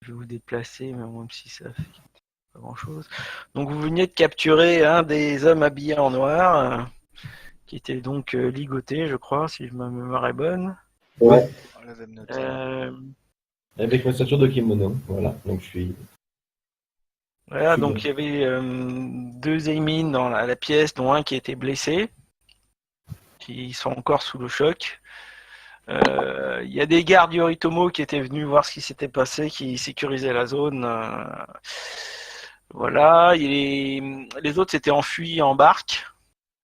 Je vais vous déplacer, mais même si ça fait pas grand chose. Donc vous veniez de capturer un des hommes habillés en noir, qui était donc ligoté, je crois, si ma mémoire est bonne. Ouais. On l'avait noté. Avec ma ceinture de kimono, voilà. Donc je suis. Voilà, donc il y avait deux émines dans la pièce, dont un qui était blessé, qui sont encore sous le choc. Il y a des gardes Yoritomo qui étaient venus voir ce qui s'était passé, qui sécurisaient la zone. Voilà, les autres s'étaient enfuis en barque,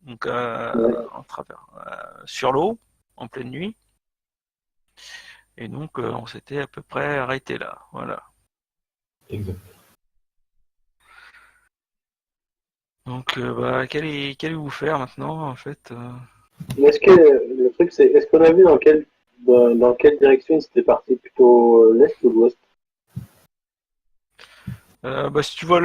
donc en travers, sur l'eau, en pleine nuit. Et donc on s'était à peu près arrêté là. Voilà. Exact. Donc qu'allez-vous faire maintenant en fait Est-ce que le truc c'est, est-ce qu'on a vu dans quelle direction c'était parti, plutôt l'est ou l'ouest? Si tu vois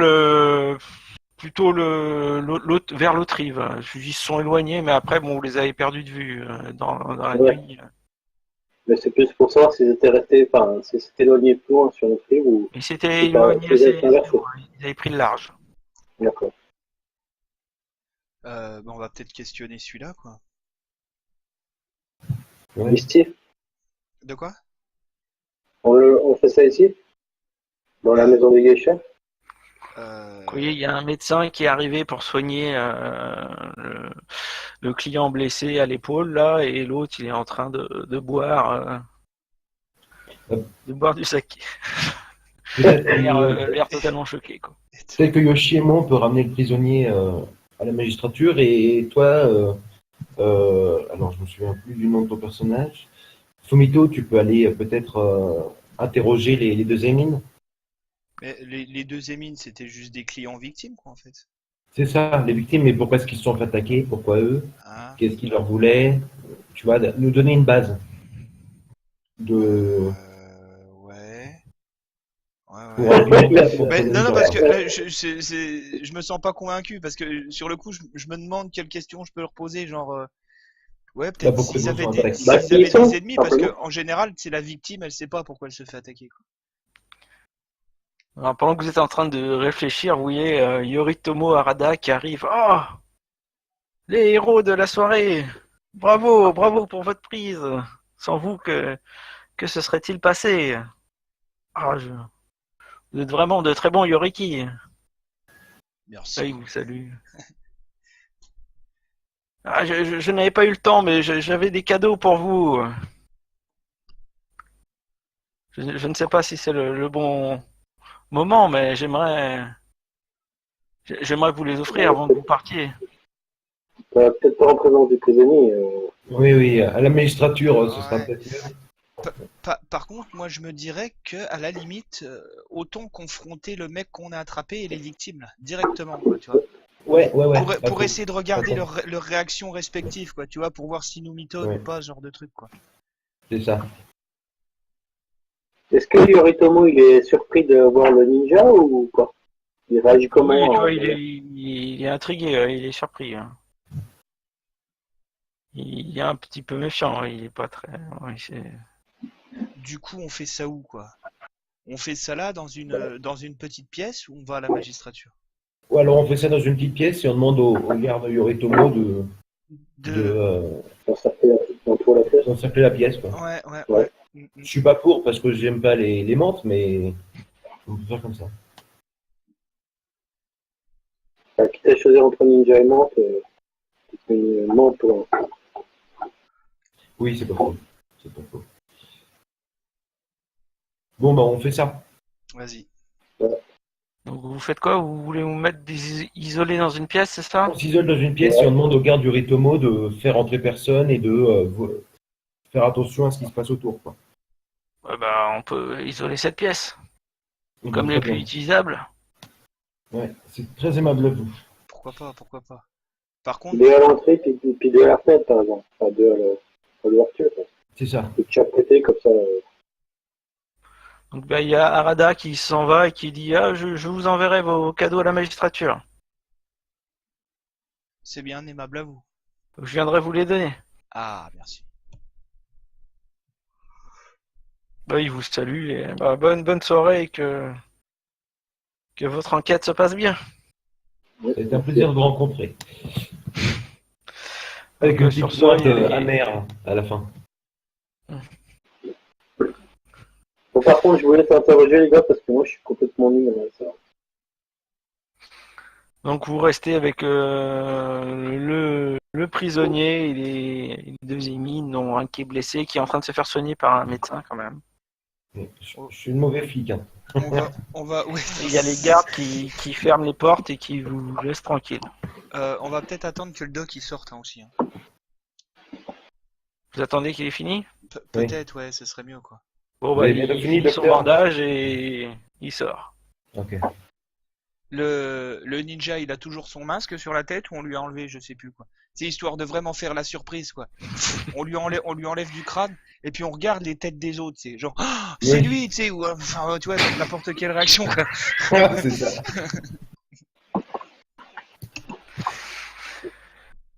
plutôt vers l'autre rive. Ils se sont éloignés, mais après bon, vous les avez perdus de vue dans la nuit. Mais c'est plus pour savoir s'ils étaient restés, enfin, s'ils s'étaient éloignés plus loin sur notre rive ou Ils s'étaient éloignés assez loin. Ils avaient pris le large. D'accord. On va peut-être questionner celui-là, quoi. Ouais. Misty, De quoi? on fait ça ici? Dans la maison des geishas? Vous voyez, il y a un médecin qui est arrivé pour soigner le client blessé à l'épaule, là, et l'autre, il est en train de boire du saké. L'air totalement choqué, quoi. Peut-être que Yoshiemon peut ramener le prisonnier à la magistrature et toi, alors je me souviens plus du nom de ton personnage. Fumito, tu peux aller peut-être interroger les deux émines. Mais les deux émines, c'était juste des clients victimes, quoi, en fait. C'est ça, les victimes, mais pourquoi est-ce qu'ils se sont fait attaquer? Pourquoi eux? Ah. Qu'est-ce qu'ils leur voulaient? Tu vois, nous donner une base de. Ouais. Pour argumenter pour Mais, non, ton parce que histoire. là, je me sens pas convaincu, parce que sur le coup, je me demande quelles questions je peux leur poser, genre, ouais, Bah, peut-être pourquoi s'ils ils avaient sont des, attaqués? s'ils avaient ils sont, des ennemis, parce que simplement. en général, c'est la victime, elle sait pas pourquoi elle se fait attaquer, quoi. Alors, pendant que vous êtes en train de réfléchir, vous voyez Yoritomo Arada qui arrive. Oh, les héros de la soirée! Bravo, bravo pour votre prise! Sans vous, que se serait-il passé? Ah, vous êtes vraiment de très bons Yoriki. Merci. Là, il vous salue. Ah, je n'avais pas eu le temps, mais j'avais des cadeaux pour vous. Je ne sais pas si c'est le bon moment, mais j'aimerais vous les offrir avant que vous partiez. Peut-être pas en présence du prisonnier. Oui, oui, à la magistrature, ce sera Ouais. peut-être mieux. Par contre, moi, je me dirais que, à la limite, autant confronter le mec qu'on a attrapé et les victimes, là, directement, quoi, tu vois. Ouais, ouais, ouais. Pour essayer de regarder leurs réactions respectives, quoi, tu vois, pour voir s'ils nous mitonnent Ouais. ou pas, ce genre de truc, quoi. C'est ça. Est-ce que Yoritomo il est surpris de voir le ninja ou quoi? Il réagit comment? Oui, tu vois, il est intrigué, il est surpris. Il est un petit peu méfiant, il est pas très. Du coup, on fait ça où, quoi? On fait ça là, dans une petite pièce, ou on va à la magistrature? Ou alors on fait ça dans une petite pièce et on demande au garde Yoritomo d'encercler la pièce, quoi. Ouais. Je suis pas pour parce que j'aime pas les menthes, mais on peut faire comme ça. Quitte à choisir entre ninja et menthe, c'est une menthe pour un. Oui, c'est pas faux. C'est pas faux. Bon, bah on fait ça. Vas-y. Donc vous faites quoi? Vous voulez vous mettre isolé dans une pièce, c'est ça? On s'isole dans une pièce et on demande au garde Yoritomo de faire entrer personne et de faire attention à ce qui se passe autour, quoi. On peut isoler cette pièce, Donc, comme très les plus bien. utilisables. Ouais, c'est très aimable de vous. Pourquoi pas. Par contre, Deux à l'entrée, puis deux à la fenêtre, par exemple. Enfin, deux à l'ouverture. C'est ça. Et de chaque côté, comme ça. Donc il y a Arada qui s'en va et qui dit je vous enverrai vos cadeaux à la magistrature. c'est bien aimable à vous. Donc, je viendrai vous les donner. Ah, merci. Bah, il vous salue et bah, bonne soirée et que votre enquête se passe bien. C'est un plaisir de vous rencontrer. Avec Donc, une sur petite ce, note il est- amère à la fin. Bon, par contre, je voulais t'interroger, les gars, parce que moi, je suis complètement nul dans ça. Donc vous restez avec le prisonnier et les deux émines, dont un qui est blessé, qui est en train de se faire soigner par un médecin quand même. Je suis une mauvaise flic. Hein. Ouais. Et il y a les gardes qui ferment les portes et qui vous laissent tranquille. On va peut-être attendre que le doc il sorte hein, aussi. Hein. Vous attendez qu'il ait fini? Peut-être, ouais, ce serait mieux quoi. Bon Vous bah avez il bientôt fini, finit son docteur bandage et il sort. Ok. Le ninja, il a toujours son masque sur la tête ou on lui a enlevé, je sais plus quoi. C'est histoire de vraiment faire la surprise quoi. On lui enlève du crâne et puis on regarde les têtes des autres, c'est genre oh, c'est Oui. lui, tu sais, ou enfin tu vois n'importe quelle réaction quoi. C'est ça.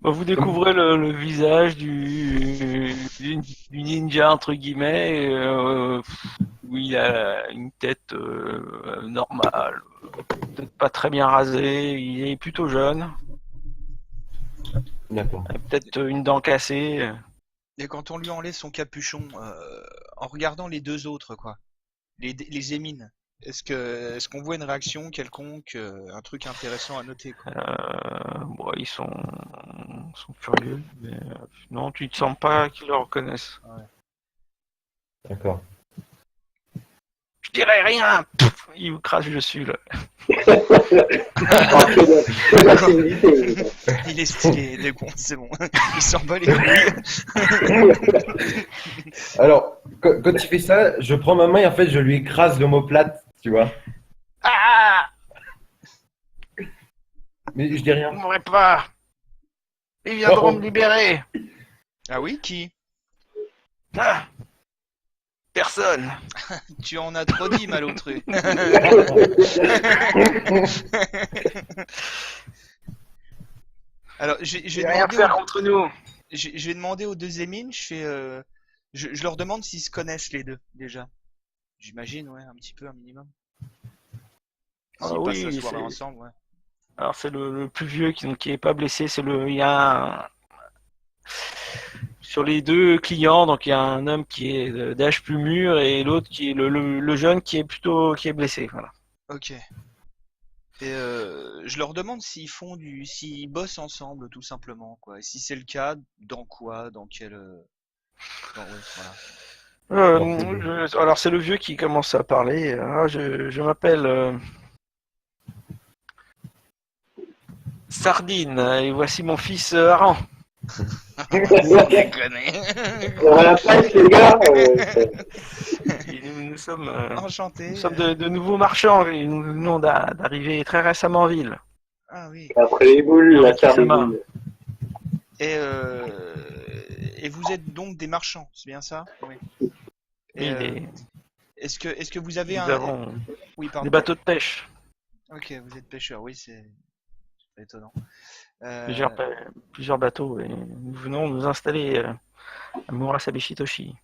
Bah, vous découvrez le visage du ninja entre guillemets, où il a une tête normale, peut-être pas très bien rasée, il est plutôt jeune, D'accord. peut-être une dent cassée. Et quand on lui enlève son capuchon, en regardant les deux autres quoi, les émines, est-ce qu'on voit une réaction quelconque, un truc intéressant à noter quoi. Bon, ils sont furieux, mais non, tu ne sens pas qu'ils le reconnaissent. D'accord. Je dirais rien. Pff, il vous crache dessus là. Quelle facilité. Il est stylé, il est bon, c'est bon. Il s'en bat les couilles. Alors, quand il fait ça, je prends ma main et en fait, je lui écrase l'omoplate, tu vois. Ah, Mais je dis rien. vous m'aurez pas. Ils viendront me libérer. Ah oui, qui? Ah, personne. Tu en as trop dit, malotru. Alors, je Je vais vais rien demander faire contre nous. je vais demander aux deux émines, je leur demande s'ils se connaissent les deux, déjà. J'imagine, ouais, un petit peu, un minimum. Ah S'ils passent la oui, soirée c'est- ensemble, ouais. alors c'est le plus vieux qui est pas blessé. Il y a sur les deux clients, donc il y a un homme qui est d'âge plus mûr et l'autre qui est le jeune qui est blessé. Voilà. Ok. Et je leur demande s'ils bossent ensemble, tout simplement, quoi. Et si c'est le cas, dans quoi, dans quel, ouais, voilà. Alors c'est le vieux qui commence à parler. Ah, je m'appelle Sardine et voici mon fils Aran. On a la presse, les gars. Et nous sommes, Enchanté. nous sommes de nouveaux marchands et nous venons d'arriver très récemment en ville. Ah oui. Après les boules, la terre des Sama. boules. Et vous êtes donc des marchands, c'est bien ça? Oui. Et, Et est-ce que vous avez nous avons oui, des pardon. bateaux de pêche, Ok, vous êtes pêcheur, oui, c'est pas étonnant. plusieurs bateaux et nous venons nous installer à Murasabi Shitoshi.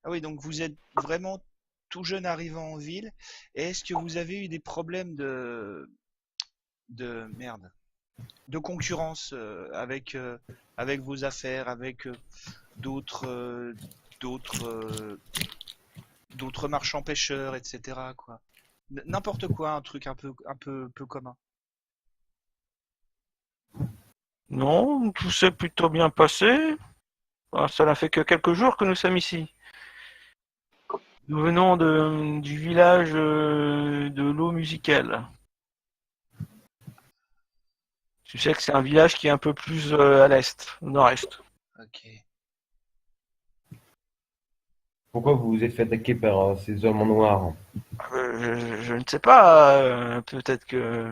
Ah oui, donc vous êtes vraiment tout jeune arrivant en ville. Et est-ce que vous avez eu des problèmes de merde, de concurrence avec vos affaires, avec d'autres d'autres marchands pêcheurs, etc. quoi. N'importe quoi, un truc un peu commun. Non, tout s'est plutôt bien passé. Ah, ça n'a fait que quelques jours que nous sommes ici. Nous venons du village de l'eau musicale. Tu sais que c'est un village qui est un peu plus à l'est, au nord-est. Ok. Pourquoi vous vous êtes fait attaquer par ces hommes en noir? Je ne sais pas, peut-être que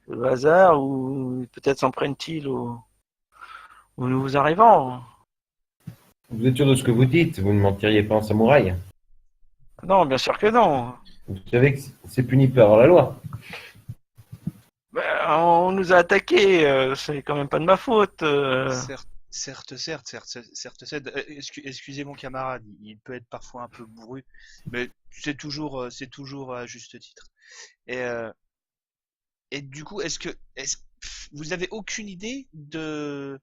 le hasard ou peut-être s'en prennent-ils aux nouveaux arrivants. Vous êtes sûr de ce que vous dites? Vous ne mentiriez pas en samouraï? Non, bien sûr que non. Vous savez que c'est puni par la loi. Ben, on nous a attaqués, c'est quand même pas de ma faute. certes. Excusez mon camarade, il peut être parfois un peu bourru, mais c'est toujours à juste titre. Et, euh, et du coup, vous avez aucune idée de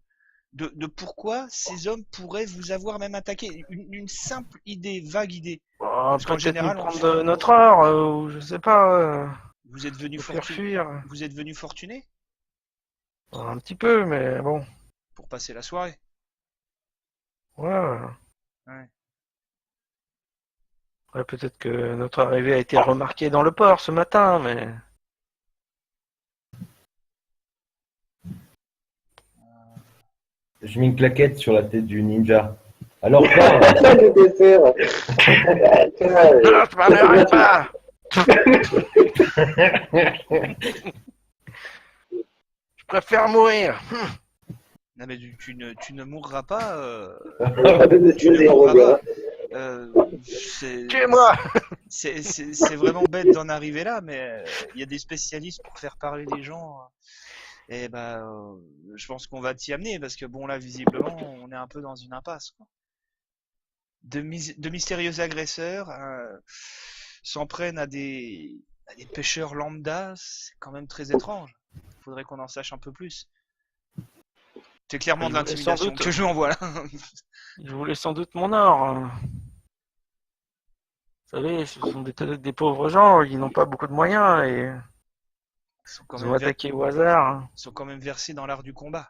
pourquoi ces hommes pourraient vous avoir même attaqué? Une simple idée, vague idée. Oh, Parce qu'en peut-être nous général, prendre de notre or, ou je sais pas, vous êtes venu nous faire fuir. vous êtes venu fortuné Un petit peu, mais bon. pour passer la soirée. Ouais. Ouais. Ouais, peut-être que notre arrivée a été remarquée dans le port ce matin, mais... Je mets une claquette sur la tête du ninja. Alors, parle. Le dessert. Non, je m'arrête pas. Je préfère mourir. Non mais tu ne mourras pas. Tu ne les mourras regards. pas. C'est Tuez-moi. c'est vraiment bête d'en arriver là, mais il y a des spécialistes pour faire parler les gens. Et je pense qu'on va t'y amener parce que bon là visiblement on est un peu dans une impasse, quoi. De mystérieux agresseurs s'en prennent à des pêcheurs lambda, c'est quand même très étrange. Faudrait qu'on en sache un peu plus. C'est clairement de Ils voulaient sans l'intimidation doute- que je lui envoie là. Je voulais sans doute mon or. Vous savez, ce sont des pauvres gens, ils n'ont pas beaucoup de moyens et Ils sont quand ils même ont attaqué au hasard. ils sont quand même versés dans l'art du combat.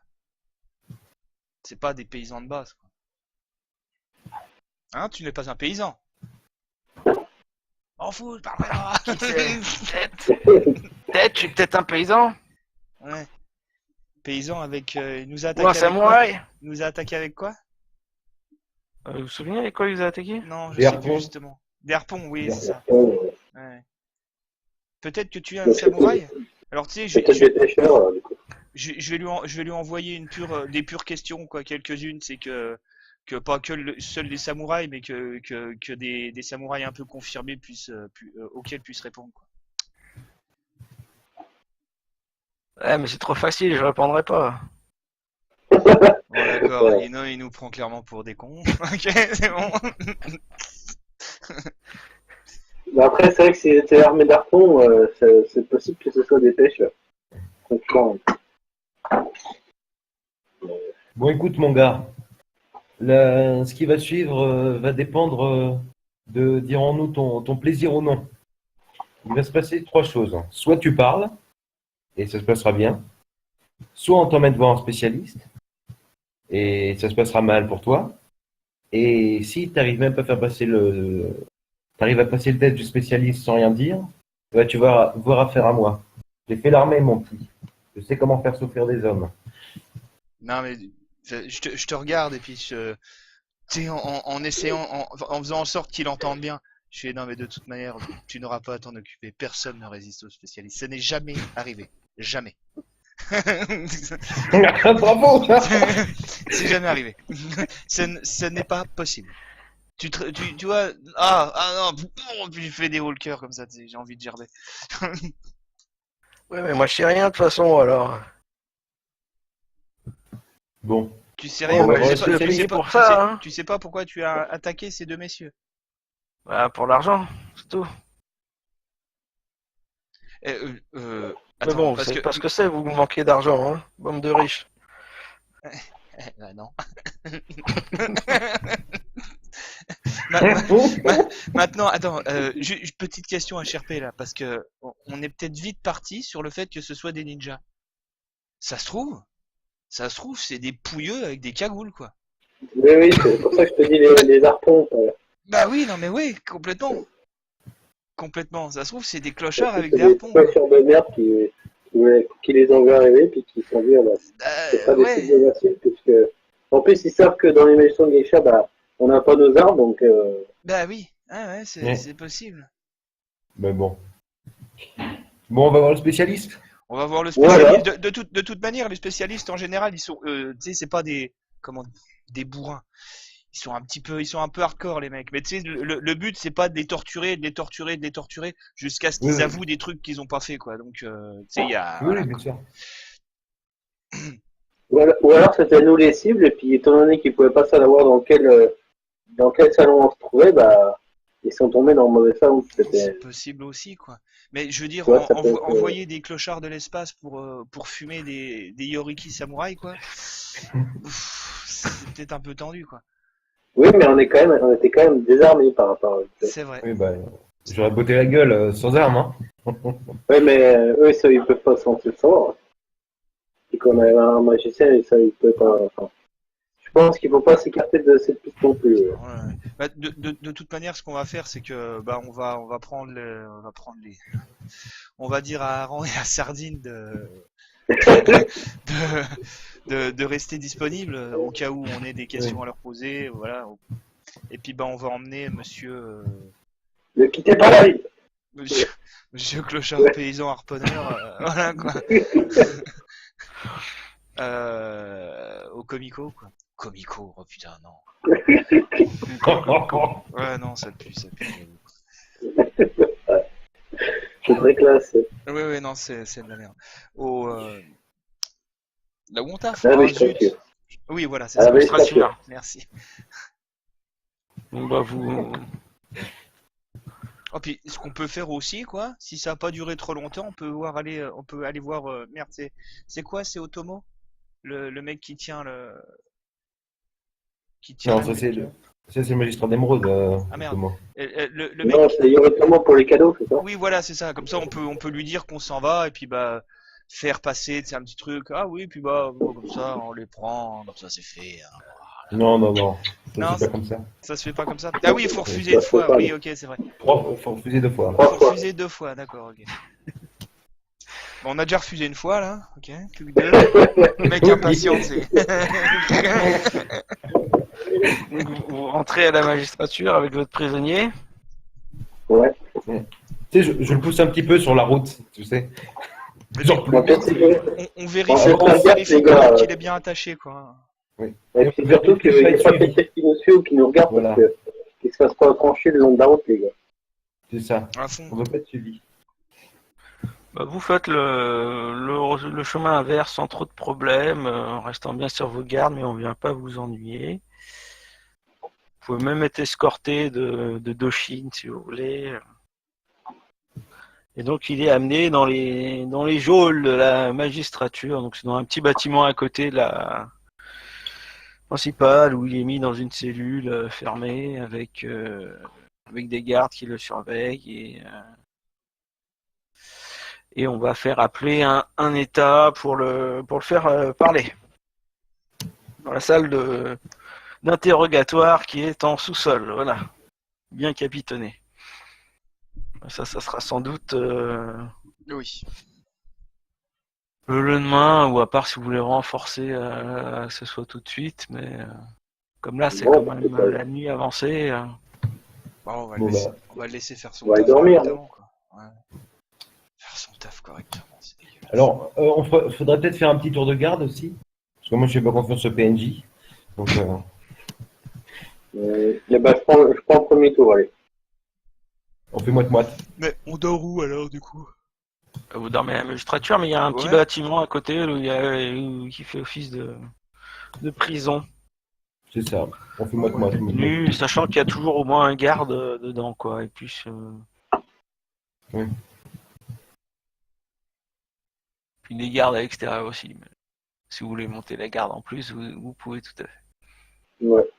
C'est pas des paysans de base, quoi. Hein, tu n'es pas un paysan. M'en fous, je parlerai pas. Qui sait? Peut-être, je suis peut-être un paysan Ouais. Paysan avec il nous a ou attaqué un avec quoi? samouraï. Il nous a attaqué avec quoi? Vous vous souvenez avec quoi ils ont attaqué? Non, je Des sais harpons. plus justement. Des harpons, oui, c'est ça. Peut-être Ouais. Peut-être que tu es un samouraï. Alors tu sais, des pêcheurs, du coup. je vais lui envoyer des pures questions, quoi, quelques-unes. C'est que pas que seuls les samouraïs, mais que des samouraïs un peu confirmés auxquels puissent répondre, quoi. Ouais, mais c'est trop facile, je répondrai pas. Bon, d'accord, Ouais. il nous prend clairement pour des cons. Ok, c'est bon. Mais après, c'est vrai que si t'es armé d'harpons, c'est possible que ce soit des pêcheurs. Concurrents. Bon, écoute, mon gars. Ce qui va suivre va dépendre de, dirons-nous, ton plaisir ou non. Il va se passer trois choses. Soit tu parles, et ça se passera bien. Soit on t'emmène devant un spécialiste, et ça se passera mal pour toi. Et si tu n'arrives même pas à faire passer t'arrives à passer le test du spécialiste sans rien dire, bah, tu vas avoir affaire à moi. J'ai fait l'armée, mon petit. Je sais comment faire souffrir des hommes. Non, mais je te regarde et puis tu sais, en essayant, en faisant en sorte qu'il entende bien. Je fais, non, mais de toute manière, tu n'auras pas à t'en occuper. Personne ne résiste aux spécialistes. Ça n'est jamais arrivé. Jamais. Bravo! C'est jamais arrivé. Ce n'est pas possible. Tu vois, ah non, puis je fais des walkers comme ça, tu sais, j'ai envie de gerber. Ouais, mais moi je sais rien de toute façon alors. Bon. Tu sais Bon, rien, bah, tu je sais laisse pas, le tu payer sais pas, pour ça, hein. tu sais pas pourquoi tu as attaqué ces deux messieurs. Voilà, pour l'argent, c'est tout. Mais Attends, bon, vous parce savez que pas ce que c'est, vous manquez d'argent, hein. Bande de riches. bah non. Maintenant, attends, petite question à HRP là, parce que on est peut-être vite parti sur le fait que ce soit des ninjas. Ça se trouve, c'est des pouilleux avec des cagoules, quoi. Oui, c'est pour ça que je te dis les harpons. Bah oui, non mais oui, complètement. Complètement. Ça se trouve, c'est des clochards avec C'est des des harpons, quoi. pêcheurs de merde qui les ont vus arriver puis qui sont dit, c'est pas des Ouais. subversifs, puisque en plus ils savent que dans les maisons de geisha, on n'a pas nos armes, donc Bah oui. Ah ouais, Ouais. c'est possible. Mais bon. Bon, on va voir le spécialiste. On va voir le Voilà. spécialiste. De toute manière, les spécialistes en général, ils sont, tu sais, c'est pas des bourrins. Ils sont un peu hardcore les mecs. Mais tu sais, le but c'est pas de les torturer, jusqu'à ce qu'ils Oui, oui. avouent des trucs qu'ils ont pas fait, quoi. Donc, tu sais, il y a, Oui, voilà, oui, bien sûr. Ou alors c'était nous les cibles, et puis étant donné qu'ils pouvaient pas savoir dans quel salon on se trouvait, bah, ils sont tombés dans le mauvais salon. C'est C'était, possible aussi, quoi. Mais je veux dire, ouais, ça peut être, envoyer des clochards de l'espace pour fumer des Yoriki samouraïs, quoi. C'est peut-être un peu tendu, quoi. Oui, mais on était quand même désarmés par rapport à eux. C'est vrai. Oui, bah, j'aurais botté la gueule sans armes, hein. Oui, mais eux, ça, ils peuvent pas s'en savoir. Et qu'on a un magicien, et ça, ils peuvent pas. Enfin, je pense qu'il faut pas s'écarter de cette piste non plus. Ouais. Bah, de toute manière, ce qu'on va faire, c'est que bah on va prendre on va dire à Aaron et à Sardine de rester disponibles au cas où on ait des questions à leur poser, voilà. Et puis bah on va emmener Ne quittez pas la ville. monsieur, monsieur Clochard paysan harponneur, voilà quoi. Au Comico, quoi. Comico, oh putain, non. Ouais, non, ça pue. C'est très classe. Ouais, non, c'est de la merde. Là où on taffe, La ah, magistrature. zut. Oui, voilà, c'est À ça. la magistrature. Merci. Donc, bah, vous... Oh, puis, ce qu'on peut faire aussi, quoi, si ça a pas duré trop longtemps, on peut aller voir, merde, c'est quoi, c'est Otomo? Le mec qui tient Non, la ça c'est nourriture. le magistrat d'émeraude. Ah merde. Thomas. Le mec. Non, c'est directement pour les cadeaux, c'est ça? Oui, voilà, c'est ça. Comme ça, on peut lui dire qu'on s'en va et puis bah faire passer, c'est un petit truc. Ah oui, puis bah bon, comme ça, on les prend, comme ça c'est fait. Hein. Non. Ça Non, c'est pas comme ça. ça se fait pas comme ça. Ah oui, il faut refuser une fois. Oui, ok, c'est vrai. Faut refuser 2 fois. Il faut refuser 2 fois, d'accord, ok. Bon, on a déjà refusé une fois là, ok. Plus que 2. Le mec impatient, c'est. Donc, vous rentrez à la magistrature avec votre prisonnier. Ouais. Tu sais, je le pousse un petit peu sur la route, tu sais. Genre plus Bon, vite. On vérifie, On va faire gaffe, les gars. qu'il est bien attaché, quoi. Oui. Et puis surtout qu'il n'y ait pas quelqu'un qui nous suit ou qui nous regarde, Voilà. parce qu'il se fasse pas trancher le long de la route, les gars. C'est ça. À fond. On veut pas être suivi. Bah, vous faites le chemin inverse sans trop de problèmes, en restant bien sur vos gardes, mais on vient pas vous ennuyer. Vous pouvez même être escorté de Doshin si vous voulez. Et donc il est amené dans les geôles de la magistrature. Donc c'est dans un petit bâtiment à côté de la principale où il est mis dans une cellule fermée avec des gardes qui le surveillent et on va faire appeler un état pour le faire parler dans la salle d'interrogatoire qui est en sous-sol, voilà, bien capitonné. Ça sera sans doute Oui. le lendemain, ou à part si vous voulez renforcer que ce soit tout de suite, mais comme là c'est Bon, quand même c'est pas- la nuit avancée. Bon, on va Bon, on va le laisser faire son On va taf dormir. correctement, quoi. Ouais. Faire son taf correctement, c'est dégueulasse. Alors, faudrait peut-être faire un petit tour de garde aussi. Parce que moi, je fais pas confiance au PNJ. Donc, Eh ben, je prends le premier tour, allez. on fait moite-moite. Mais on dort où alors, du coup? Vous dormez à la magistrature, mais il y a un petit Ouais. bâtiment à côté qui fait office de prison. C'est ça. On fait moite-moite. Nu, sachant qu'il y a toujours au moins un garde dedans, quoi. Et puis, Oui. puis des gardes à l'extérieur aussi. Mais si vous voulez monter la garde en plus, vous pouvez tout à fait. Ouais.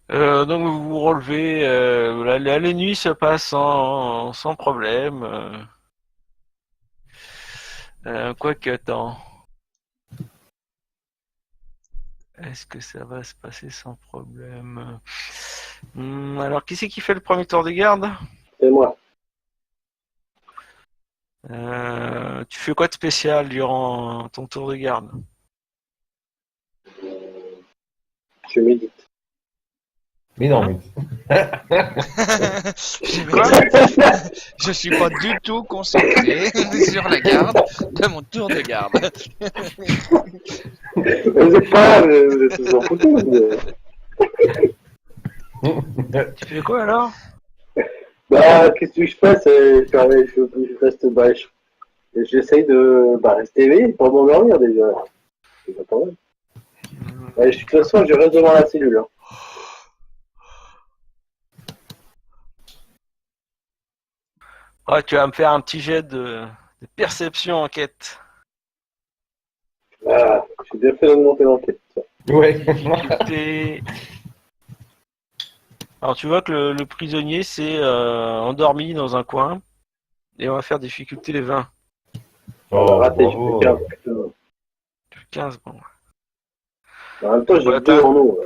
Donc vous vous relevez, la nuit se passe sans problème. Quoique, attends. Est-ce que ça va se passer sans problème? Alors, qui c'est qui fait le premier tour de garde? C'est moi. Tu fais quoi de spécial durant ton tour de garde? Je médite. Mais non, mais... Je suis pas du tout concentré sur la garde de mon tour de garde. Vous êtes pas, vous êtes toujours foutus. Tu fais quoi alors? Bah, qu'est-ce que je fais? Je reste, bah, je j'essaye de rester éveillé pour m'endormir déjà. C'est pas pour mal. Ouais, de toute façon, je reste devant la cellule. Hein. Ouais, tu vas me faire un petit jet de perception enquête. Ah, j'ai bien fait d'augmenter l'enquête. Ça. Ouais. Difficulté. Alors tu vois que le prisonnier s'est endormi dans un coin et on va faire difficulté les 20. Oh, Raté, j'ai bravo. fait 15. Putain. 15, bon. En même temps, j'ai Ouais, 2 en eau.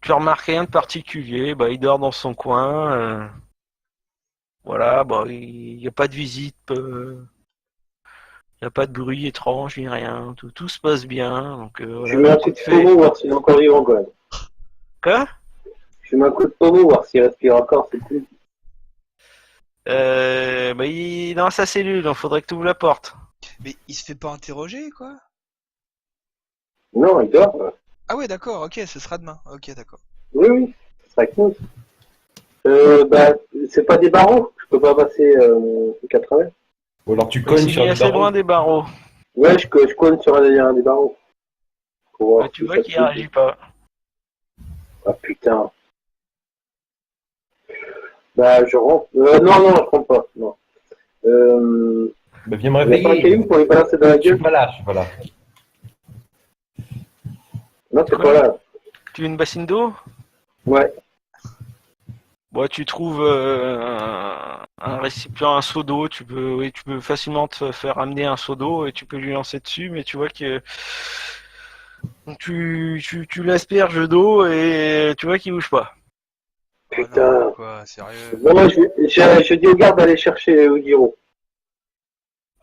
Tu remarques rien de particulier, il dort dans son coin. Voilà, il n'y a pas de visite, il n'y a pas de bruit étrange ni rien, tout se passe bien. Donc Je voilà, mets un coup de pommeau, voir s'il est encore vivant quand même. Quoi? Je mets un coup de pommeau, voir s'il respire encore, c'est cool. Il est dans sa cellule, donc faudrait que tu ouvres la porte. Mais il se fait pas interroger, quoi? Non, il dort. Ouais. Ah ouais, d'accord, ok, ce sera demain. Ok, d'accord. Oui, oui, ce sera cool. C'est pas des barreaux, je peux pas passer 80. Ou alors tu Il cognes est sur le assez loin des barreaux. Ouais, je cogne sur un des barreaux. Pour voir Tu si vois ça qu'il tient. réagit pas. Ah putain. Je rentre. Non, je rentre pas. Non. Bah, viens me Il y a pas un réveiller. caillou pour les balancer dans la Je suis gueule. pas là, je suis pas là. Non, c'est Quoi pas là. Tu veux une bassine d'eau? Ouais. Tu trouves un récipient, un seau d'eau. Tu peux facilement te faire amener un seau d'eau et tu peux lui lancer dessus, mais tu vois que tu l'asperges d'eau et tu vois qu'il bouge pas. Oh Putain. non, quoi, sérieux. Bon, moi, je dis au garde d'aller chercher Ogiro.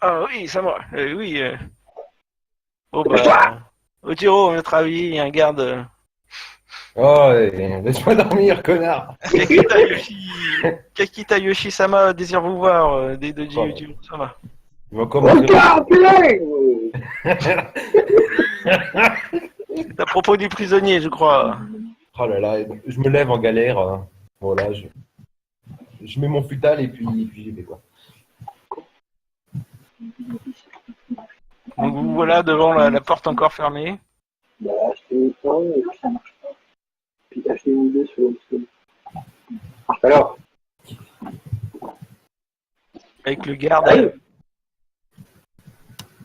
Ah oui, ça va. Oui. Oh Otiro, notre avis, il y a un garde. Oh, laisse-moi dormir, connard. Kakita Yoshi-sama désire vous voir. Des deux Oh. Otiro-sama. Il va commencer. Regarde, putain. C'est à propos du prisonnier, je crois. Oh là là, je me lève en galère. Voilà, je mets mon futal et puis j'y vais quoi. Donc vous voilà devant la porte encore fermée. Bah, acheter une temps et puis acheter une idée sur le sol. Alors, Avec le garde arrive.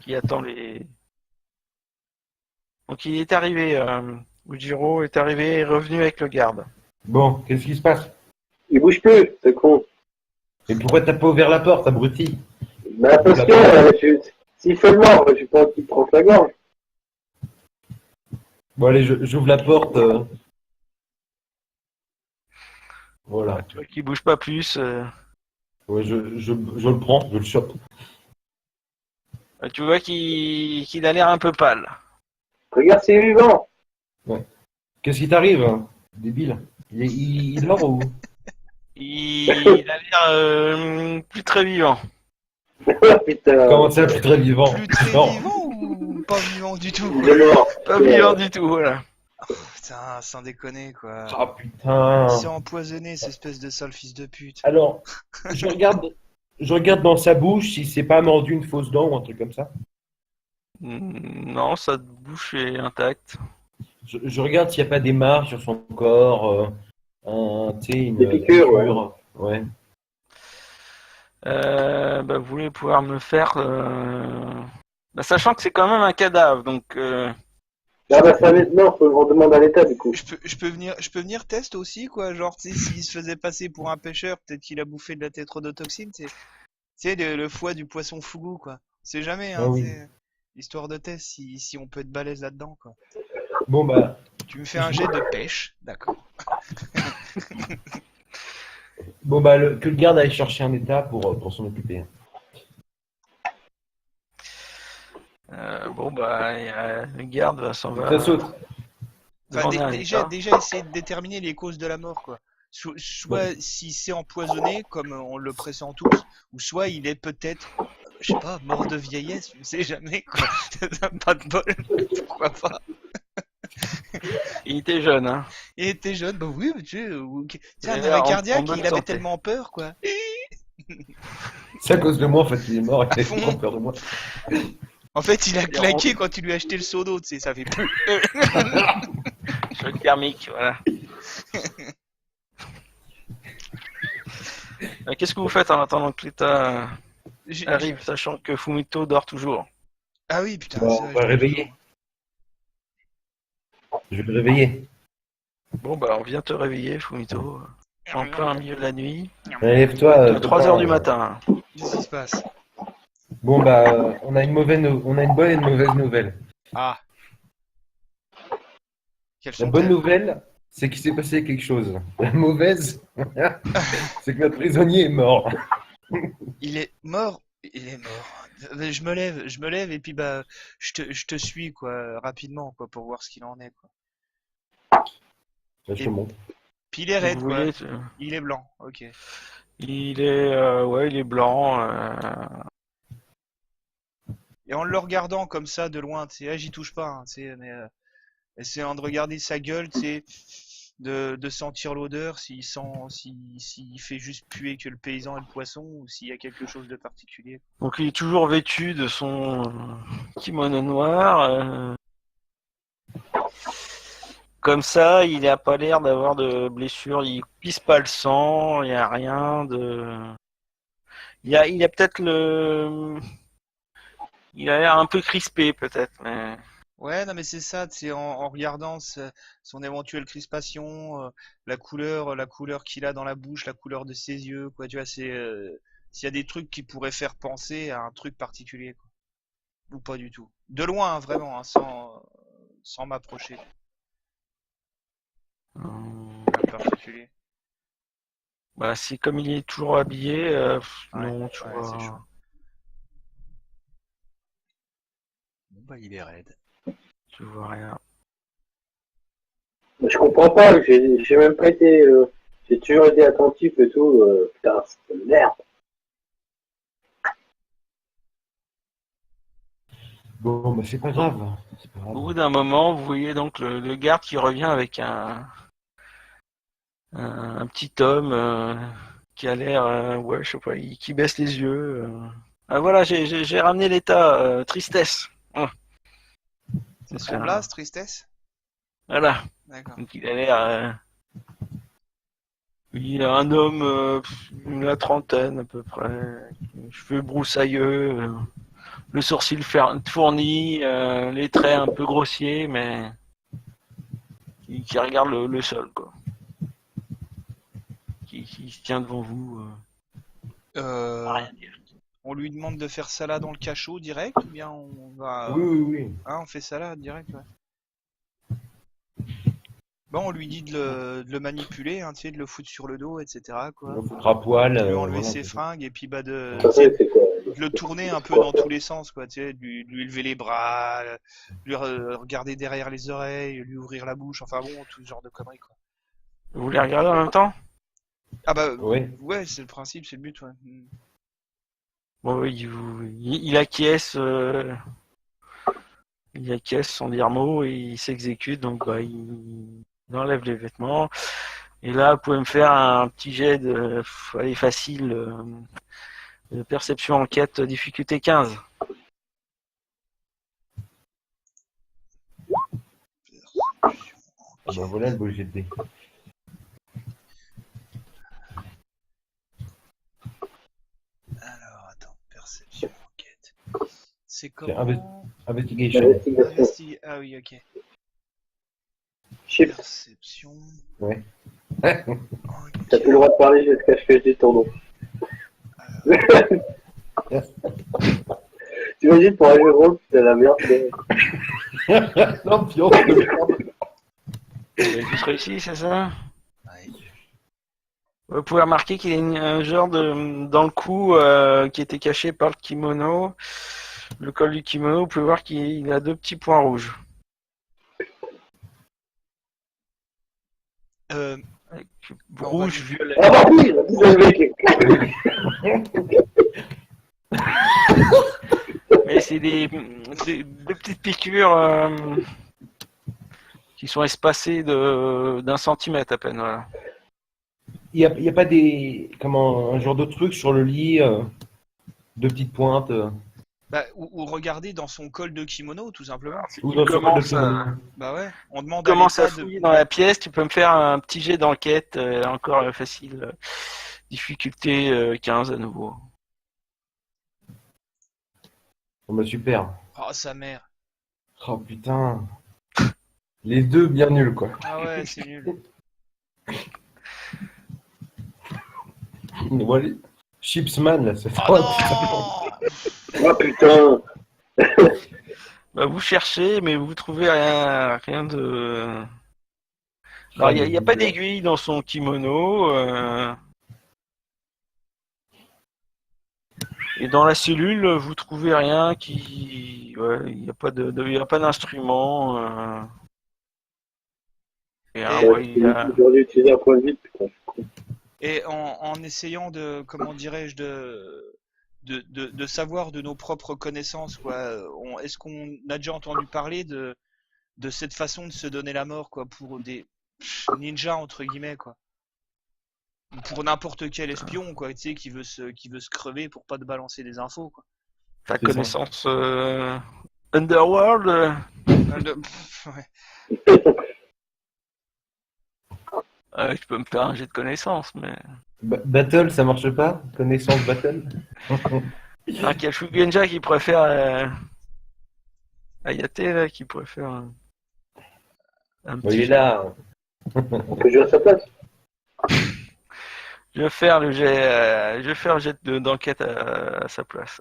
qui attend les. Donc il est arrivé. Ujiro est arrivé et est revenu avec le garde. Bon, qu'est-ce qui se passe? Il bouge plus, c'est con. Et pourquoi t'as pas ouvert la porte, abruti? Bah, parce que s'il fait le mort, j'ai pas envie qu'il tranche la gorge. Bon allez, j'ouvre la porte. Voilà. Tu vois qu'il bouge pas plus. Ouais, je le prends, je le chope. Tu vois qu'il a l'air un peu pâle. Regarde, c'est vivant. Qu'est-ce qui t'arrive, hein, débile? Il dort ou? Il a l'air plus très vivant. Putain. Comment ça, plus très vivant? Plus très Non. vivant ou pas vivant du tout, Il quoi? est mort. Pas vivant du tout, voilà. Putain, sans déconner, quoi. Ah putain. Il s'est empoisonné, cette espèce de sale fils de pute. Alors, je regarde dans sa bouche si c'est pas mordu une fausse dent ou un truc comme ça. Non, sa bouche est intacte. Je regarde s'il n'y a pas des marques sur son corps, tu sais, une Des piqûres, piqûre. Ouais. Vous voulez pouvoir me faire... sachant que c'est quand même un cadavre, donc... Ah bah ça maintenant, on demande à l'état du coup. Je peux venir test aussi, quoi. Genre, tu sais, s'il se faisait passer pour un pêcheur, peut-être qu'il a bouffé de la tétrodotoxine, tu sais, le foie du poisson fougou, quoi. C'est jamais, hein, Ah oui. c'est histoire de test, si on peut être balèze là-dedans, quoi. Bon bah, Tu me fais un jet de pêche, d'accord. que le garde aille chercher un état pour s'en occuper. Le garde s'en va... Ça saute. Enfin, demander un état. déjà essayer de déterminer les causes de la mort, quoi. Soit s'il s'est empoisonné, comme on le pressent tous, ou soit il est peut-être, je sais pas, mort de vieillesse, on sait jamais, quoi. Pas de bol, pourquoi pas. Il était jeune, hein. Il était jeune, bah oui, mais tu sais, un Il avait arrêt l'air en cardiaque, bonne il avait santé. tellement peur, quoi. C'est à cause de moi, en fait, il est mort, il a fond. trop peur de moi. En fait, il a claqué quand tu lui as acheté le seau d'eau, tu sais, ça fait plus. Choc thermique, voilà. Qu'est-ce que vous faites en attendant que l'État arrive, sachant que Fumito dort toujours? Ah oui, putain, Bon, c'est on vrai, va je dors réveiller. toujours. Je vais le réveiller. Bon, bah, on vient te réveiller, Fumito. En plein milieu de la nuit. Lève-toi. 3h du matin. Qu'est-ce qui se passe? Bon, bah, on a une bonne et une mauvaise nouvelle. Ah. Quelles La sont bonne nouvelle, c'est qu'il s'est passé quelque chose. La mauvaise, c'est que notre prisonnier est mort. Il est mort. Il est mort. Je me lève et puis bah je te suis quoi rapidement quoi pour voir ce qu'il en est quoi. Là, je te montre. Puis il est Si raide vous quoi. voulez, Il est blanc. OK. il est, ouais, il est blanc. Et en le regardant comme ça de loin, tu sais, ah, j'y touche pas, hein, tu sais, mais essayant de regarder sa gueule, tu sais, de sentir l'odeur, s'il fait juste puer que le paysan et le poisson, ou s'il y a quelque chose de particulier. Donc il est toujours vêtu de son kimono noir. Comme ça, il n'a pas l'air d'avoir de blessure. Il pisse pas le sang. Il n'y a rien de. Il a peut-être le. Il a l'air un peu crispé peut-être, mais. Ouais, non mais c'est ça, tu sais, en regardant son éventuelle crispation, la couleur qu'il a dans la bouche, la couleur de ses yeux, quoi, tu vois, c'est s'il y a des trucs qui pourraient faire penser à un truc particulier, quoi. Ou pas du tout. De loin, hein, vraiment, hein, sans m'approcher. Rien de particulier. Bah, c'est comme il est toujours habillé. Non, tu Ouais, vois. c'est chaud. Bon bah il est raide. Tu vois rien. Je comprends pas, j'ai même pas été, j'ai toujours été attentif et tout, putain, c'est de merde. Bon, bah, c'est pas grave. C'est pas Au grave. bout d'un moment, vous voyez donc le garde qui revient avec un petit homme qui a l'air, ouais, je sais pas, qui baisse les yeux. Ah, voilà, j'ai ramené l'état, tristesse. C'est Donc, son blast, tristesse? Voilà. D'accord. Donc il a l'air. Il a un homme, la trentaine à peu près, cheveux broussailleux, le sourcil fourni, les traits un peu grossiers, mais qui regarde le sol, quoi. Qui se tient devant vous. Rien dire. On lui demande de faire ça là dans le cachot direct ou bien on va... Oui, oui, oui. Ah, on fait ça là direct, ouais. Bon, on lui dit de le manipuler, hein, tu sais, de le foutre sur le dos, etc. quoi. On foutre à poil. De lui enlever voilà, ses c'est ça. fringues et puis bah de C'est quoi? le tourner un peu dans tous les sens, quoi, tu sais, de lui lever les bras, lui regarder derrière les oreilles, lui ouvrir la bouche, enfin bon, tout ce genre de conneries, quoi. Vous les regardez en même temps? Ah bah, Ouais. ouais, c'est le principe, c'est le but, ouais. Bon, oui, il acquiesce. Il acquiesce sans dire mot et il s'exécute, donc bah, il enlève les vêtements. Et là, vous pouvez me faire un petit jet de, allez, facile, de perception enquête, difficulté 15. Ah bah voilà le beau jet de dés. Alors, attends, perception, enquête. C'est C'est comment? Investigation. Investigation. Ah oui, ok. Chiffre. Perception. Ouais. T'as plus le droit de parler jusqu'à ce que je dise ton nom. T'imagines pour un jeu de rôle, c'est la merde. L'ambiance de merde. Vous avez tous réussi, c'est ça? Ouais. Vous pouvez remarquer qu'il y a un genre de dans le cou qui était caché par le kimono. Le col du kimono, vous pouvez voir qu'il a 2 petits points rouges. Rouge, violet. Ah bah oui, vous avez... Mais c'est des petites piqûres qui sont espacées d'un centimètre à peine. Voilà. Il y a pas un genre de truc sur le lit deux petites pointes. Bah, ou regarder dans son col de kimono, tout simplement. Ou dans le Commence de à- kimono. Bah ouais, on demande à Commence à l'État de... fouiller dans la pièce, tu peux me faire un petit jet d'enquête, encore facile. Difficulté 15 à nouveau. Oh, bah, super. Oh, sa mère. Oh putain. Les deux bien nuls, quoi. Ah ouais, c'est nul. Voilà. Chipsman, là, c'est Oh non. Ah putain. Bah, vous cherchez, mais vous trouvez rien de. Alors, il n'y a pas d'aiguille dans son kimono. Et dans la cellule, vous trouvez rien qui. Ouais, il n'y a pas d'instrument. Et, ouais, il y a... J'aurais dû utiliser un point de vide, putain. Et en essayant de, comment dirais-je, de savoir de nos propres connaissances, quoi. Est-ce qu'on a déjà entendu parler de cette façon de se donner la mort, quoi, pour des ninjas entre guillemets, quoi. Ou pour n'importe quel espion, quoi, tu sais, qui veut se crever pour pas te balancer des infos, quoi. Ta C'est connaissance Underworld Ouais. je peux me faire un jet de connaissance, mais. Battle, ça marche pas? Connaissance battle? Un Kashugenja qui préfère. Ayate, là, qui préfère. Un Bon, il petit est là. On peut jouer à sa place. Je vais faire le jet, je vais faire un jet d'enquête à sa place.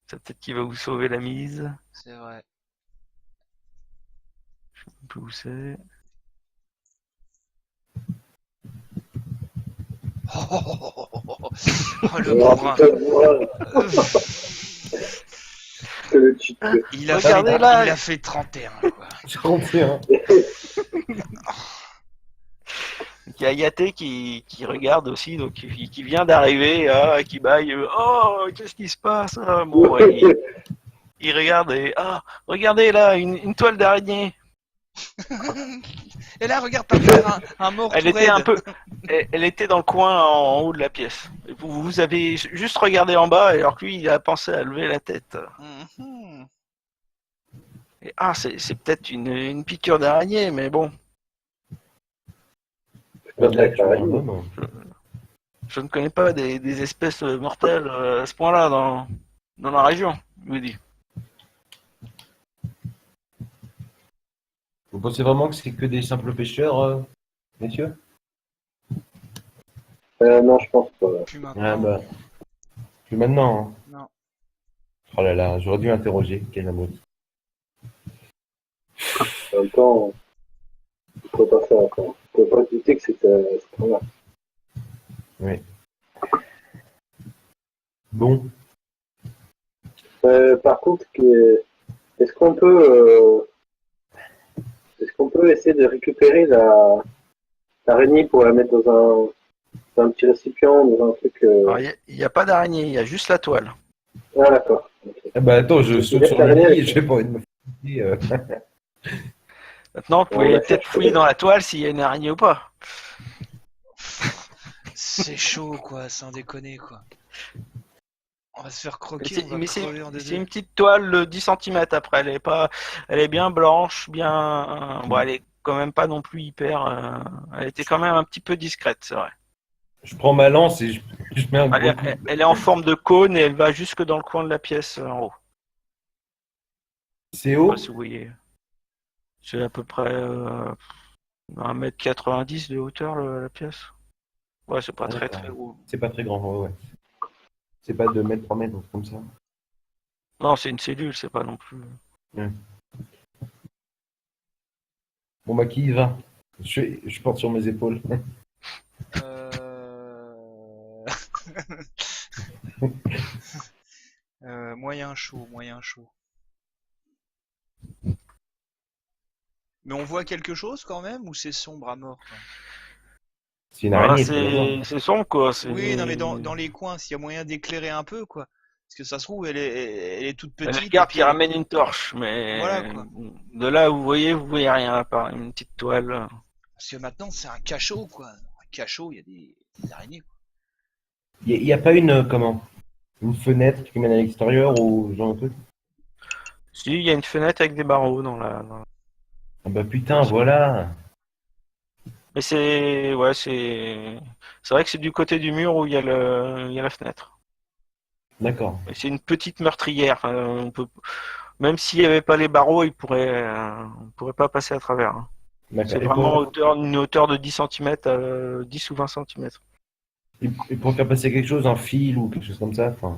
C'est peut-être qu'il va vous sauver la mise. C'est vrai. Je sais pas où c'est. Oh, le Oh, bourrin. putain, voilà. C'est le cheat. Il a Regardez fait, là. il a fait 31, quoi. 31. Il y a Ayate qui regarde aussi, donc qui vient d'arriver, qui baille. Oh, qu'est-ce qui se passe? Bon, il regarde et regardez là, une toile d'araignée. Et là, regarde, t'as fait un mort Elle tout était un raide. peu, elle était dans le coin en haut de la pièce. Et vous avez juste regardé en bas, alors que lui, il a pensé à lever la tête. Mhm. Et, c'est peut-être une piqûre d'araignée, mais bon, Là, tu vois un homme. je ne connais pas des espèces mortelles à ce point-là dans la région, je vous dis. Vous pensez vraiment que c'est que des simples pêcheurs, messieurs? Non, je pense pas. Plus Ah maintenant. bah. Plus maintenant. Hein. Non. Oh là là, j'aurais dû interroger. Quel amour. En même temps, il faut pas faire encore. Il faut pas se douter que c'est pas mal. Bon. Par contre, est-ce qu'on peut, essayer de récupérer l'araignée pour la mettre dans un petit récipient, dans un truc. Alors, il n'y a pas d'araignée, il y a juste la toile. Ah, d'accord. Ok. Ah bah attends, je saute sur le lit et j'ai pas envie de me faire. Maintenant, vous pouvez On va peut-être chercher. fouiller dans la toile s'il y a une araignée ou pas. C'est chaud, quoi, sans déconner, quoi. On va se faire croquer, on va Mais crever en c'est deux. une petite toile de 10 cm après. Elle est bien blanche, bien. Bon, elle est quand même pas non plus hyper. Elle était quand même un petit peu discrète, c'est vrai. Je prends ma lance et je mets un gros coup. Elle est en forme de cône et elle va jusque dans le coin de la pièce en haut. C'est Je sais haut? pas si vous voyez. C'est à peu près 1,90 m de hauteur la pièce. Ouais, c'est pas très très haut. C'est pas très grand, ouais. C'est pas 2 mètres, 3 mètres, comme ça. Non, c'est une cellule, c'est pas non plus. Bon bah qui y va? Je porte sur mes épaules. Moyen chaud, moyen chaud. Mais on voit quelque chose quand même ou c'est sombre à mort, quoi? C'est une Voilà, araignée, faut la voir. c'est sombre quoi. Oui, non mais dans les coins, s'il y a moyen d'éclairer un peu, quoi. Parce que ça se trouve, elle est toute petite. Le garde et puis qui ramène une torche, mais Voilà, quoi. de là où vous voyez rien à part une petite toile. Parce que maintenant, c'est un cachot, quoi. Un cachot, il y a des araignées, quoi. Il y a pas une, comment? une fenêtre qui mène à l'extérieur ou ce genre de truc? Si, il y a une fenêtre avec des barreaux dans la... Ah bah putain, voilà. Mais c'est... Ouais, c'est vrai que c'est du côté du mur où il y a la fenêtre. D'accord. Et c'est une petite meurtrière. On peut... Même s'il n'y avait pas les barreaux, on pourrait pas passer à travers. Hein. D'accord. C'est vraiment une hauteur de 10 cm, 10 ou 20 cm. Et pour faire passer quelque chose, un fil ou quelque chose comme ça, enfin.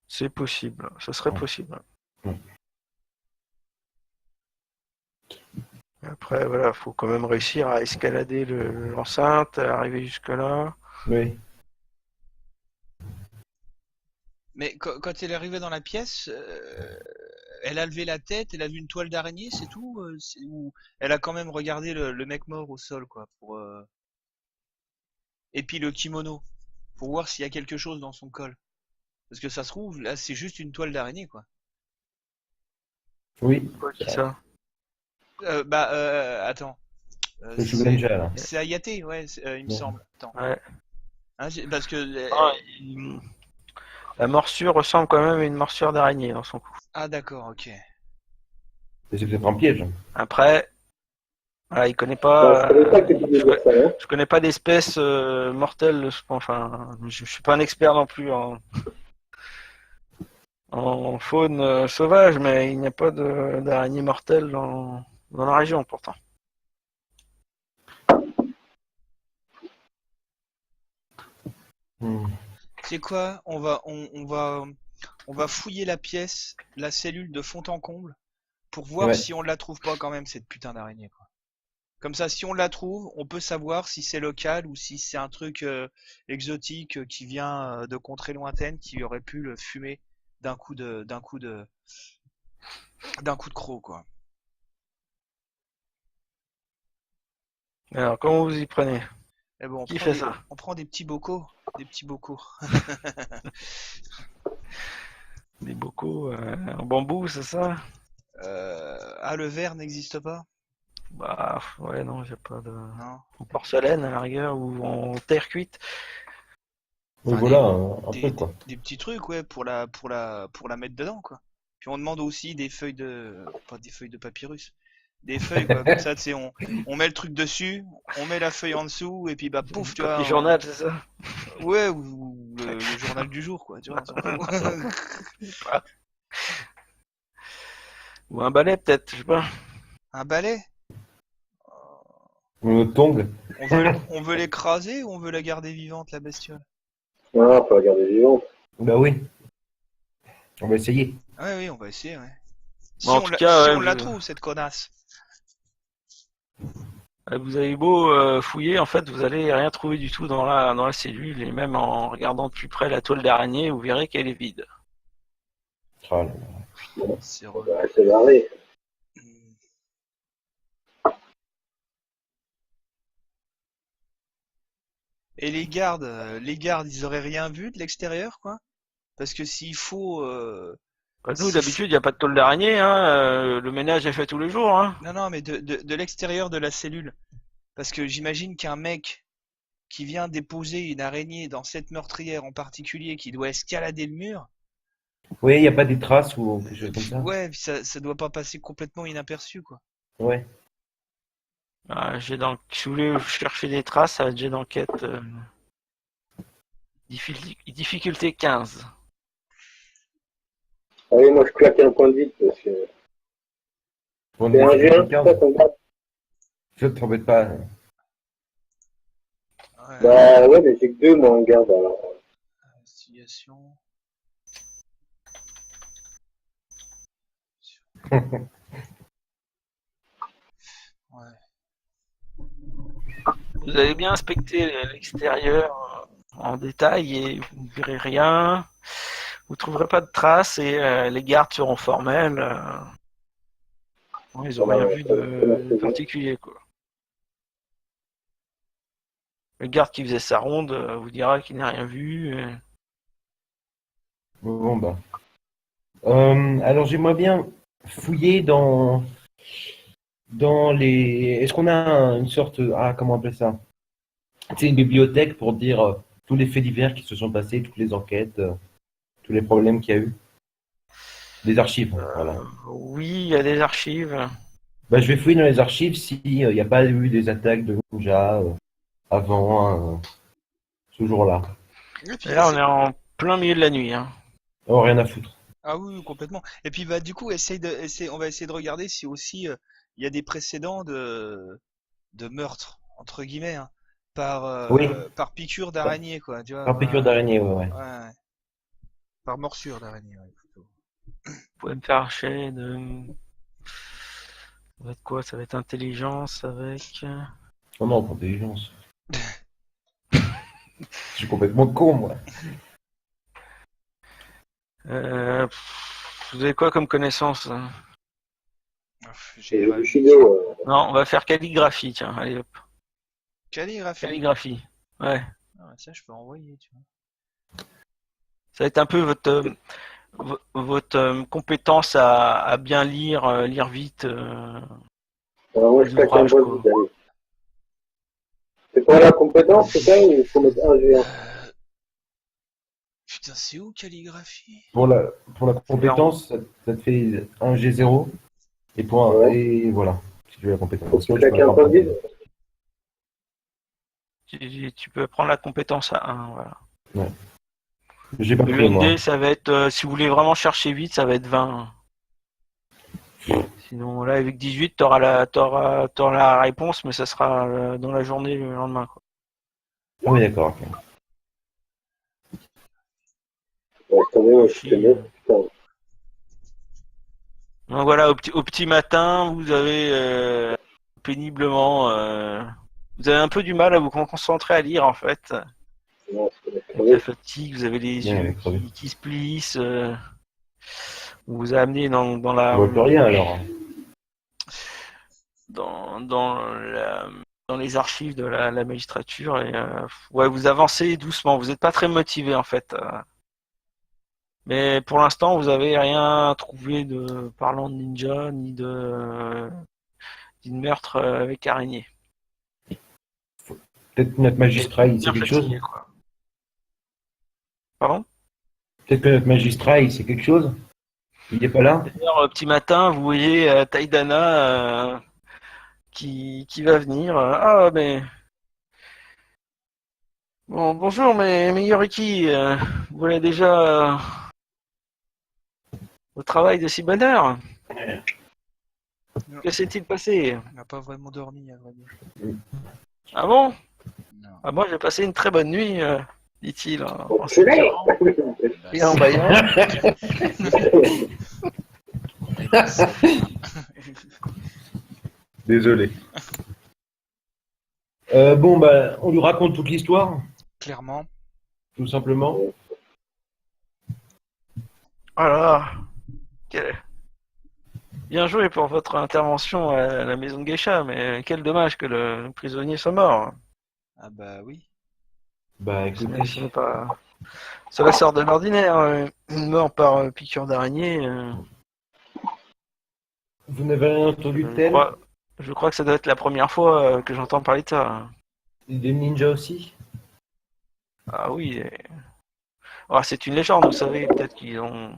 C'est possible, ça serait Ouais. possible. Ouais. Après, voilà, faut quand même réussir à escalader l'enceinte, à arriver jusque-là. Oui. Mais quand elle est arrivée dans la pièce, elle a levé la tête, elle a vu une toile d'araignée, c'est tout ou elle a quand même regardé le mec mort au sol, quoi, et puis le kimono, pour voir s'il y a quelque chose dans son col. Parce que ça se trouve, là, c'est juste une toile d'araignée, quoi. Oui. Quoi, qui ça? Attends. Le Shugenja, là. C'est Hayate, ouais, il me Ouais. semble. Attends. Ouais. Hein, parce que... Ah, la morsure ressemble quand même à une morsure d'araignée dans son cou. Ah, d'accord, ok. Et c'est peut-être un piège. Après, voilà, il connaît Bah, pas. c'est pour ça que tu disais ça, hein. Je connais pas d'espèces mortelles. Enfin, je suis pas un expert non plus en faune sauvage, mais il n'y a pas d'araignées mortelles dans la région pourtant. Hmm. C'est quoi? On va fouiller la pièce, la cellule de fond en comble, pour voir Ouais. si on la trouve pas quand même, cette putain d'araignée, quoi. Comme ça, si on la trouve, on peut savoir si c'est local ou si c'est un truc exotique qui vient de contrées lointaines qui aurait pu le fumer d'un coup de croc, quoi. Alors, comment vous y prenez? Et bon, Qui fait ça? on prend des petits bocaux, Des bocaux en bambou, c'est ça? Le verre n'existe pas? Bah, ouais, non, j'ai pas de. Non. En porcelaine à la rigueur ou en terre cuite. Oui, Enfin, voilà, un des, truc, quoi. des petits trucs, ouais, pour la mettre dedans, quoi. Puis on demande aussi pas des feuilles de papyrus, des feuilles, quoi. Comme ça, tu sais, on met le truc dessus, on met la feuille en dessous, et puis bah pouf, tu vois. Copie journal, c'est ça? Ouais, ou le journal du jour, quoi, tu vois. On s'en fout. Ou un balai peut-être, je sais pas. Un balai? Le tong. On veut l'écraser ou on veut la garder vivante, la bestiole? Non, faut la garder vivante. Bah oui. On va essayer. Ouais, oui, on va essayer, ouais. Si En on tout la, cas, si ouais, on la trouve, cette connasse. vous avez beau fouiller, en fait, vous allez rien trouver du tout dans la cellule, et même en regardant de plus près la toile d'araignée, vous verrez qu'elle est vide. Ah là là. C'est Bah, c'est barré. Et les gardes, ils auraient rien vu de l'extérieur, quoi? Parce que s'il faut, Bah, nous, s'il faut- d'habitude, il n'y a pas de toile d'araignée, hein, le ménage est fait tous les jours. Hein. non, non, mais de l'extérieur de la cellule. Parce que j'imagine qu'un mec qui vient déposer une araignée dans cette meurtrière en particulier, qui doit escalader le mur, Oui, il n'y a pas des traces ou quelque chose comme ça. ouais, ça doit pas passer complètement inaperçu, quoi. Ouais. Si vous voulez chercher des traces, ça va être jet d'enquête. Difficulté 15. Ah oui, moi je claque un point de vide parce que. Pour C'est un une G1, carte, ça qu'on garde. je t'embête pas. Ouais, Bah ouais, mais j'ai que 2 moi en garde alors. investigation. Ouais. Vous allez bien inspecter l'extérieur en détail et vous ne verrez rien. Vous ne trouverez pas de traces et les gardes seront formels. Ils n'ont rien vu de particulier, quoi. Le garde qui faisait sa ronde vous dira qu'il n'a rien vu. Bon, bah. Alors, j'aimerais bien fouiller dans les. Est-ce qu'on a une sorte. Ah, comment on appelle ça? C'est une bibliothèque pour dire tous les faits divers qui se sont passés, toutes les enquêtes, tous les problèmes qu'il y a eu. Des archives, voilà. Oui, il y a des archives. Bah, je vais fouiller dans les archives s'il n'y a pas eu des attaques de ninja avant ce jour-là. Et puis, Et là, on est en plein milieu de la nuit. Hein. Oh, rien à foutre. Ah oui, oui, complètement. Et puis bah du coup, on va essayer de regarder si aussi il y a des précédents de meurtre entre guillemets hein, Oui, par piqûre d'araignée quoi, tu vois, par piqûre d'araignée, ouais. ouais, par morsure d'araignée ouais, plutôt. Vous pouvez me faire archer de... Ça va être quoi? Ça va être intelligence avec... Oh non, pas intelligence. Je suis complètement con, moi. Vous avez quoi comme connaissance? Hein? J'ai Et pas- Bushido, Non, on va faire calligraphie, tiens. Allez hop. Calligraphie. Calligraphie. Ouais. Ah, ça je peux envoyer, tu vois. Ça va être un peu votre compétence à bien lire, lire vite. alors moi Les je claque un ouvrages, boss quoi. vite, allez. C'est pour la compétence, c'est ça, ou il faut mettre un géant? Putain, c'est où calligraphie? Pour la compétence, ça te fait un G0. Et Ouais. et voilà. Si tu veux la compétence. Sinon, tu Claquer peux un boss vide? Tu peux prendre la compétence à 1, voilà. J'ai pas Le pris, moi. UND, ça va être, si vous voulez vraiment chercher vite, ça va être 20. Sinon, là, avec 18, t'auras la réponse, mais ça sera dans la journée le lendemain, quoi. Ah oui, d'accord. Ok. Ouais, attendez, moi je te mets. Putain. Donc voilà, au petit matin, vous avez péniblement, vous avez un peu du mal à vous concentrer à lire en fait. Non, c'est pas Avec la crevé. fatigue, vous avez les Bien, yeux avec crevé. qui se plissent. On vous a amené On voit plus rien, alors. dans, dans la- dans les archives de la magistrature et ouais, vous avancez doucement. Vous n'êtes pas très motivé en fait. Mais pour l'instant, vous avez rien trouvé de parlant de ninja ni de meurtre avec araignée. Peut-être notre magistrat, il sait Bien quelque chose. fatigué, quoi. Pardon? Peut-être que notre magistrat, il sait quelque chose. Il n'est pas là. D'ailleurs, petit matin, vous voyez Taïdana qui va venir. Ah, mais bon, bonjour, mais Yoriki, vous voilà déjà au travail de si bonne heure. Non, Que s'est-il passé? on n'a pas vraiment dormi à vrai dire. Ah bon? Non. Ah, moi, j'ai passé une très bonne nuit, dit-il, en Oh, purée! s'étirant et en baillant. Désolé. Bon, bah, on lui raconte toute l'histoire, Clairement. tout simplement. Voilà. Bien joué pour votre intervention à la maison de Geisha, mais quel dommage que le prisonnier soit mort. Ah bah oui. Bah, écoutez, Ce n'est pas... Cela sort de l'ordinaire. Une mort par piqûre d'araignée. vous n'avez rien entendu de Je tel? crois, je crois que ça doit être la première fois que j'entends parler de ça. Des ninjas aussi? Ah oui. Ah, c'est une légende, vous savez. Peut-être qu'ils ont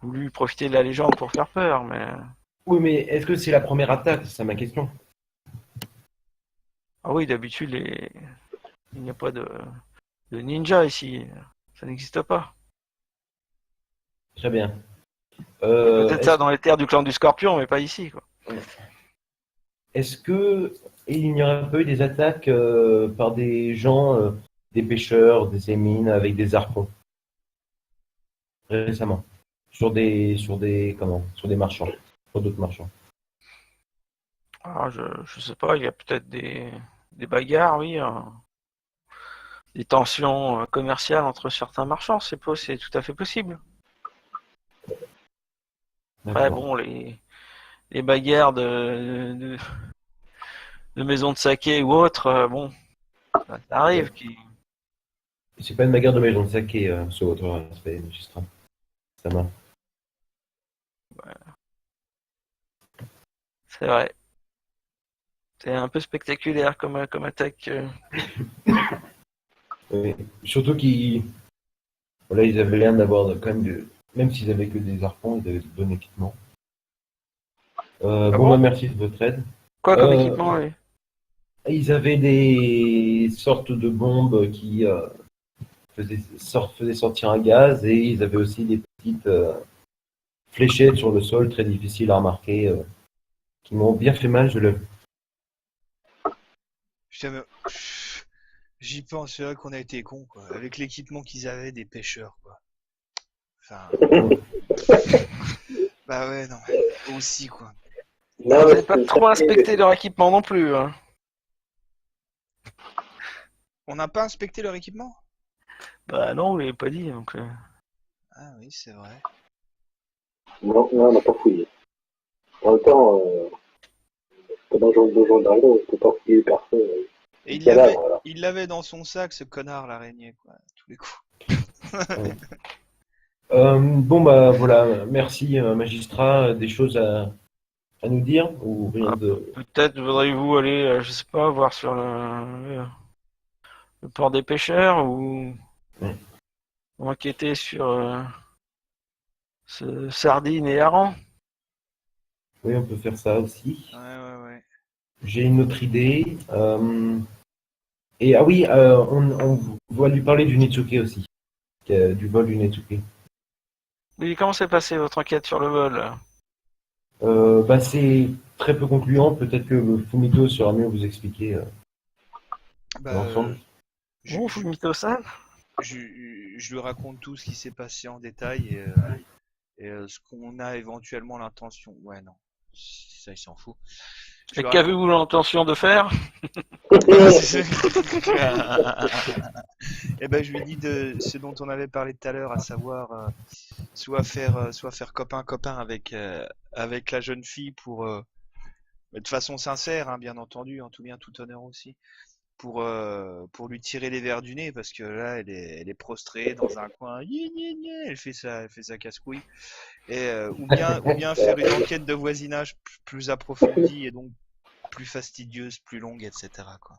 voulu profiter de la légende pour faire peur, mais... Oui, mais est-ce que c'est la première attaque? C'est ça ma question. Ah oui, d'habitude, il n'y a pas de ninja ici. Ça n'existe pas. Très bien. Peut-être ça dans les terres du clan du Scorpion, mais pas ici, quoi. Est-ce que il n'y aurait pas eu des attaques par des gens, des pêcheurs, des émines avec des harpons récemment sur des marchands, sur d'autres marchands? Ah, je sais pas, il y a peut-être des bagarres, oui. Des tensions commerciales entre certains marchands, c'est tout à fait possible. Après, D'accord. bon, les bagarres de maisons de saké ou autres, bon, ça arrive. C'est pas une bagarre de maison de saké, ce votre respect, magistrat. Ça va. C'est vrai. C'est un peu spectaculaire comme attaque. Oui. Surtout qu'ils voilà, ils avaient l'air d'avoir quand même même s'ils avaient que des arpents, ils avaient de bon équipement. Ah Bon, bon? bah, merci de votre aide. Quoi comme Euh, équipement, oui? Ils avaient des sortes de bombes qui faisaient sortir un gaz et ils avaient aussi des petites fléchettes sur le sol très difficiles à remarquer qui m'ont bien fait mal, je le. Putain, mais... J'y pense, c'est vrai qu'on a été cons, quoi. Avec l'équipement qu'ils avaient, des pêcheurs, quoi. Enfin, bah ouais, non, mais aussi, quoi. Ah, Non, vous mais n'avez pas c'est trop inspecté leur équipement non plus, hein. On n'a pas inspecté leur équipement? Bah non, vous l'avez pas dit, donc... Ah oui, c'est vrai. non, non, on n'a pas fouillé. En même temps, pendant le Donjon Dragon, on peut pas fouiller personne. Et il l'avait, Cadavre, voilà. il l'avait dans son sac, ce connard, l'araignée, quoi, à tous les coups. Bon, bah voilà, merci magistrat, des choses à nous dire ou rien Ah, de. peut-être voudriez-vous aller, je sais pas, voir sur le port des pêcheurs Ouais. ou enquêter sur sardines et harengs. Oui, on peut faire ça aussi. Ouais. J'ai une autre idée. Et ah oui, on doit lui parler du Netsuke aussi, du vol du Netsuke. Oui, comment s'est passée votre enquête sur le vol, là? Bah, c'est très peu concluant. Peut-être que Fumito saura mieux vous expliquer Bah, l'ensemble. je, Bon, je, Fumito-san? je, je lui raconte tout ce qui s'est passé en détail et ce qu'on a éventuellement l'intention. Ouais, non, ça, il s'en fout. Je Et lui raconte. qu'avez-vous l'intention de faire? Et ben, je lui dis de ce dont on avait parlé tout à l'heure, à savoir soit faire copain avec la jeune fille de façon sincère, hein, bien entendu, en tout bien tout honneur aussi, pour lui tirer les vers du nez parce que là elle est prostrée dans un coin, elle fait sa casse-couille ou bien faire une enquête de voisinage plus approfondie et donc plus fastidieuse, plus longue, etc. quoi.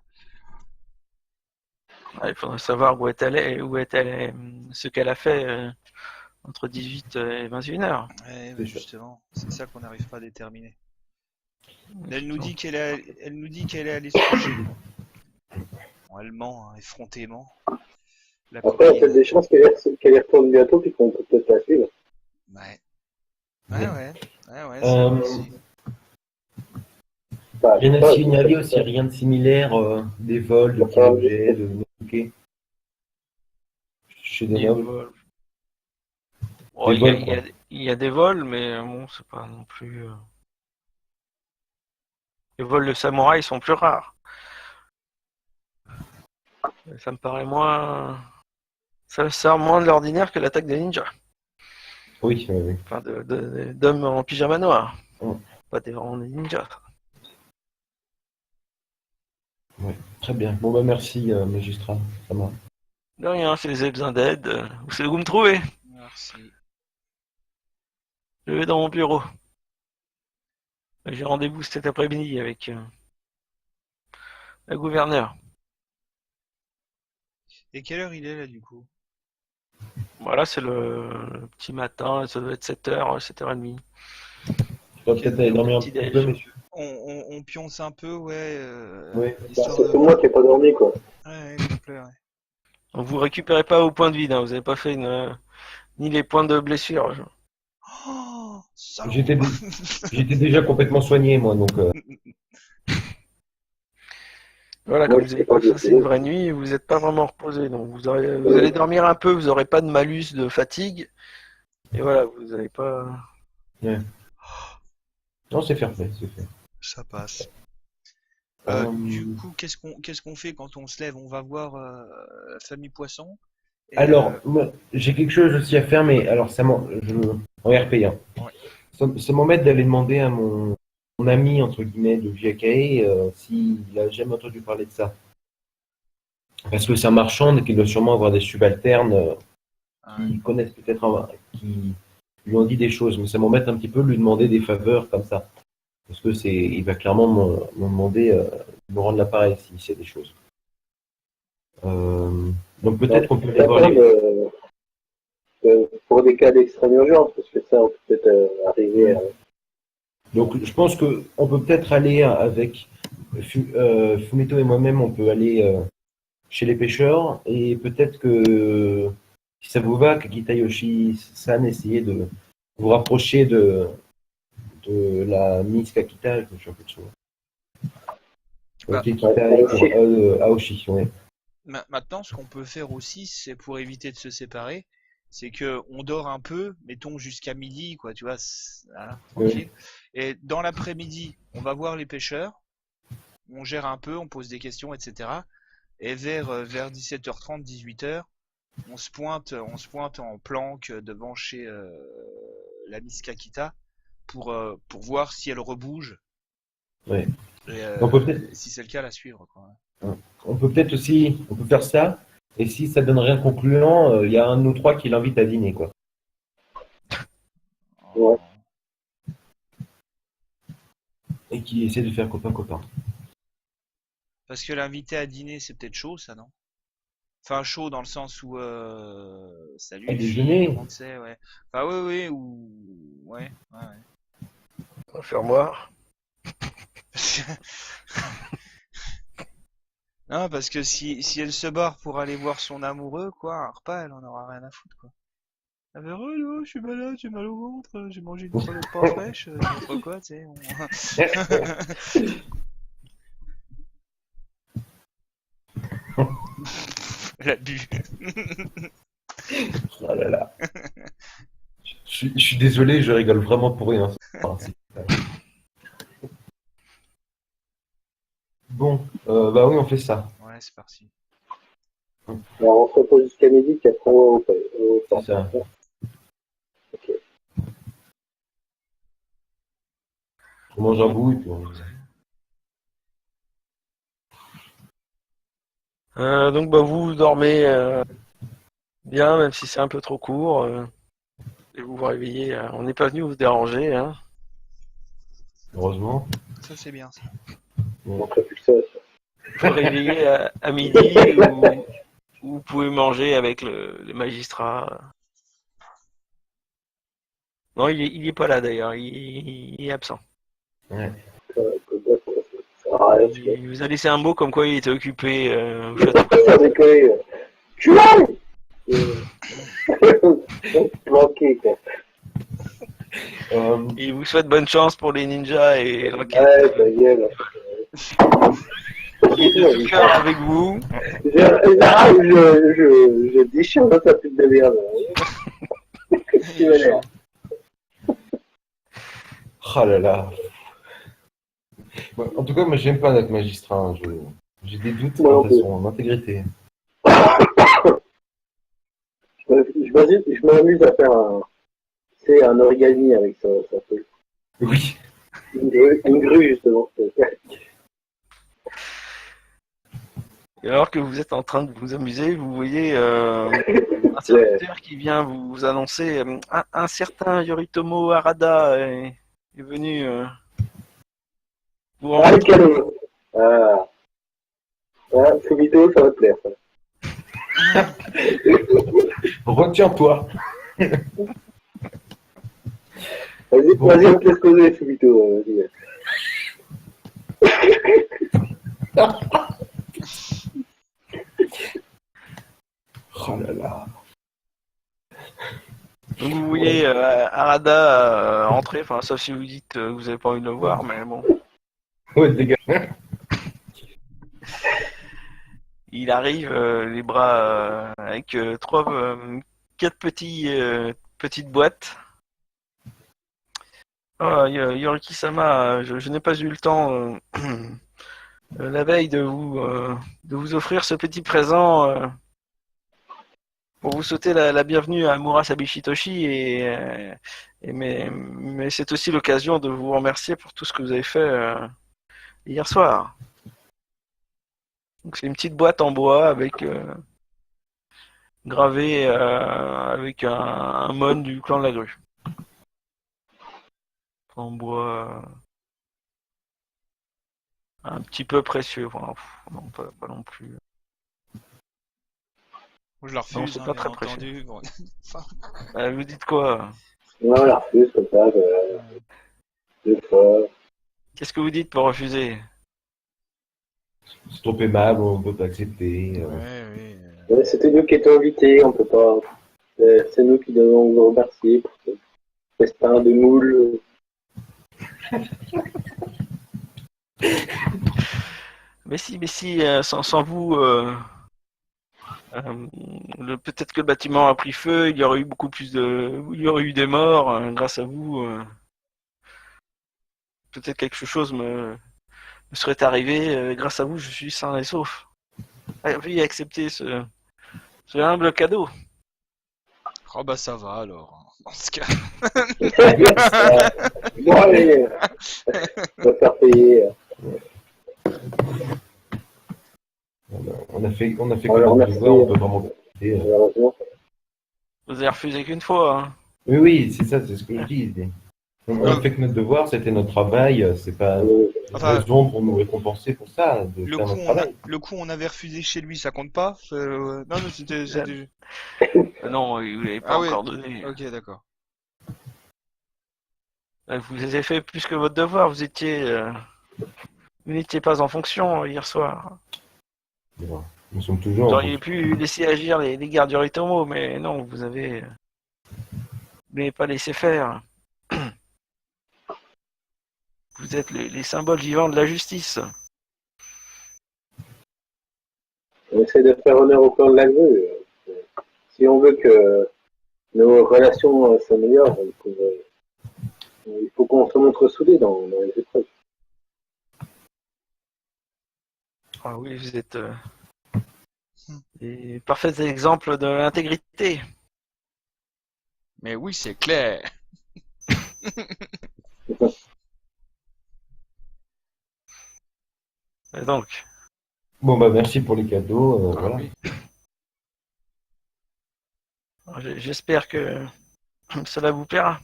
Ah, il faudrait savoir ce qu'elle a fait entre 18 et 21 heures. Ouais, mais C'est ça. justement, c'est ça qu'on n'arrive pas à déterminer. Elle nous dit qu'elle est allée se coucher. Bon, elle ment, hein, effrontément. La Après, il y a coquine. peut-être des chances qu'elle y retourne bientôt, puis qu'on peut peut-être la suivre. Ouais. Ouais, c'est Euh, vrai aussi. Bah, Rien à pas, signaler aussi, rien de similaire, des vols de petits objets, de Netsuke chez des Des nobles. vols. Oh, Des vols, quoi. il y a des vols, mais bon, c'est pas non plus. Les vols de samouraï sont plus rares. Ça me paraît moins. Ça sert moins de l'ordinaire que l'attaque des ninjas. Oui, oui. Enfin, d'hommes en pyjama noir. Ouais. Pas vraiment des ninjas. Ouais. Très bien. Bon, bah merci, magistrat. Ça marche. De rien, si vous avez besoin d'aide, vous savez où me trouver. Merci. Je vais dans mon bureau. J'ai rendez-vous cet après-midi avec la gouverneure. Et quelle heure il est là du coup? Voilà, c'est le petit matin, ça doit être 7h, 7h30. Je dois peut-être aller dormir un Petit petit déj. peu, messieurs. On pionce un peu, ouais. Oui. Bah, Histoire c'est de. que moi qui n'ai pas dormi, quoi. Ouais, s'il te plaît, ouais. Donc vous récupérez pas vos points de vide, hein, vous n'avez pas fait ni les points de blessure. Oh, salaud. J'étais déjà complètement soigné, moi, donc. Voilà, Moi, comme je vous sais n'avez pas pas de passé une vraie nuit, vous n'êtes pas vraiment reposé, donc vous allez dormir un peu, vous n'aurez pas de malus de fatigue, et voilà, vous n'allez pas. Non, c'est fair play, c'est fait. Ça passe. Euh, Du coup, qu'est-ce qu'on fait quand on se lève? On va voir la famille Poisson. Et, Alors, moi, j'ai quelque chose aussi à faire, mais alors en RP, hein. Ouais. Ça m'embête d'aller demander à mon ami, entre guillemets, de Viacaé, s'il a jamais entendu parler de ça. Parce que c'est un marchand qui doit sûrement avoir des subalternes qui connaissent peut-être, qui lui ont dit des choses, mais ça m'embête un petit peu de lui demander des faveurs comme ça. Parce que il va clairement me demander de me rendre l'appareil s'il sait des choses. Donc peut-être qu'on peut aller voir D'accord, les... pour des cas d'extrême urgence, parce que ça, on peut peut-être arriver à... Donc je pense que on peut peut-être aller avec Fumito et moi-même, on peut aller chez les pêcheurs et peut-être que si ça vous va, que Kitayoshi-san essayer de vous rapprocher de la Miss Kakita, je me suis un peu de souvenir. Bah, Aoshi. Aoshi, ouais. Maintenant, ce qu'on peut faire aussi, c'est pour éviter de se séparer, c'est que on dort un peu, mettons jusqu'à midi, quoi, tu vois, voilà, tranquille. Et dans l'après-midi, on va voir les pêcheurs, on gère un peu, on pose des questions, etc. Et vers 17h30, 18h, on se pointe en planque devant chez la Miss Kakita pour voir si elle rebouge Ouais. et On peut peut-être si c'est le cas, la suivre, quoi. on peut peut-être aussi, on peut faire ça. Et si ça donne rien de concluant, il y a un de nous trois qui l'invite à dîner, quoi. Ouais. Et qui essaie de faire copain-copain. Parce que l'inviter à dîner, c'est peut-être chaud, ça, non? Enfin, chaud dans le sens où salut À les déjeuner. filles, comment que c'est, ouais. Enfin, oui, ou ouais. On va faire boire. Non, parce que si elle se barre pour aller voir son amoureux, quoi, un repas, elle en aura rien à foutre, quoi. Elle va dire, oh non, je suis malade, j'ai mal au ventre, j'ai mangé une crelotte pas fraîche, n'importe quoi, tu sais. Elle a bu. Oh là là. Je suis désolé, je rigole vraiment pour rien. Bon, bah oui, on fait ça. Ouais, c'est parti. Alors, on se repose jusqu'à midi, puis après, on va au C'est ça. Ok. On mange un bout et puis on... Donc bah vous dormez bien, même si c'est un peu trop court. Et vous vous réveillez. On n'est pas venu vous déranger. Hein. Heureusement. Ça, c'est bien, ça. On ferait plus ça. Vous vous réveillez à midi où vous pouvez manger avec le magistrat. Non, il est pas là d'ailleurs. Il est absent. Ouais. Ça sert à rien, parce que... Il vous a laissé un mot comme quoi il était occupé au château. Sans déconner, tu vois planqué, quoi. Il vous souhaite bonne chance pour les ninjas et l'enquête. Ouais, ta gueule. Il est de tout cœur avec vous. Je déchire dans ta pute de merde. Qu'est-ce qu'il m'énerve? Oh là là. Bon, en tout cas, moi, j'aime pas notre magistrat. Hein. J'ai des doutes Moi non quant à plus. son intégrité. Je m'amuse à faire un origami avec ça truc. Oui. Une grue, justement. Et alors que vous êtes en train de vous amuser, vous voyez un serviteur qui vient vous annoncer un certain Yoritomo Arada est venu vous Ah, le rencontrer. cadeau. Ah, Fumito, ça va te plaire, ça. Retiens-toi. Vas-y, Bon. vas-y, on te laisse causer, Fumito. Vas-y. Oh là là. Donc vous voyez Arada entrer, enfin sauf si vous dites que vous n'avez pas envie de le voir, mais bon. Ouais, dégage. Il arrive les bras avec quatre petites boîtes. Oh, Yoriki-sama, je n'ai pas eu le temps la veille de vous offrir ce petit présent pour vous souhaiter la bienvenue à Murasabi Shitoshi mais c'est aussi l'occasion de vous remercier pour tout ce que vous avez fait hier soir. Donc c'est une petite boîte en bois avec gravé avec un mon du clan de la grue. En bois un petit peu précieux, voilà. Non, pas non plus. Je la Non, refuse, c'est hein, pas bien très précis. entendu. Bon. Enfin, Vous dites quoi? Non, on la refuse comme ça, 2 fois. Qu'est-ce que vous dites pour refuser? C'est trop aimable, on peut pas accepter. ouais. Ouais, c'était nous qui étions invités, on peut pas. C'est nous qui devons vous remercier pour ce festin de moules. Mais si, sans vous, peut-être que le bâtiment a pris feu, il y aurait eu il y aurait eu des morts grâce à vous. Peut-être quelque chose me serait arrivé. Grâce à vous, je suis sain et sauf. Veuillez accepter ce humble cadeau. Oh bah ça va alors. Dans ce cas. Bon, allez, on va faire payer. On a fait On que va notre remercier. devoir, on peut vraiment accepter. Malheureusement. Vous avez refusé qu'une fois. Hein. Oui, c'est ça, c'est ce que je dis. On a fait que notre devoir, c'était notre travail, c'est pas Enfin, raison pour nous récompenser pour ça, de le faire coup, notre travail. on avait refusé chez lui, ça compte pas? Non, mais c'était... Non, il vous l'avez pas Ah oui, encore donné. ok, d'accord. Vous avez fait plus que votre devoir. Vous n'étiez pas en fonction hier soir. Bon, nous sommes Vous toujours en auriez pu laisser agir les gardes du Ritomo, mais non, vous n'avez pas laissé faire. Vous êtes les symboles vivants de la justice. On essaie de faire honneur au plan de la grue. Si on veut que nos relations s'améliorent, il faut qu'on se montre soudés dans les épreuves. Ah oui, vous êtes des parfaits exemples de l'intégrité. Mais oui, c'est clair. Et donc, Bon, bah, merci pour les cadeaux, voilà. Oui. j'espère que cela vous plaira.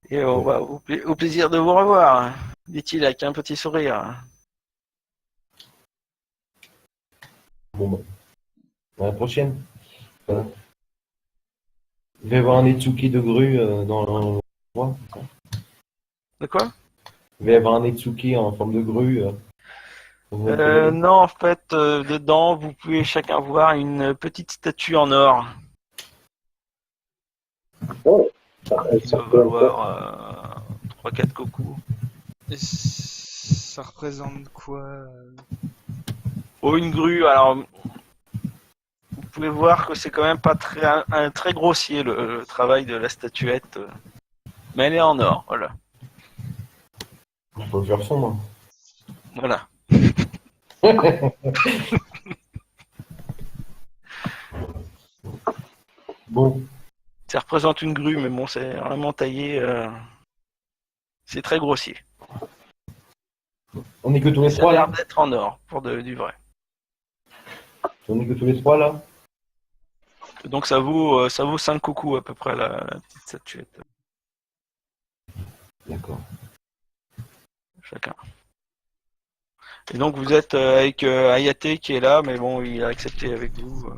Et on va au plaisir de vous revoir, dit-il avec un petit sourire. Bon, bah, à la prochaine. Voilà. Il va y avoir un Etsuki de grue dans le mois, c'est ça. De quoi? Il va y avoir un Etsuki en forme de grue. Non, en fait, dedans, vous pouvez chacun voir une petite statue en or. Oh, elle Qui sort doit peu encore. valoir 3-4 cocos. Et ça représente quoi? Oh, une grue, alors vous pouvez voir que c'est quand même pas très grossier le travail de la statuette. Mais elle est en or, voilà. Il faut le faire fondre. Voilà. Bon, Ça représente une grue, mais bon, c'est vraiment taillé. C'est très grossier. on est que tous les Ça a trois l'air là. d'être en or, pour du vrai. On est que tous les trois là. Donc ça vaut 5 cocos à peu près la petite statuette. D'accord. Chacun. Et donc vous êtes avec Hayate qui est là, mais bon, il a accepté avec vous.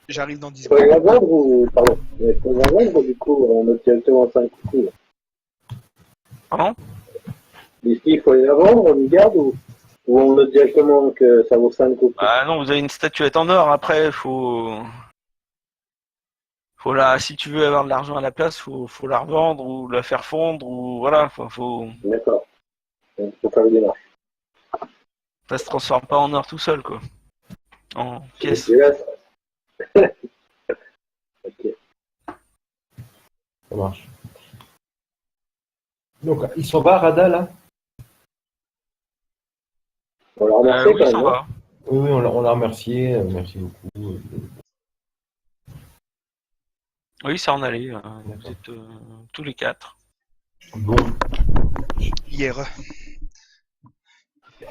J'arrive dans 10 Il faut secondes. la vendre ou. Pardon. Il faut la vendre du coup, on note directement 5 coups. Pardon? Ici, il faut la vendre, on y garde ou on note directement que ça vaut 5 coups. Ah non, vous avez une statuette en or. Après, faut si tu veux avoir de l'argent à la place, faut la revendre ou la faire fondre ou voilà. D'accord. Donc, faut faire une démarche. Ça se transforme pas en or tout seul, quoi. En pièces. Et là, ok. Ça marche. Donc, il s'en va, Rada, là? On l'a remercié Oui, quand ça même. va. Oui, on l'a remercié, merci beaucoup. Oui, ça en allait. Vous êtes tous les 4. Bon, Hier.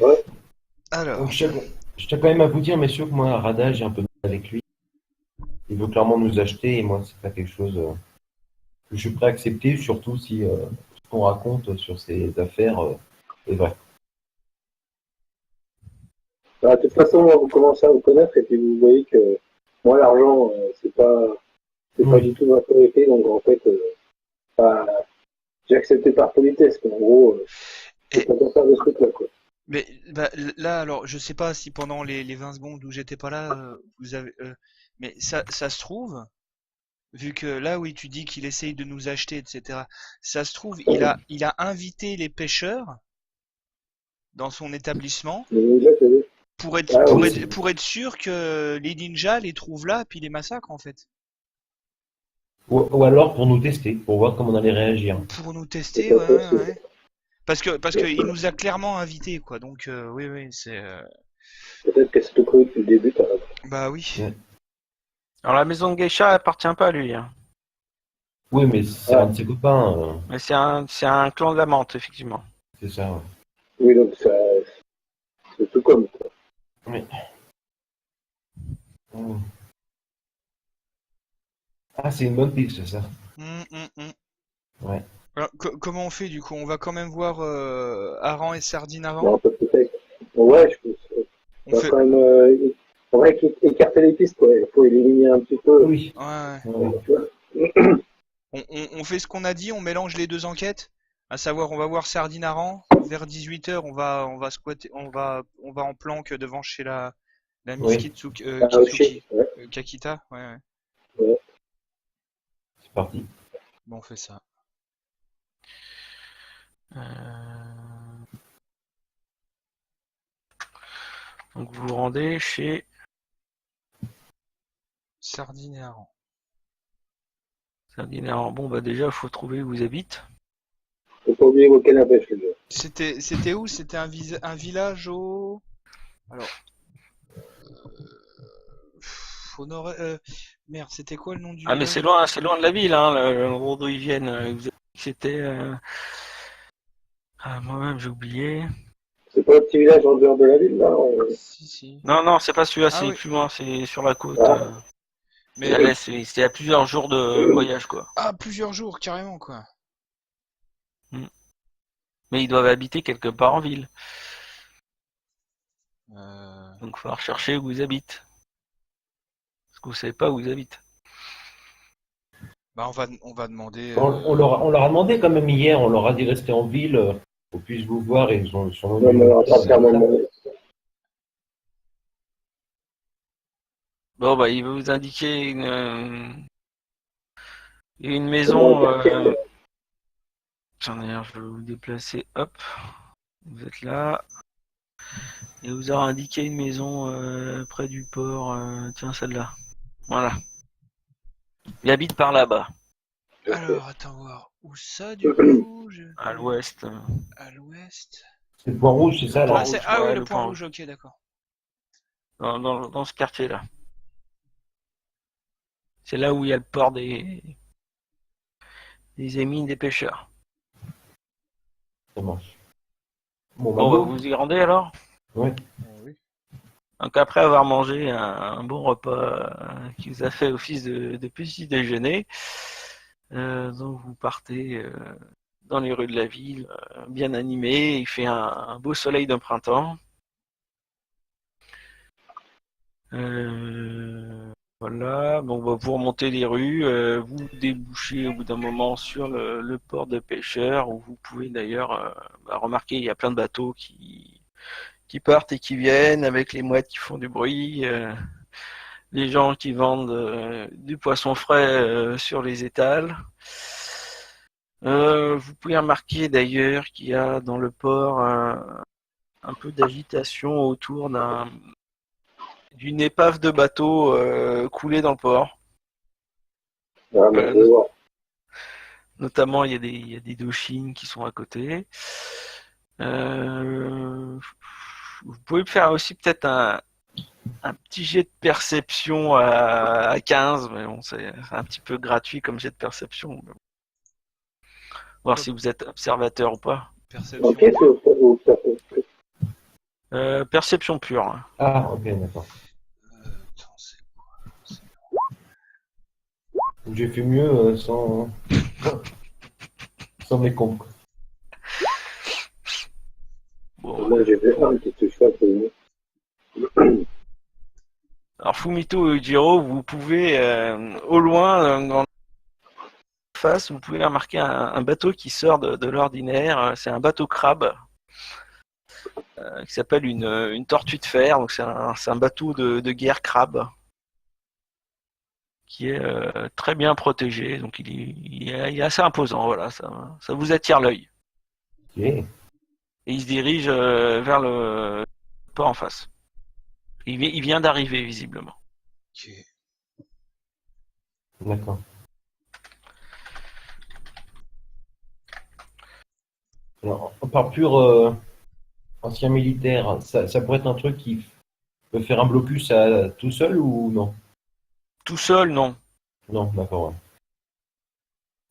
Ouais. Alors. donc, je tiens quand même à vous dire, messieurs, que moi, Rada, j'ai un peu de mal avec lui. Il veut clairement nous acheter, et moi, c'est pas quelque chose que je suis prêt à accepter, surtout si ce qu'on raconte sur ses affaires C'est vrai. Bah, de toute façon, moi, vous commencez à vous connaître et puis vous voyez que moi, l'argent, c'est pas Oui. du tout ma priorité. Donc, en fait, bah, j'ai accepté par politesse. Quoi. En gros, Et- je peux pas faire de ce truc-là, quoi. Mais bah, là, alors, je sais pas si pendant les 20 secondes où j'étais pas là, vous avez, mais ça se trouve, vu que là, oui, tu dis qu'il essaye de nous acheter, etc. Ça se trouve, il a invité les pêcheurs dans son établissement Mais déjà, c'est vrai. Ah, oui. pour être sûr que les ninjas les trouvent là, puis les massacrent, en fait. Ou alors pour nous tester, pour voir comment on allait réagir. Pour nous C'est tester, pas ouais, ouais, possible. ouais. Parce que il nous a clairement invités, quoi. Donc, oui, oui, c'est, Peut-être que c'est tout cru depuis le début, t'as raison. bah oui. Ouais. Alors la maison de Geisha appartient pas à lui, hein. Oui, mais c'est un de ses copains, Mais c'est un clan de la menthe, effectivement. c'est ça. Ouais. Oui, donc ça, c'est tout comme, quoi. Oui. Mm. Ah, c'est une bonne piste, ça. Hum, hum, hum. Ouais. Alors, comment on fait du coup? On va quand même voir Aran et Sardine Mais avant? on peut peut-être. Ouais, je pense. On On va fait. quand même. On va écarter les pistes, quoi. Il faut éliminer un petit peu. Oui. Ouais, ouais. Ouais. Tu vois. On fait ce qu'on a dit, on mélange les deux enquêtes. À savoir, on va voir Sardine Aran. Vers 18h, on va squatter, on va en planque devant chez la Miss Oui, Kitsuki, Ah, ok. Kitsuki. Ouais. Kakita? Ouais, ouais. Ouais. c'est parti. Bon, on fait ça. Euh, Donc vous vous rendez chez Sardine et Aran. Sardinaire. Bon bah déjà il faut trouver où ils habitent. Faut pas oublier vos cannes à pêche, les gars. C'était où? C'était un village au. Alors. Honoré. Merde, c'était quoi le nom du Ah mais village? c'est loin de la ville, hein, l'endroit d'où ils viennent. Vous avez dit que c'était. Ah, moi-même j'ai oublié. C'est pas un petit village en dehors de la ville, là. Si, si. Non non c'est pas celui-là, Ah c'est oui. plus loin, c'est sur la côte. Ah, C'est à l'est, c'est à plusieurs jours de voyage quoi. Ah, plusieurs jours, carrément, quoi. Mm. Mais ils doivent habiter quelque part en ville. Donc il va falloir chercher où ils habitent. Parce que vous savez pas où ils habitent. Bah, on va demander. On leur a demandé quand même hier, on leur a dit rester en ville, qu'on puisse vous voir, et ils ont sûrement non, mais on va pas clairement demander. Bon bah il va vous indiquer une C'est dans maison. le quartier. J'en ai un, je vais vous déplacer. Hop, vous êtes là. Et vous aura indiqué une maison près du port. Tiens celle-là. Voilà. Il habite par là-bas, Alors, attends voir. Où ça, du coup? à l'ouest. À l'ouest. C'est le point rouge, c'est ça, point là? Ah, rouge, oui, ouais, le le point point rouge, ok, d'accord. Dans ce quartier-là. C'est là où il y a le port des émines des pêcheurs. Ça marche. Bon, bah, Bon, bah, go. vous y rendez alors. Ouais. Oui. Donc après avoir mangé un bon repas qui vous a fait office de petit déjeuner, donc vous partez dans les rues de la ville, bien animé. Il fait un beau soleil d'un printemps. Voilà, bon, bah, vous remontez les rues, vous débouchez au bout d'un moment sur le port de pêcheurs, où vous pouvez d'ailleurs remarquer il y a plein de bateaux qui partent et qui viennent avec les mouettes qui font du bruit, les gens qui vendent du poisson frais sur les étals. Vous pouvez remarquer d'ailleurs qu'il y a dans le port un peu d'agitation autour d'une épave de bateau coulée dans le port. Ah, mais je vais voir. Notamment, il y a des Dauphines qui sont à côté. Vous pouvez faire aussi peut-être un petit jet de perception à 15, mais bon, c'est un petit peu gratuit comme jet de perception. Voir si vous êtes observateur ou pas. Perception. Ok, c'est Perception pure. Hein. Ah, ok, d'accord. Attends, c'est- J'ai fait mieux sans mes comptes. Moi, j'ai vu un qui touche pas pour Alors Fumito et Ujiro, vous pouvez au loin, dans la face, vous pouvez remarquer un bateau qui sort de l'ordinaire. C'est un bateau crabe qui s'appelle une tortue de fer. Donc c'est un bateau de guerre crabe qui est très bien protégé. Donc il est assez imposant. Voilà, ça vous attire l'œil. Ok. Et il se dirige vers le port en face. Il vient d'arriver visiblement. Ok. D'accord. Alors, par pur ancien militaire, ça pourrait être un truc qui peut faire un blocus tout seul ou non? Tout seul, non. Non, d'accord, ouais.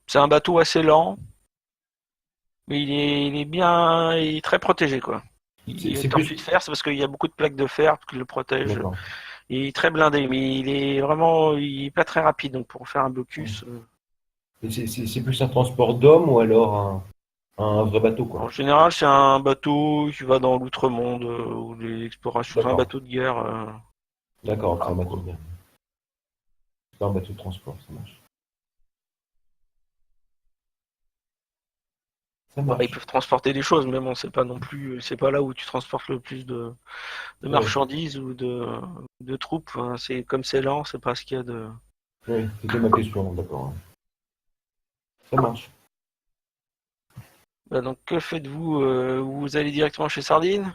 C'est un bateau assez lent, mais il est très protégé, quoi. Il C'est est tortue plus. de fer, c'est parce qu'il y a beaucoup de plaques de fer qui le protègent. D'accord. Il est très blindé, mais il est pas très rapide, donc pour faire un blocus. Et c'est plus un transport d'hommes ou alors un vrai bateau, quoi. En général, c'est un bateau qui va dans l'outre-monde ou les explorations. C'est un D'accord. bateau de guerre. D'accord, c'est un bateau bien. C'est pas un bateau de transport, ça marche. Ça Ils marche. peuvent transporter des choses, mais bon, c'est pas non plus, c'est pas là où tu transportes le plus de Ouais. marchandises ou de troupes. Hein. C'est comme c'est lent, c'est pas ce qu'il y a de. Oui, c'était ma question, d'accord. Ça marche. Bah, donc que faites-vous Vous allez directement chez Sardine?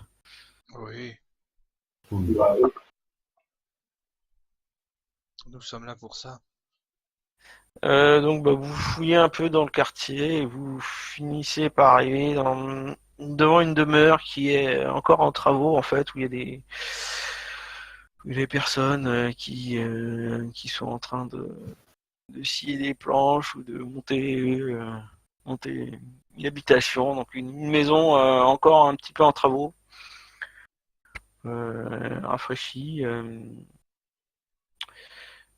Oui, Cool. Bah, oui. nous sommes là pour ça. Donc bah, vous fouillez un peu dans le quartier et vous finissez par arriver devant une demeure qui est encore en travaux en fait, où il y a des personnes qui sont en train de scier des planches ou de monter une habitation, donc une maison encore un petit peu en travaux, rafraîchie.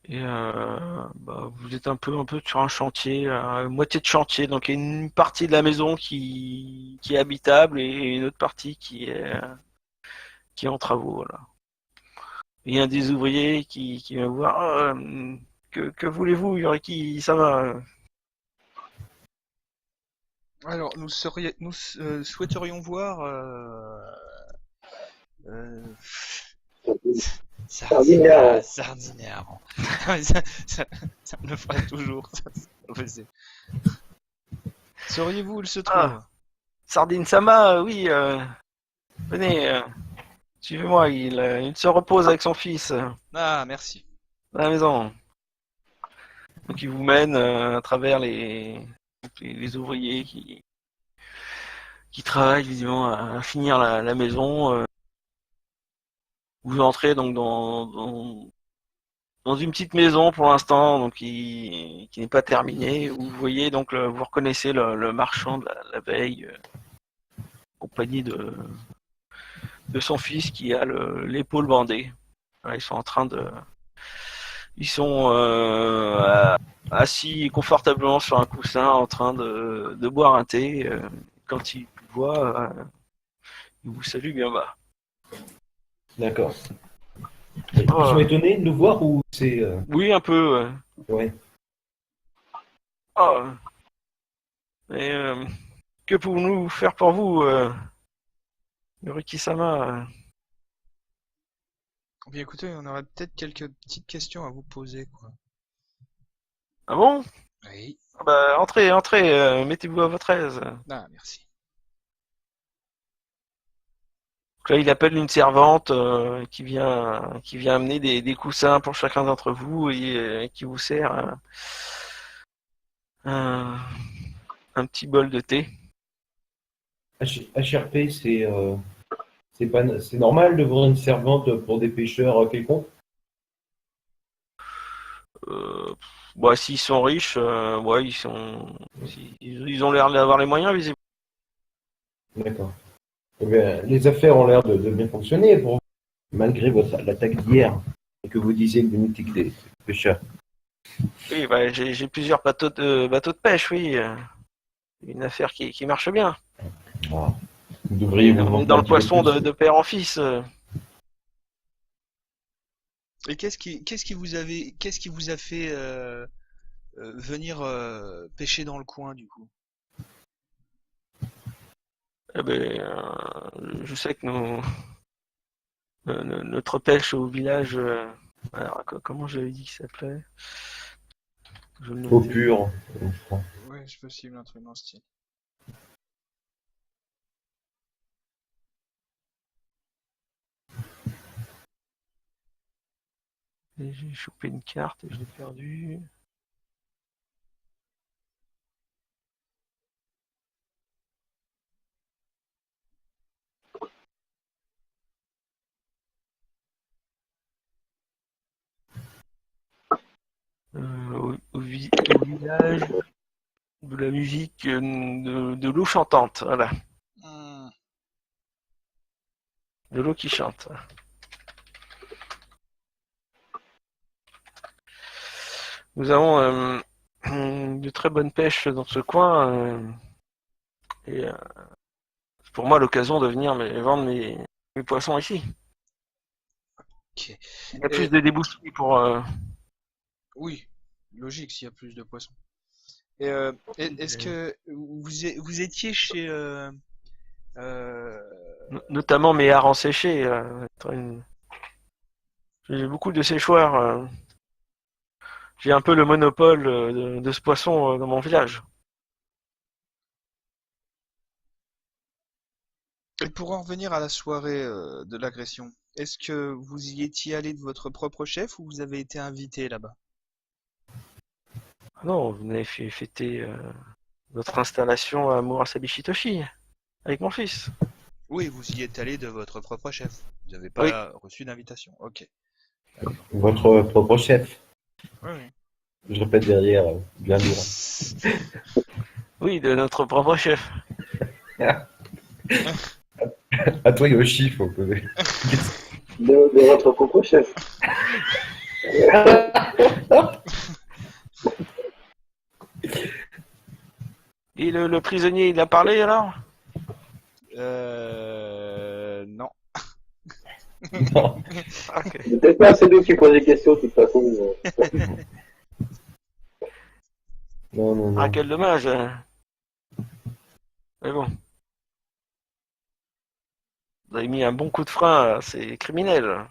Et bah, vous êtes un peu sur un chantier, moitié de chantier, donc il y a une partie de la maison qui est habitable et une autre partie qui est en travaux. Voilà. Il y a un des ouvriers qui vient vous voir. Ah, que voulez-vous, Yoriki? Ça va? Alors, nous souhaiterions voir euh, Sardinaire. Sardinaire. Ça me le fera toujours. Sauriez-vous où il se trouve? Ah, Sardine Sama, oui. Venez, suivez-moi. Il se repose avec son fils Ah, merci. à la maison. Donc il vous mène à travers les ouvriers qui travaillent visiblement à finir la maison. Vous entrez donc dans une petite maison pour l'instant, donc qui n'est pas terminée. Où vous voyez donc vous reconnaissez le marchand de la veille, compagnie de son fils qui a l'épaule bandée. Voilà, ils sont assis confortablement sur un coussin en train de boire un thé. Quand ils vous voient, ils vous saluent bien bas. D'accord. Ils Oh, sont étonnés de nous voir ou c'est. oui, un peu. Ouais. Oh, mais que pouvons-nous faire pour vous, Yoriki-sama? Bien écoutez, on aurait peut-être quelques petites questions à vous poser, quoi. Ah bon? Oui. Ah bah, entrez, mettez-vous à votre aise. Ah, merci. Donc là, il appelle une servante qui vient amener des coussins pour chacun d'entre vous et qui vous sert un, un petit bol de thé. HRP, c'est normal de voir une servante pour des pêcheurs quelconques? Bah, s'ils sont riches, ouais, ils ont l'air d'avoir les moyens, visiblement. D'accord. Eh bien, les affaires ont l'air de bien fonctionner pour vous, malgré l'attaque d'hier et que vous disiez que vous n'étiez que des pêcheurs. Oui, bah, j'ai plusieurs bateaux de pêche, oui. Une affaire qui marche bien. Ah. Vous devriez vous On est vanter dans un le petit peu poisson plus. de père en fils. Et qu'est-ce qui vous a fait venir pêcher dans le coin du coup? Eh ben, je sais que notre pêche au village. Alors, comment j'avais dit qu'il s'appelait? Je le Au notais. pur, je crois. Ouais, c'est possible, un truc dans ce style. Et j'ai chopé une carte et je l'ai perdue. Au village de la musique de l'eau chantante. Voilà, Hmm. de l'eau qui chante. Nous avons de très bonnes pêches dans ce coin. Et c'est pour moi l'occasion de venir vendre mes poissons ici. Ok. Il y a plus Et de débouchés pour. oui, logique s'il y a plus de poissons. Et est-ce que vous étiez chez euh, Notamment mes harengs séchés. J'ai beaucoup de séchoirs. J'ai un peu le monopole de ce poisson dans mon village. et pour en revenir à la soirée de l'agression, est-ce que vous y étiez allé de votre propre chef ou vous avez été invité là-bas? Ah non, vous avez fait fêter notre installation à Murasabishitoshi avec mon fils. Oui, vous y êtes allé de votre propre chef. Vous n'avez Oui, pas reçu d'invitation. Ok, d'accord. Votre propre chef. Oui, oui. Je répète derrière, bien lourd. oui, de notre propre chef. À toi, Yoshi, faut que. De votre propre chef. Et le prisonnier, il a parlé alors? Non. Non. Ok. C'est peut-être pas c'est nous qui posent des questions, de toute façon. Non, non, Ah, non. quel dommage. Mais bon, vous avez mis un bon coup de frein à ces criminels.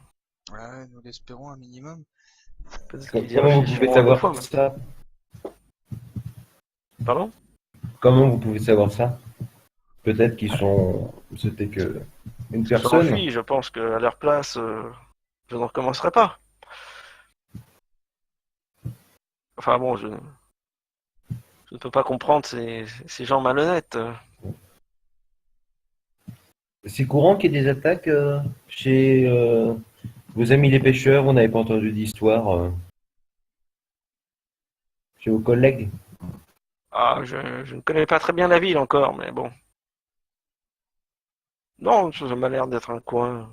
Ouais, nous l'espérons un minimum. Peut-être qu'ils y Comment vous pouvez réfléchiront à deux fois. savoir ça? Pardon? Comment vous pouvez savoir ça? Peut-être qu'ils sont. C'était que une Ils sont personne. enfuis, je pense qu'à leur place, je ne recommencerai pas. Enfin bon, je ne peux pas comprendre ces gens malhonnêtes. C'est courant qu'il y ait des attaques chez vos amis les pêcheurs. Vous n'avez pas entendu d'histoire chez vos collègues? Ah, je ne connais pas très bien la ville encore, mais bon. Non, ça m'a l'air d'être un coin,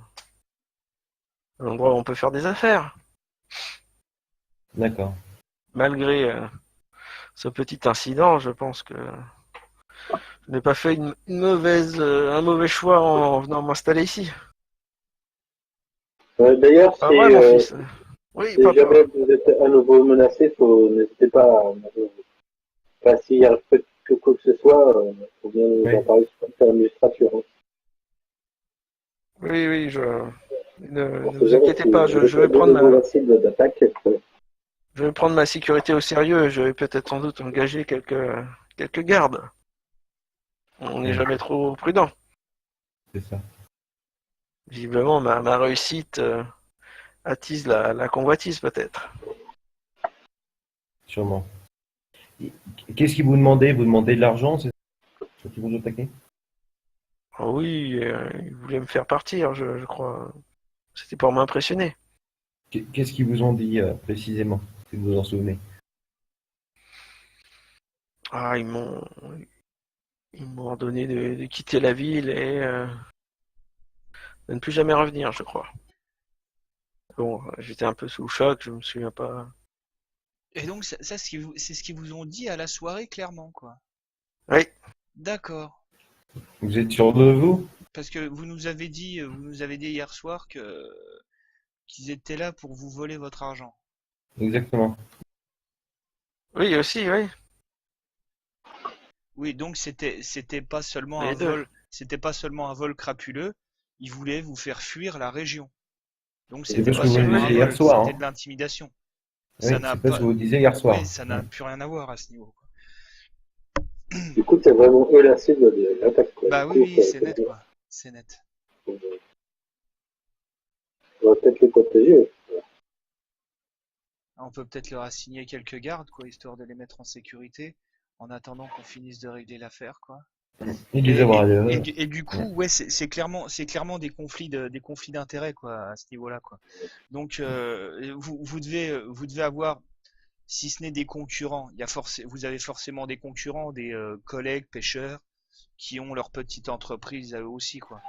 un endroit où on peut faire des affaires. D'accord. Malgré ce petit incident, je pense que je n'ai pas fait un mauvais choix en venant m'installer ici. D'ailleurs, Pas vrai, mon fils? Oui, si papa. jamais vous êtes à nouveau menacé, n'hésitez pas à enfin, s'il y a que quoi que ce soit, faut bien nous Oui. en parler sur l'administration. Hein. Oui, oui, On ne sait vous jamais inquiétez si pas, vous êtes de nouveau la cible d'attaque. je vais prendre ma sécurité au sérieux. Je vais peut-être sans doute engager quelques gardes. On n'est Oui, jamais trop prudent. c'est ça. Visiblement, ma réussite attise la convoitise peut-être. Sûrement. Qu'est-ce qu'ils vous demandaient? Vous demandez de l'argent, c'est ça qui vous attaquez? Ah oui, ils voulaient me faire partir, je crois. C'était pour m'impressionner. Qu'est-ce qu'ils vous ont dit précisément, si vous vous en souvenez? Ah, ils m'ont ordonné de quitter la ville et de ne plus jamais revenir, je crois. Bon, j'étais un peu sous le choc, je me souviens pas. Et donc c'est ce qu'ils vous ont dit à la soirée clairement quoi. Oui, D'accord. Vous êtes sûr de vous? Parce que vous nous avez dit hier soir qu'ils étaient là pour vous voler votre argent. Exactement. Oui, aussi, oui. Oui, donc c'était pas seulement Les un deux. vol, c'était pas seulement un vol crapuleux, ils voulaient vous faire fuir la région. Donc C'est c'était parce pas que vous seulement le un disiez hier vol, soir. c'était Hein. de l'intimidation. Oui, Ça n'a c'est pas ce pas, que vous disiez hier soir. oui, ça n'a plus rien à voir à ce niveau, quoi. Du coup, c'est vraiment eux la cible de l'attaque, quoi. Bah Du oui, coup, oui, c'est net, quoi. C'est net. on va peut-être les protéger. On peut peut-être leur assigner quelques gardes, quoi, histoire de les mettre en sécurité, en attendant qu'on finisse de régler l'affaire, quoi. Et les avoir ailleurs. Et du coup, ouais, c'est clairement des conflits d'intérêts, quoi, à ce niveau-là, quoi. Donc, vous devez avoir, si ce n'est des concurrents, vous avez forcément des concurrents, des collègues pêcheurs qui ont leur petite entreprise à eux aussi, quoi.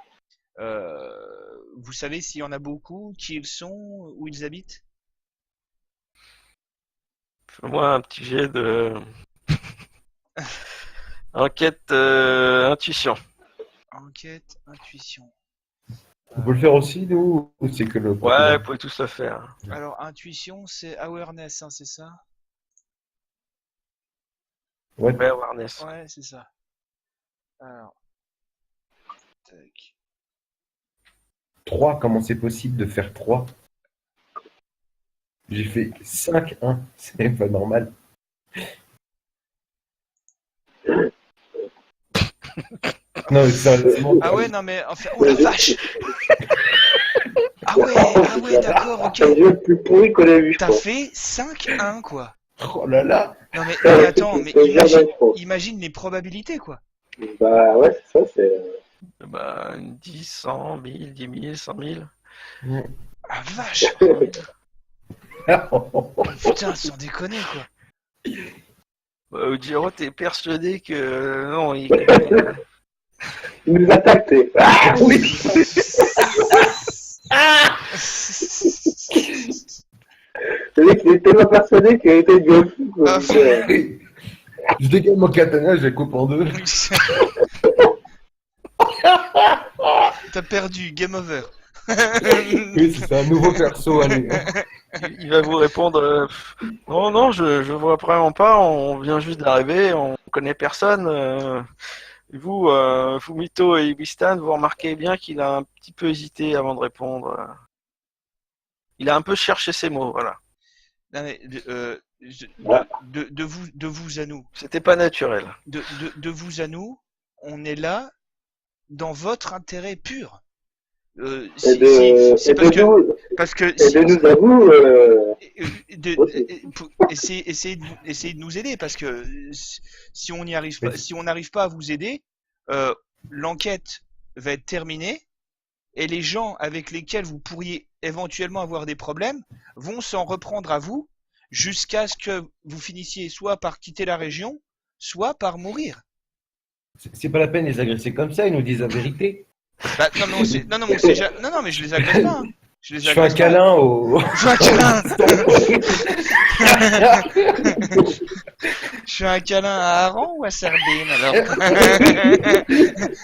Vous savez s'il y en a beaucoup, qui ils sont, où ils habitent? Fais-moi un petit jet de enquête intuition. Enquête, intuition. On peut le faire aussi, nous, ou c'est que le Ouais, populaire vous pouvez tous le faire. Alors, intuition, c'est awareness, hein, c'est ça? Ouais. Ouais, awareness. Ouais, c'est ça. Alors, tac. 3, comment c'est possible de faire 3? J'ai fait 5-1, c'est pas normal. Non, mais sérieusement. Ah ouais, non mais enfin, oh la vache! Ah ouais, d'accord, ok. C'est le jeu le plus pourri qu'on ait vu, je T'as crois. fait 5-1, quoi. Oh là là. Non mais Ouais, attends, mais c'est le jardin, je pense. imagine les probabilités, quoi. Bah ouais, c'est ça, c'est... Bah, 10, 100, 1000, 10 000, 100 000. Ah vache! Putain, sans déconner, quoi. Ujiro, t'es persuadé que non, il... Il nous attaque, t'es... Ah oui. Le mec, il est tellement persuadé qu'il a été bien fou, quoi. Ah, Je dégaine mon katana, je la coupe en deux. T'as perdu, game over. Oui, c'est un nouveau perso, allez. il va vous répondre non, non, je vois vraiment pas, on vient juste d'arriver, on connaît personne. Vous, Fumito et Ibistan, vous remarquez bien qu'il a un petit peu hésité avant de répondre. Il a un peu cherché ses mots, voilà. Non mais de vous à nous, C'était pas naturel. de vous à nous, on est là dans votre intérêt pur. C'est parce que Et de nous à vous, essayez de nous aider parce que si on n'y arrive pas, Mais- si on n'arrive pas à vous aider, l'enquête va être terminée et les gens avec lesquels vous pourriez éventuellement avoir des problèmes vont s'en reprendre à vous jusqu'à ce que vous finissiez soit par quitter la région, soit par mourir. C'est pas la peine de les agresser comme ça, ils nous disent la vérité. Bah, non, mais non, mais je les agresse pas. Hein. Je les Je fais un agresse pas. câlin au. Je fais un câlin. Je fais un câlin à Aran ou à Sardine alors?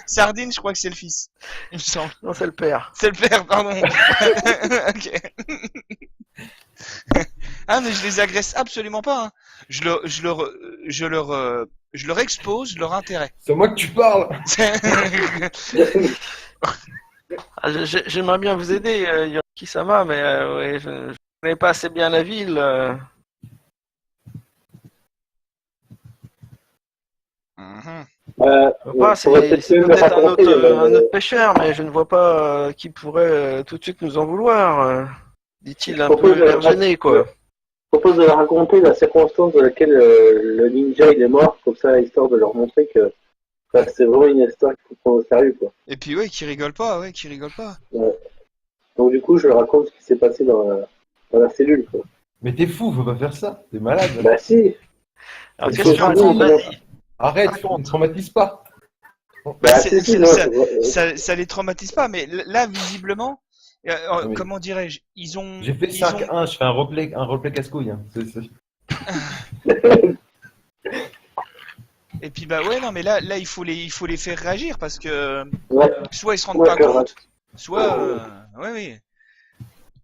Sardine, je crois que c'est le fils. Il me semble. Non, c'est le père. C'est le père, pardon. Ok. Ah mais je les agresse absolument pas. Hein. Je leur expose leur intérêt. C'est à moi que tu parles. Ah, j'aimerais bien vous aider, Yoriki-sama, mais ouais, je connais pas assez bien la ville. Mhm. C'est peut-être c'est me peut-être raconter, un autre pêcheur, mais je ne vois pas qui pourrait tout de suite nous en vouloir. Dit-il un Propose peu l'air gêné, quoi. Je propose de leur raconter la circonstance dans laquelle le ninja il est mort, comme ça, histoire de leur montrer que enfin, c'est vraiment une histoire qu'il faut prendre au sérieux, quoi. Et puis ouais, qui rigole pas, ouais, qui rigole pas. Ouais. Donc du coup, je leur raconte ce qui s'est passé dans la cellule, quoi. Mais t'es fou, faut pas faire ça. T'es malade. Bah si. Alors, Il question faut intime, savoir. vas-y. Arrête, Raconte. ne traumatise pas. Bah, si, si, non, ça les traumatise pas, mais là visiblement, mais- comment dirais-je, ils ont. J'ai fait ils ont- 5-1, je fais un replay casse-couille. Hein. Et puis bah ouais, non, mais là, il faut les faire réagir parce que Ouais, soit ils se rendent ouais, pas faire compte, soit, ouais, oui.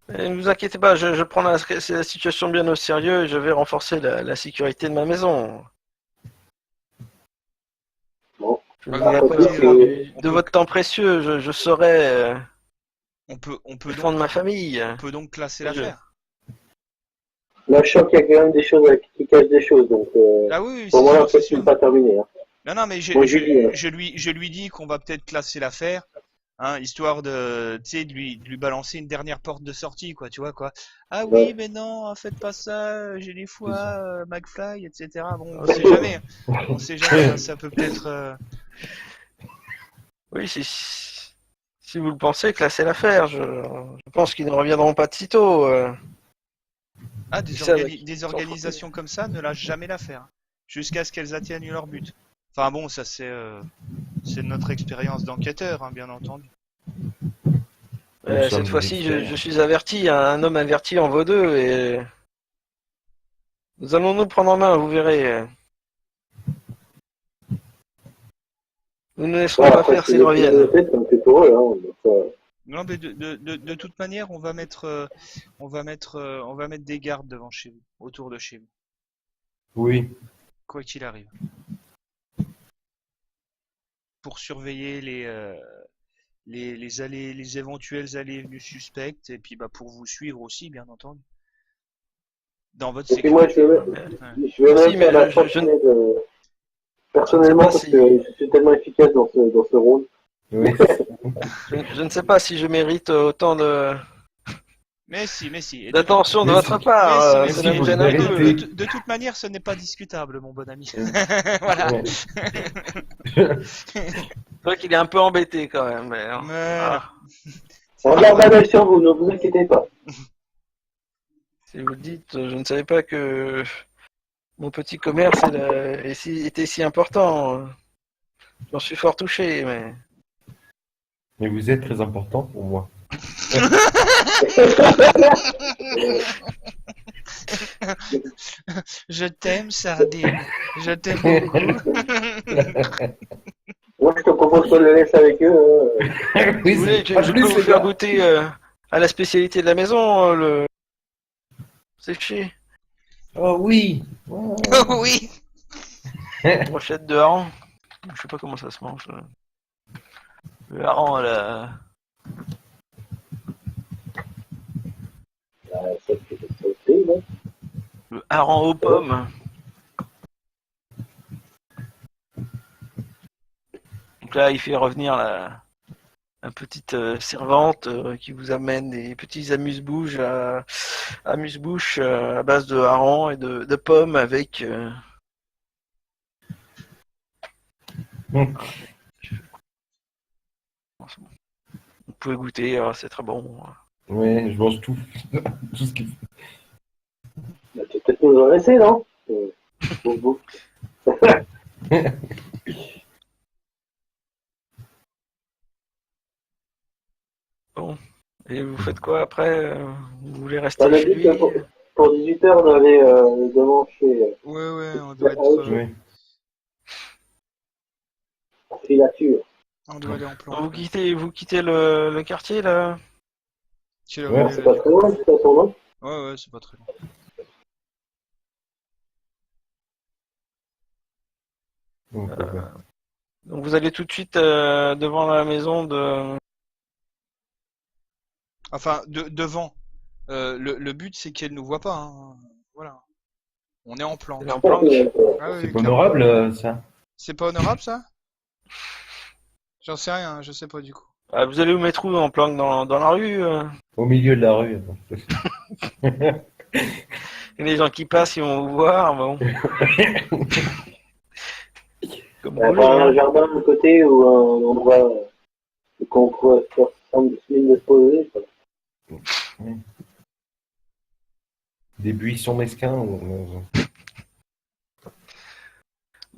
Ne vous inquiétez pas, je prends la situation bien au sérieux et je vais renforcer la sécurité de ma maison. bon. Je Bah, ne voudrais pas écoutez, vous faire on de peut, votre temps précieux. Je saurais on peut défendre donc, ma famille. on peut donc classer Je- l'affaire. Là, je sens qu'il y a quand même des choses qui cachent des choses, donc Ah oui, oui, pour c'est moi, sûr, c'est l'enquête n'est sûr. pas terminée. Hein. Non, non, mais Moi, je dis, je lui dis qu'on va peut-être classer l'affaire, hein, histoire de, tu sais, de lui balancer une dernière porte de sortie, quoi, tu vois, quoi. Ah oui, ouais. mais non, faites pas ça, j'ai des C'est fois, ça. McFly, etc. Bon, on sait jamais, hein. On sait jamais, hein, ça peut peut-être, Oui, si vous le pensez, classez l'affaire. Je pense qu'ils ne reviendront pas de sitôt. ah, Ils savent des qu'ils sont foutus. organisations comme ça ne lâchent jamais l'affaire, hein, jusqu'à ce qu'elles atteignent leur but. Enfin bon, ça c'est notre expérience d'enquêteur, hein, bien entendu. Nous sommes Cette des fois-ci, je experts. suis averti. Un homme averti en vaut deux et nous allons nous prendre en main. Vous verrez. Nous ne laisserons Ouais, pas après, faire c'est s'ils les prises de reviennent. tête, comme c'est pour eux. Hein, donc, Non, mais de toute manière, on va mettre des gardes devant chez vous, autour de chez vous, Oui. quoi qu'il arrive, pour surveiller les éventuelles allées et venues suspectes, et puis bah pour vous suivre aussi, bien entendu, dans votre et puis moi, sécurité. je vais même Si, mais faire la je traîner je ne sais personnellement pas parce que si je suis tellement efficace dans ce rôle. Oui. je ne sais pas si je mérite autant Mais si, et d'attention de Mais votre si, part. mais Cela si, me vous le gêne un peu. méritez. de toute manière, ce n'est pas discutable, mon bon ami. Ouais. Voilà. Ouais. C'est vrai qu'il est un peu embêté quand même. Mais, Mais non, ah, c'est On pas garde grave. un œil sur vous, ne vous inquiétez pas. si vous le dites, je ne savais pas que mon petit commerce était si important. J'en suis fort touché, mais Mais vous êtes très important pour moi. Je t'aime, Sardine. Je t'aime beaucoup. Moi, je te propose qu'on le laisse avec eux. Oui, vous voulez, c'est pas je plus, peux vous les faire gars. goûter à la spécialité de la maison, le séché, Oh oui. Oh oui. brochette de hareng. Je sais pas comment ça se mange. Le hareng à Ça te plaît, là. le hareng aux pommes. Donc là, il fait revenir la petite servante qui vous amène des petits amuse-bouches à base de hareng et de pommes avec. Vous pouvez goûter, c'est très bon. Ouais, je mange tout. Tout ce qu'il faut. Bah, tu peux peut-être nous en laisser, non Bon, bon. Bon. Et vous faites quoi après vous voulez On rester a chez dit lui que pour 18h, on avait devant chez Ouais, Oui. Filature. on doit aller en plan. Vous quittez le quartier là. C'est là où Ouais, il est, C'est là, pas du très coup. loin, de toute façon, non Ouais, c'est pas très loin. Donc, Donc vous allez tout de suite devant la maison de. Enfin, devant. Le but, c'est qu'elle nous voit pas, hein. Voilà. On est en Elle est en planque. planque. Ah oui, c'est pas clairement. honorable, ça. C'est pas honorable, ça? J'en sais rien, je sais pas du coup. Ah, vous allez vous mettre où en planque dans la rue Au milieu de la rue. Et les gens qui passent, ils vont vous voir. Bon. Comme vous voulez. Enfin, un Hein. jardin à côté ou un endroit qu'on pourrait faire sembler de se poser. Quoi. Des buissons mesquins.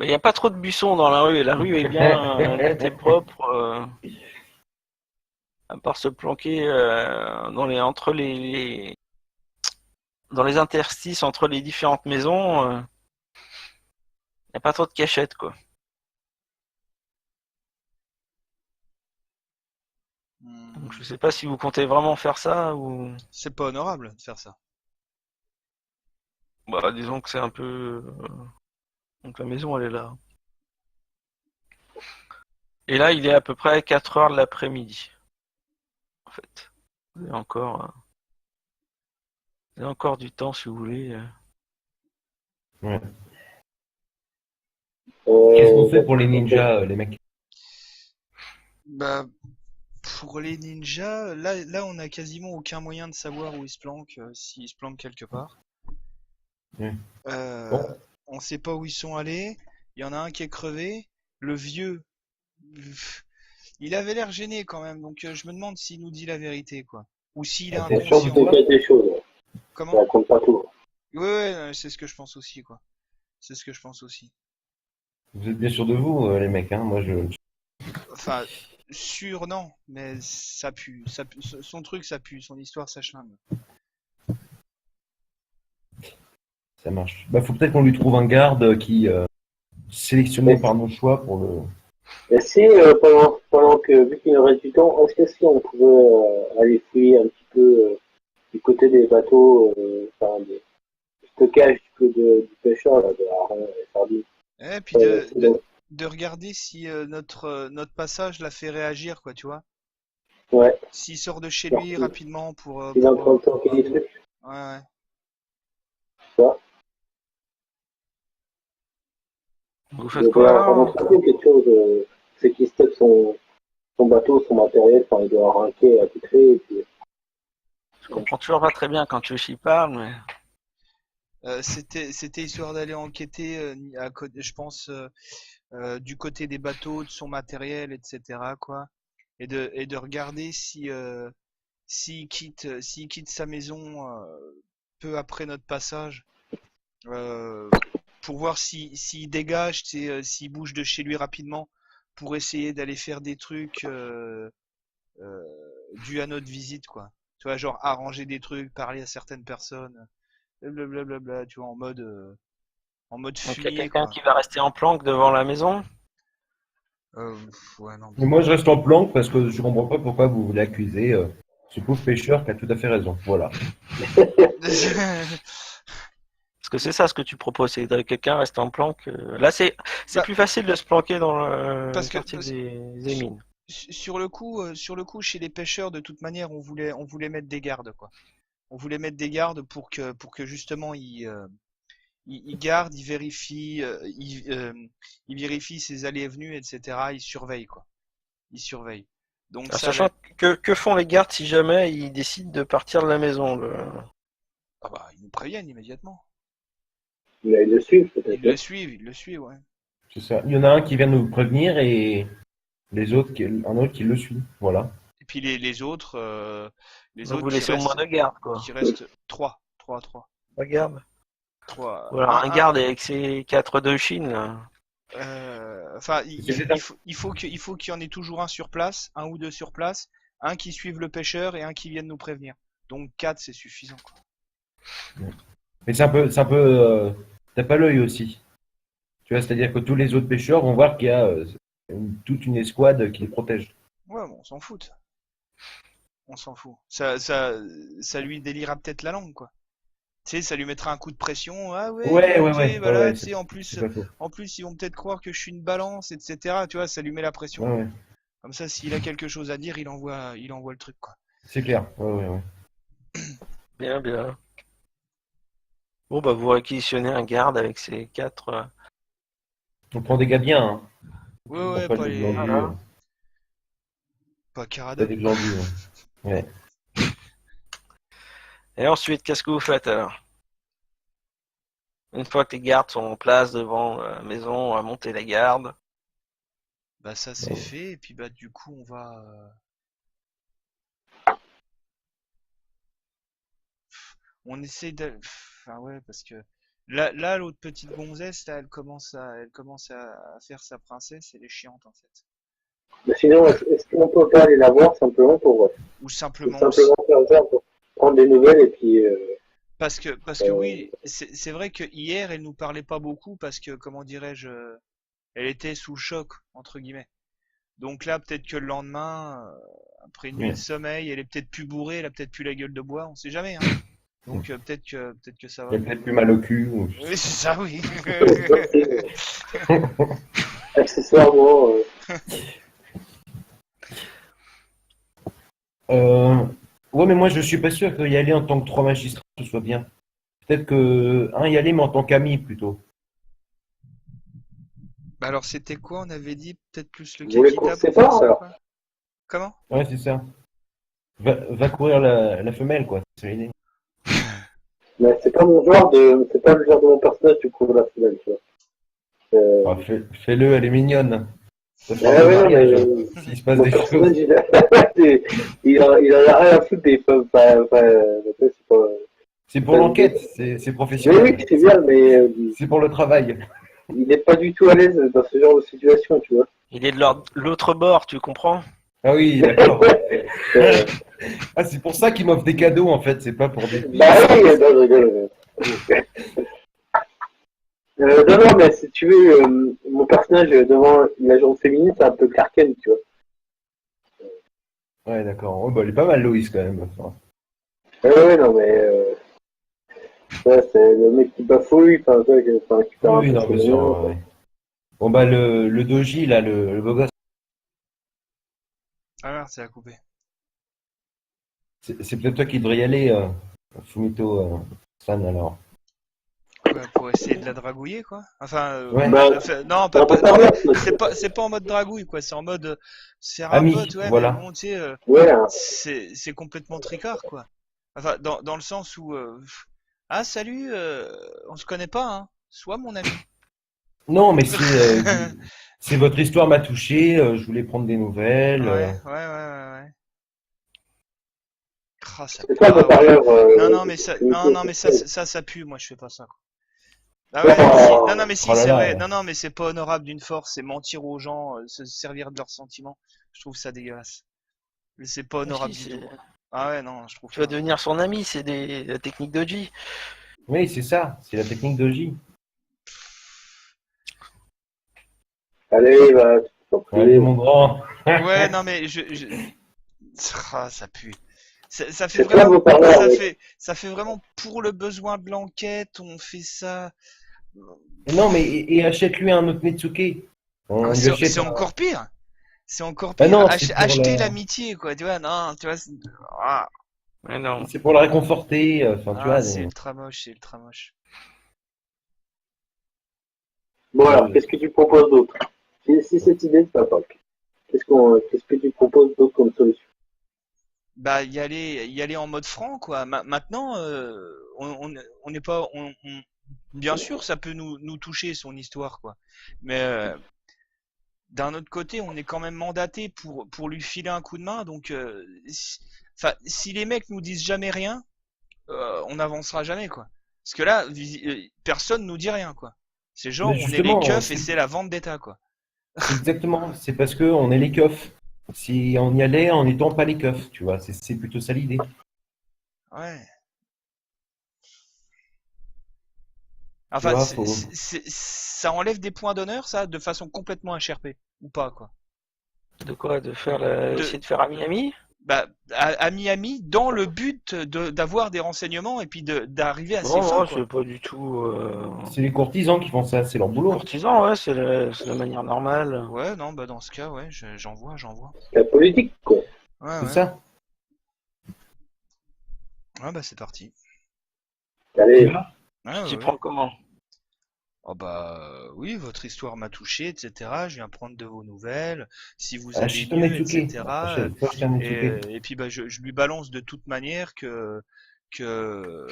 Il n'y a pas trop de buissons dans la rue. Et la rue est bien nette et propre. À part se planquer dans les interstices entre les différentes maisons. Il n'y a pas trop de cachettes quoi. Donc je sais pas si vous comptez vraiment faire ça ou. C'est pas honorable de faire ça. Bah, disons que c'est un peu. Donc la maison elle est là. Et là il est à peu près 4 heures de l'après-midi. En fait. Vous avez encore du temps si vous voulez. Ouais. Qu'est-ce qu'on fait pour les ok. ninjas, les mecs? Bah, pour les ninjas, là, on a quasiment aucun moyen de savoir où ils se planquent, s'ils se planquent quelque part. Ouais. Euh, Bon. on sait pas où ils sont allés. Il y en a un qui est crevé. Le vieux, pff, il avait l'air gêné quand même, donc je me demande s'il nous dit la vérité, quoi. Ou s'il est Ah, t'es sûr de inconscient. C'est toi? peut-être des choses. Ça Comment? raconte pas tout. Ouais, ouais, c'est ce que je pense aussi, quoi. C'est ce que je pense aussi. Vous êtes bien sûr de vous, les mecs, hein? Moi, Enfin, sûr, non, mais ça pue, son truc, ça pue, son histoire, ça chlingue. ça marche. Bah, faut peut-être qu'on lui trouve un garde qui sélectionné par nos choix pour le. Et si, pendant que, vu qu'il nous reste du temps, est-ce que si on pouvait aller fouiller un petit peu du côté des bateaux, enfin, du stockage du pêcheur, là, de hareng et sardines, Et puis c'est bon. de regarder si notre passage l'a fait réagir, quoi, tu vois. Ouais, S'il sort de chez lui rapidement il est en train de planquer des trucs, ouais, ouais. tu vois. Vous Il faites doit y quoi avoir là? vraiment quelque chose, c'est qu'il stocke son bateau, son matériel, enfin, il doit avoir un quai à titrer, et puis, Je comprends toujours pas très bien quand tu y parles, mais. C'était histoire d'aller enquêter, je pense, du côté des bateaux, de son matériel, etc., quoi. Et de regarder si, s'il quitte sa maison, peu après notre passage, euh, pour voir s'il dégage, s'il bouge de chez lui rapidement, pour essayer d'aller faire des trucs euh, dus à notre visite, quoi. Tu vois, genre arranger des trucs, parler à certaines personnes, blablabla, tu vois, en mode Donc il y a fumier, quelqu'un quoi. qui va rester en planque devant la maison. Ouais, non, Et moi, je reste en planque parce que je comprends pas pourquoi vous voulez accuser ce pauvre pêcheur qui a tout à fait raison. Voilà. Parce que c'est ça ce que tu proposes, c'est que quelqu'un reste en planque. Là c'est bah, plus facile de se planquer dans le parce que quartier des mines. sur le coup, chez les pêcheurs, de toute manière, on voulait mettre des gardes, quoi. On voulait mettre des gardes pour que justement ils gardent, ils vérifient ses allées et venues, etc. Ils surveillent, quoi. Ils surveillent. Donc Alors, ça, sachant que font les gardes si jamais ils décident de partir de la maison ah bah, ils nous préviennent immédiatement. mais ils le suivent, peut-être, hein. Ils le suivent, ouais. C'est ça. Il y en a un qui vient nous prévenir et un autre qui le suit. Voilà. Et puis les Donc autres vous laissez au moins deux gardes quoi. qui restent trois. Trois gardes. Trois. Ou alors un garde avec ses 4 de Chine là. Enfin, il faut qu'il y en ait toujours un sur place, un ou deux sur place, un qui suive le pêcheur et un qui vienne nous prévenir. Donc 4 c'est suffisant, quoi. Mais c'est un peu, t'as pas l'œil aussi. Tu vois, c'est-à-dire que tous les autres pêcheurs vont voir qu'il y a toute une escouade qui les protège. Ouais, bon, on s'en fout. On s'en fout. Ça lui délira peut-être la langue, quoi. Tu sais, ça lui mettra un coup de pression. Ah ouais, Ouais, bah ouais, ok, ouais, ouais, voilà, ouais, tu sais, c'est pas faux. en plus, ils vont peut-être croire que je suis une balance, etc. Tu vois, ça lui met la pression, Ouais, quoi. ouais, Comme ça, s'il a quelque chose à dire, il envoie le truc, quoi. c'est clair. Ouais, ouais, ouais. Bien, bien. Bon bah vous réquisitionnez un garde avec ses 4. On prend des gars bien, hein. Ouais, On prend ouais, pas pas des les, glandus. Voilà. pas Pas Caradon. des glandus. Ouais. Et ensuite qu'est-ce que vous faites alors? Une fois que les gardes sont en place devant la maison, on va monter les gardes. Bah ça c'est fait, et puis bah du coup on essaie de, enfin ouais, parce que là l'autre petite gonzesse là, elle commence à faire sa princesse, elle est chiante en fait. Mais sinon, est-ce qu'on peut pas aller la voir simplement pour Ou tout simplement simplement faire ça, pour prendre des nouvelles et puis parce que oui, c'est vrai que hier elle nous parlait pas beaucoup parce que comment dirais-je, elle était sous le choc entre guillemets. Donc là, peut-être que le lendemain, après une nuit de sommeil, elle est peut-être plus bourrée, elle a peut-être plus la gueule de bois, on sait jamais. Hein. Donc peut-être que ça va. Il a peut-être plus mal au cul. Ou... Oui, c'est ça, oui. Accessoirement. Ouais, mais moi, je suis pas sûr qu'y aller en tant que 3 magistrats, ce soit bien. Peut-être que y aller, mais en tant qu'ami, plutôt. Bah alors c'était quoi? On avait dit peut-être plus le Vous les Kakita coursez pour faire pas, ça, alors? quoi. Comment? Ouais, c'est ça. Va courir la femelle, quoi. C'est l'idée. Mais c'est pas c'est pas le genre de mon personnage du coup, la finale, tu vois. Ouais, fais-le, elle est mignonne. Ça fera Ouais, un ouais, non, mariage, mais s'il se passe mon des choses. personnage, il en a rien à foutre des femmes, c'est pas... C'est pour l'enquête, c'est Mais professionnel. oui, c'est bien, mais C'est pour le travail. il n'est pas du tout à l'aise dans ce genre de situation, tu vois. Il est de l'autre bord, tu comprends? Ah oui, d'accord. Euh, Ah, c'est pour ça qu'il m'offre des cadeaux, en fait. C'est pas pour des... Bah oui, non, je rigole. Non, mais si tu veux, mon personnage devant la gente féminine, c'est un peu Clark Kent, tu vois. Ouais, d'accord. Oh, bah, elle est pas mal, Loïs, quand même. Enfin, Ouais, non, mais ouais, c'est le mec qui bafouille, qui perd un oui, peu non, ses bien sûr. moyens, Ouais. Bon, bah, le doji, là, le beau gosse, Ah merde, c'est à couper. c'est peut-être toi qui devrais y aller, Fumito San, alors. Ouais, pour essayer de la dragouiller, quoi. Enfin, Ouais. Bah, non, on peut pas non, mettre, c'est pas en mode dragouille, quoi. C'est en mode, c'est un Ami, pote, ouais, voilà. mais bon, tu sais, ouais, hein. c'est complètement tricard, quoi. Enfin, dans le sens où, ah, salut, on se connaît pas, hein. Sois mon ami. Non, mais c'est votre histoire m'a touché, je voulais prendre des nouvelles. Ouais. Ah, ça C'est quoi pue. votre Ah, ouais. arrière, Non, mais ça pue, moi, je fais pas ça, quoi. Ah ouais, Oh, non, mais si, oh là c'est là. vrai. Non, mais c'est pas honorable d'une force, c'est mentir aux gens, se servir de leurs sentiments. Je trouve ça dégueulasse. Mais c'est pas honorable Si, du tout. Ah ouais, non, je trouve tu vas pas. devenir son ami, c'est la technique de J. Oui, c'est ça, c'est la technique de J. allez, bah, tu t'en prie. Allez, mon grand. Ouais, non, mais Ah, ça pue. Ça fait C'est quoi vraiment, vos parleurs, mec? ça fait vraiment pour le besoin de l'enquête, on fait ça. Non, mais et achète-lui un autre Metsuke. On Ah, lui achète c'est un... encore pire. C'est encore Ah pire. non, c'est pour Acheter la... l'amitié, quoi. Tu vois, non, tu vois. Ah, Mais non. c'est pour la réconforter. Enfin, tu vois. c'est ultra moche, c'est ultra moche. Bon, alors, qu'est-ce que tu proposes d'autre? Si cette idée ne va pas, qu'est-ce que tu proposes d'autre comme solution? Bah, y aller en mode franc, quoi. Maintenant, on n'est pas, bien sûr, ça peut nous toucher son histoire, quoi. Mais d'un autre côté, on est quand même mandaté pour lui filer un coup de main. Donc, si les mecs nous disent jamais rien, on n'avancera jamais, quoi. Parce que là, personne nous dit rien, quoi. C'est genre, Mais on est les justement, keufs et c'est la vente d'état, quoi. exactement. C'est parce que on est les keufs. Si on y allait en n'étant pas les keufs, tu vois. C'est plutôt ça l'idée. Ouais. Tu Enfin, vois, ça enlève des points d'honneur, ça, de façon complètement HRP. Ou pas, quoi. De quoi? De- Essayer de faire ami-ami? Bah, à Miami, dans le but d'avoir des renseignements et puis d'arriver à ses fins, Non, quoi. c'est pas du tout c'est les courtisans qui font ça. C'est leur boulot. courtisan, ouais, c'est la manière normale. Ouais, non, bah dans ce cas, ouais, j'en vois. La politique, quoi. Ouais, C'est ouais. ça. Ouais, bah c'est parti. Allez, Ouais, Tu ouais. prends comment? Oh bah oui, votre histoire m'a touché, etc. Je viens prendre de vos nouvelles, si vous allez Achète un mieux, Metsuke. etc. Faut acheter un Metsuke. Et puis bah je lui balance de toute manière que son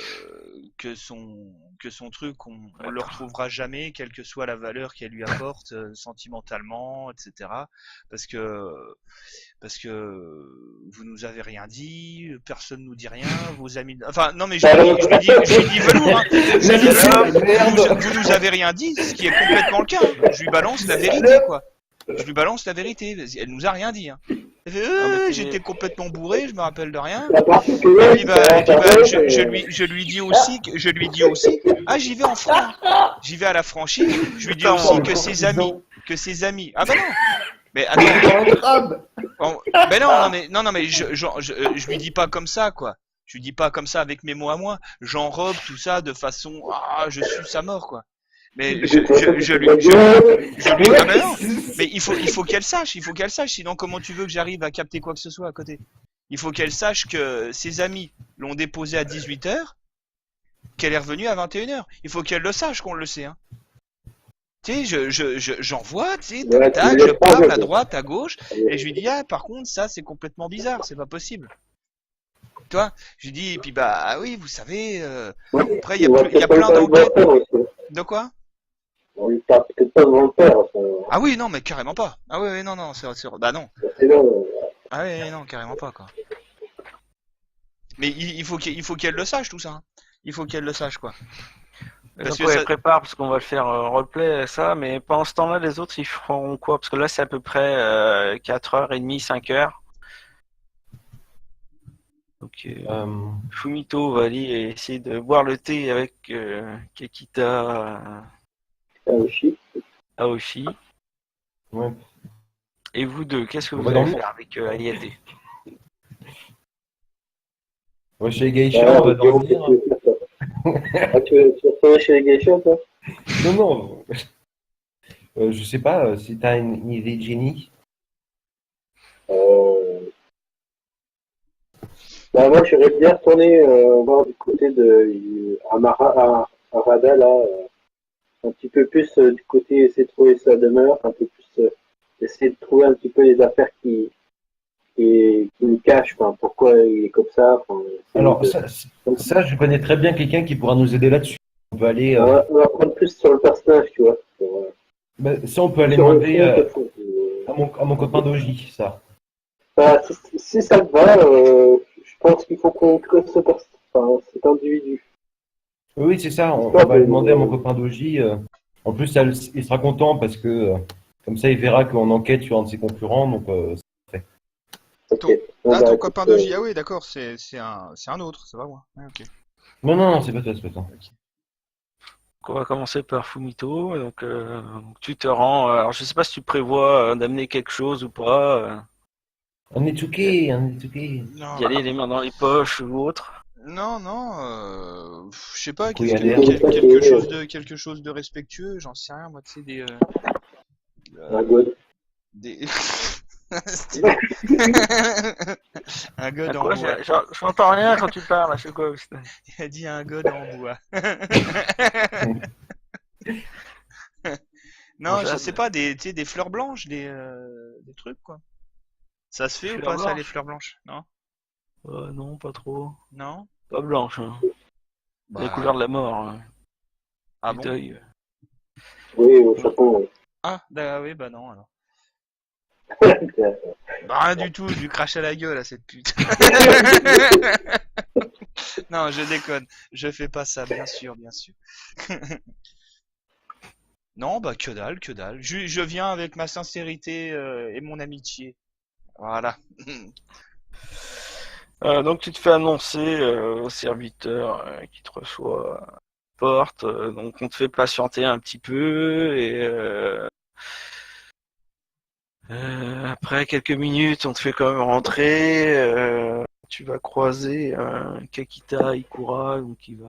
truc on le retrouvera jamais, quelle que soit la valeur qu'elle lui apporte sentimentalement, etc. Parce que vous nous avez rien dit, personne nous dit rien, vos amis. Enfin non mais je lui dis velours. Hein. Vous nous avez rien dit, ce qui est complètement le cas. Hein. Je lui balance la vérité, quoi. Je lui balance la vérité. Elle nous a rien dit. Hein. Elle fait, j'étais complètement bourré, je me rappelle de rien. la particulière, Et puis je lui dis aussi, ah j'y vais en franc, j'y vais à la franchise. Je lui dis aussi que ses amis, ah bah non. Mais attends, Dans un crabe. mais non, mais je lui dis pas comme ça, quoi. Je lui dis pas comme ça avec mes mots à moi. J'enrobe tout ça de façon, je suce à mort, quoi. Mais ah, mais non. Mais il faut qu'elle sache, sinon comment tu veux que j'arrive à capter quoi que ce soit à côté? Il faut qu'elle sache que ses amis l'ont déposée à 18h, qu'elle est revenue à 21h. Il faut qu'elle le sache qu'on le sait, hein. Tu sais, j'envoie, tu sais, tac, tac, je parle à droite, à gauche, et je lui dis, par contre, ça, c'est complètement bizarre, c'est pas possible. Tu vois, je lui dis, et puis oui, vous savez, après, il y a plein d'enquêtes. De quoi? On lui tape peut-être pas devant le père. Ah oui, non, mais carrément pas. Ah oui, non, c'est bah non. C'est long. Ah oui, non, carrément pas, quoi. Mais il faut qu'elle le sache, tout ça, hein. Il faut qu'elle le sache, quoi. Donc ouais, prépare parce qu'on va le faire roleplay ça, mais pendant ce temps-là, les autres ils feront quoi? Parce que là c'est à peu près 4h30, 5h. Donc Fumito va aller essayer de boire le thé avec Kekita, Aoshi. Ouais. Et vous deux, qu'est-ce que On vous va allez dormir faire avec Ayate? Ouais, chez les geishas, on va dormir. Tu veux retourner chez les geishas, toi? Non. Je sais pas si t'as une idée de génie. Moi, j'aurais bien retourné voir du côté de Arada, là, un petit peu plus du côté essayer de trouver sa demeure, un peu plus essayer de trouver un petit peu les affaires qui nous cachent, enfin, pourquoi il est comme ça. Enfin, Alors, ça, je connais très bien quelqu'un qui pourra nous aider là-dessus. On peut aller. on va prendre plus sur le personnage, tu vois. Ça, on peut aller demander à mon copain Doji, ça. Si ça te va, je pense qu'il faut qu'on creuse cet individu. Oui, c'est ça. On va aller demander à mon copain Doji. En plus, il sera content parce que comme ça, il verra qu'on enquête sur un de ses concurrents. Donc, c'est fait. Okay. Ton copain Doji, ah oui, d'accord, c'est un autre, c'est pas moi. Ouais, ok. Non, c'est pas toi, Okay. On va commencer par Fumito. Donc tu te rends. Alors je sais pas si tu prévois d'amener quelque chose ou pas. Un Netsuke. D'y aller les mains dans les poches ou autre. Non, je sais pas, Oui, quelque chose de respectueux, j'en sais rien, moi, tu sais, des... Un god. Des... Stylé. Un god en bois. J'entends rien quand tu parles, je sais quoi. Il a dit un god en bois. Non, je sais pas, des fleurs blanches, des trucs, quoi. Ça se fait ou pas, ça, les fleurs blanches? Non? Non, pas trop. Non? Pas blanche. Hein. La couleur de la mort. Hein. Ah du bon? deuil. Oui, au chapeau. Oui. Ah, oui, bah non, alors. Bah rien du tout, je lui crache à la gueule à cette pute. Non, je déconne. Je fais pas ça, bien sûr. Non, bah que dalle. Je viens avec ma sincérité et mon amitié. Voilà. Donc tu te fais annoncer au serviteur qui te reçoit à la porte. Donc on te fait patienter un petit peu et après quelques minutes on te fait quand même rentrer. Tu vas croiser Kakita Ikura donc qui va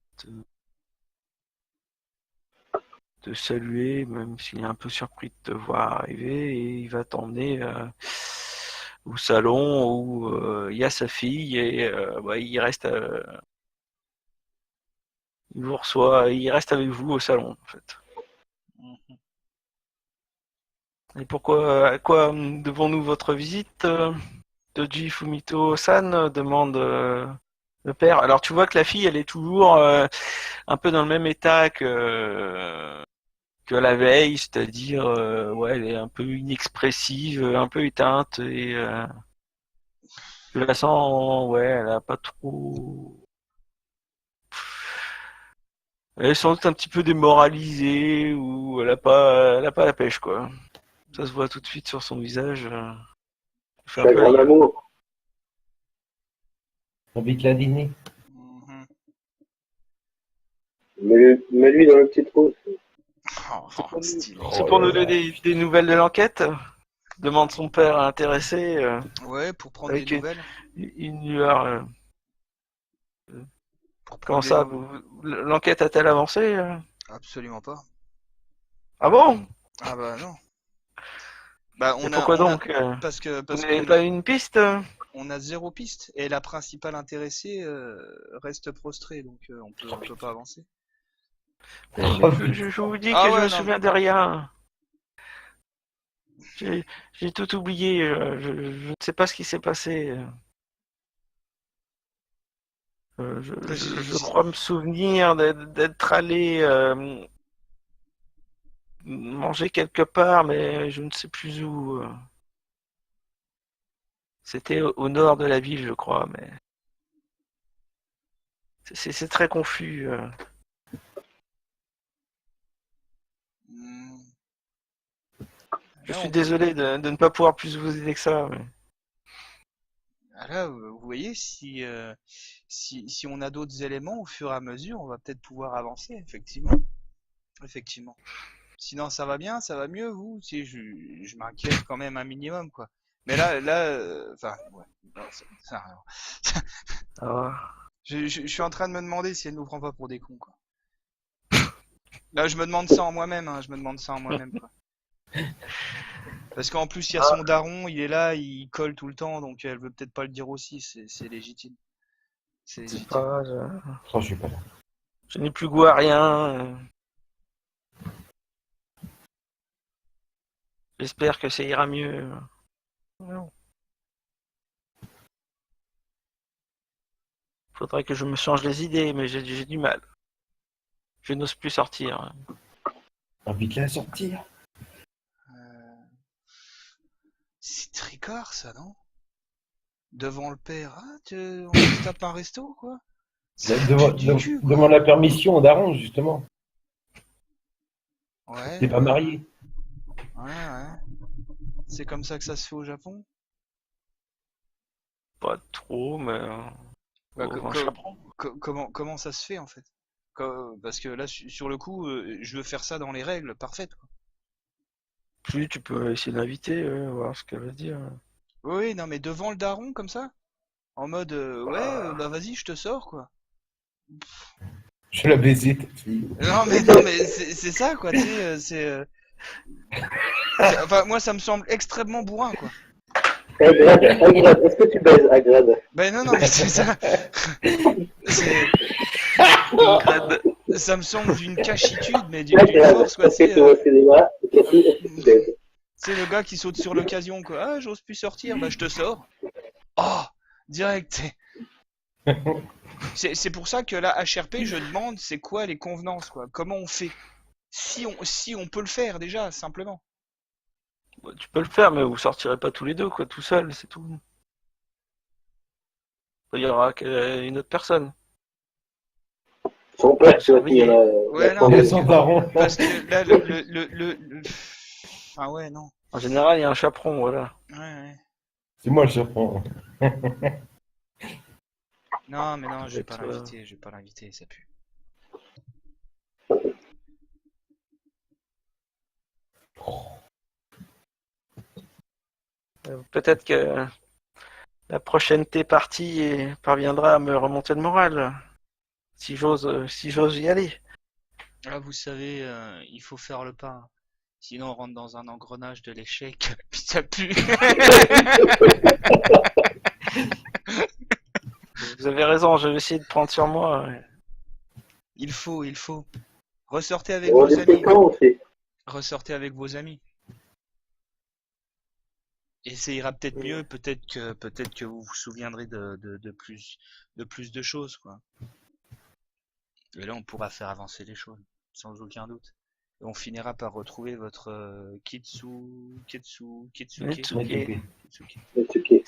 te saluer même s'il est un peu surpris de te voir arriver et il va t'emmener au salon où il y a sa fille et il reste il vous reçoit, il reste avec vous au salon en fait. Et pourquoi, à quoi devons-nous votre visite Doji Fumito-san demande le père. Alors tu vois que la fille elle est toujours un peu dans le même état que la veille, c'est-à-dire elle est un peu inexpressive, un peu éteinte et je la sens, elle a pas trop. Elle est sans doute un petit peu démoralisée ou elle a pas la pêche quoi. Ça se voit tout de suite sur son visage. C'est un grand amour. Envie de la dîner. Mets-lui dans le petit trou. Stylé. C'est pour nous donner des nouvelles de l'enquête. demande son père intéressé, Ouais, pour prendre avec des nouvelles. une lueur. Pour Comment prendre des ça, nouvelles. l'enquête a-t-elle avancé Absolument pas. Ah bon? Ah bah non. Bah Et pourquoi donc parce vous n'avez qu'on pas une piste on a zéro piste et la principale intéressée reste prostrée, donc on peut pas avancer. Oh, putain. Je vous dis Ah que je me ouais, non. souviens de rien. J'ai j'ai tout oublié. Je ne sais pas ce qui s'est passé. Je crois me souvenir d'être allé manger quelque part, mais je ne sais plus où. C'était au nord de la ville, je crois, mais c'est très confus. Hmm. Je Là, suis on peut. désolé de ne pas pouvoir plus vous aider que ça. Mais... Ah là, vous voyez, si on a d'autres éléments au fur et à mesure, on va peut-être pouvoir avancer, effectivement. Effectivement. Sinon, ça va bien, ça va mieux, vous? Si je m'inquiète quand même un minimum, quoi. Mais enfin, ouais. Non, Ah, je suis en train de me demander si elle nous prend pas pour des cons, quoi. Là, je me demande ça en moi-même, hein, je me demande ça en moi-même, quoi. Parce qu'en plus, il y a son daron, il est là, il colle tout le temps, donc elle veut peut-être pas le dire aussi, c'est légitime. C'est c'est légitime. pas, Oh, je suis pas là. je n'ai plus goût à rien. J'espère que ça ira mieux. Non. Faudrait que je me change les idées, mais j'ai du mal. Je n'ose plus sortir. Invite-la à sortir. Euh, C'est tricard, ça, non? Devant le père, on se tape un resto, quoi? Ça pue du cul, quoi. Demande la permission au daron, justement. Ouais, T'es pas marié. ouais. C'est comme ça que ça se fait au Japon? Pas trop, mais Bah, un chaperon. comment ça se fait, en fait? Parce que là, sur le coup, je veux faire ça dans les règles parfaites, quoi. Puis tu peux essayer d'inviter, voir ce qu'elle veut dire. Oui, oui, non, mais devant le daron, comme ça? En mode, ouais, bah vas-y, je te sors, quoi. Je vais la baiser, ta fille. Non, mais c'est ça, quoi, tu sais, enfin, moi, ça me semble extrêmement bourrin, quoi. Agrade, Agrade, est-ce que tu baises Agrade? Ben non, mais c'est ça. C'est, Ingrid. ça me semble d'une cachitude, mais d'une Agrade, force, quoi, ok, tu vas au cinéma, Cathy, est-ce que tu baises? c'est le gars qui saute sur l'occasion, quoi. Ah, j'ose plus sortir, bah je te sors. Oh, direct. C'est pour ça que là, HRP, je demande, c'est quoi les convenances, quoi. Comment on fait? Si on peut le faire déjà, simplement. Bah, tu peux le faire, mais vous sortirez pas tous les deux, quoi, tout seul, c'est tout. Il y aura une autre personne. Son père, tu vas Surveiller. finir Ouais, la non, Et parce son que, daron. parce que là, ah ouais, non. En général, il y a un chaperon, voilà. Ouais. C'est moi le chaperon. Non, mais non, Ça doit être, je vais pas l'inviter, ça pue. peut-être que la prochaine partie parviendra à me remonter le moral, si j'ose y aller. Ah, vous savez, il faut faire le pas. Sinon, on rentre dans un engrenage de l'échec, puis ça pue. Vous avez raison, je vais essayer de prendre sur moi. Il faut. Ressortez avec On vos est amis. quand aussi? Ressortez avec vos amis. Et ça ira peut-être mieux, peut-être que vous vous souviendrez de plus de choses, quoi. Et là, on pourra faire avancer les choses, sans aucun doute. Et on finira par retrouver votre Kitsuke. Mitsuki. Kitsuke. Mitsuki.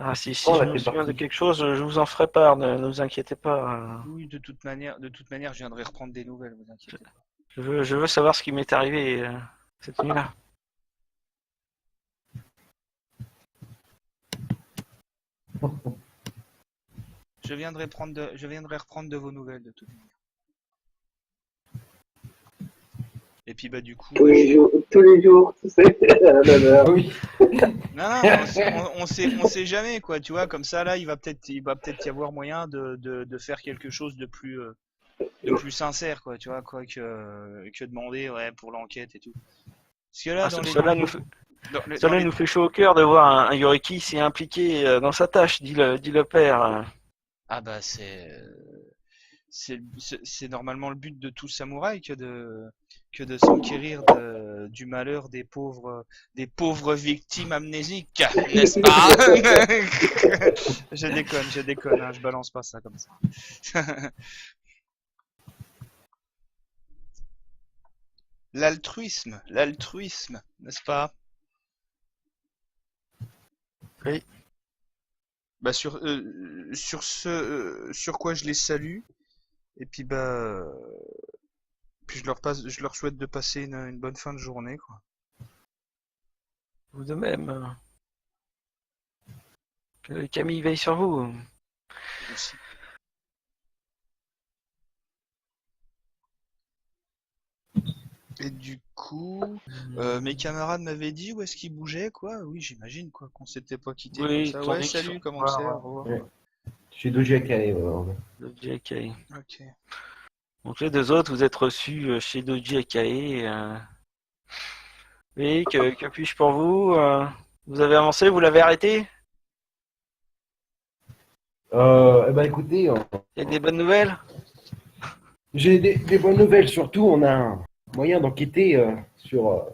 Ah, si Oh, je là, me t'es souviens de parti. quelque chose, je vous en ferai part, ne vous inquiétez pas. Oui, de toute manière, je viendrai reprendre des nouvelles, vous inquiétez pas. Je veux savoir ce qui m'est arrivé cette nuit-là. Je viendrai reprendre de vos nouvelles de toute manière. Et puis bah du coup, Tous les jours, tu sais, à la même heure. Oui. non, mais on sait jamais quoi, tu vois, comme ça là, il va peut-être y avoir moyen de faire quelque chose de plus sincère quoi, tu vois, quoi que demander ouais pour l'enquête et tout. Parce que là Ah, dans les dans cela les nous fait chaud au cœur de voir un Yoriki s'y impliqué dans sa tâche, dit le père. ah bah c'est normalement le but de tout samouraï que de s'enquérir du malheur des pauvres victimes amnésiques, n'est-ce pas? Je déconne, hein, je balance pas ça comme ça. L'altruisme, n'est-ce pas? Oui. Bah sur quoi je les salue et puis bah puis je leur souhaite de passer une bonne fin de journée quoi. Vous de même. Que Camille veille sur vous. Merci. Et du coup, mes camarades m'avaient dit où est-ce qu'ils bougeaient, quoi. Oui, j'imagine, quoi, qu'on s'était pas quitté comme Oui, ça. Ouais, tandis qu'ils sont salut, comment c'est, au revoir. Ouais. Chez Doji Akai, ouais. le JK. Ok. Donc les deux autres, vous êtes reçus chez Doji Akae. Oui, que puis-je pour vous vous avez avancé, vous l'avez arrêté? Eh ben écoutez, Il y a des bonnes nouvelles? j'ai des bonnes nouvelles. Surtout, on a un moyen d'enquêter sur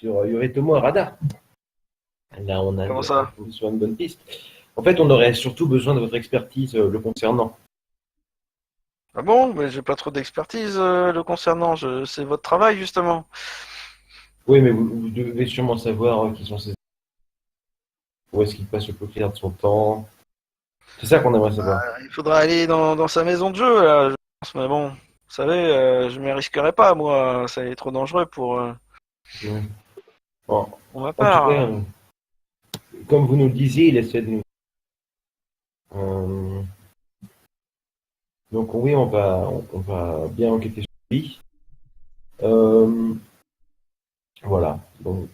Yoritomo Arada. Là, Comment ça? on est sur une bonne piste. En fait, on aurait surtout besoin de votre expertise le concernant. Ah bon, mais j'ai pas trop d'expertise le concernant. C'est votre travail justement. Oui, mais vous devez sûrement savoir qui sont ces... Où est-ce qu'il passe le plus clair de son temps. C'est ça qu'on aimerait savoir. Il faudra aller dans sa maison de jeu là, je pense. Mais bon, vous savez, je m'y risquerai pas moi. Ça est trop dangereux Ouais. Bon, pour ma en tout part. cas, comme vous nous le disiez, il essaie de nous... Euh, donc oui, on va bien enquêter sur lui. Euh, voilà. Donc,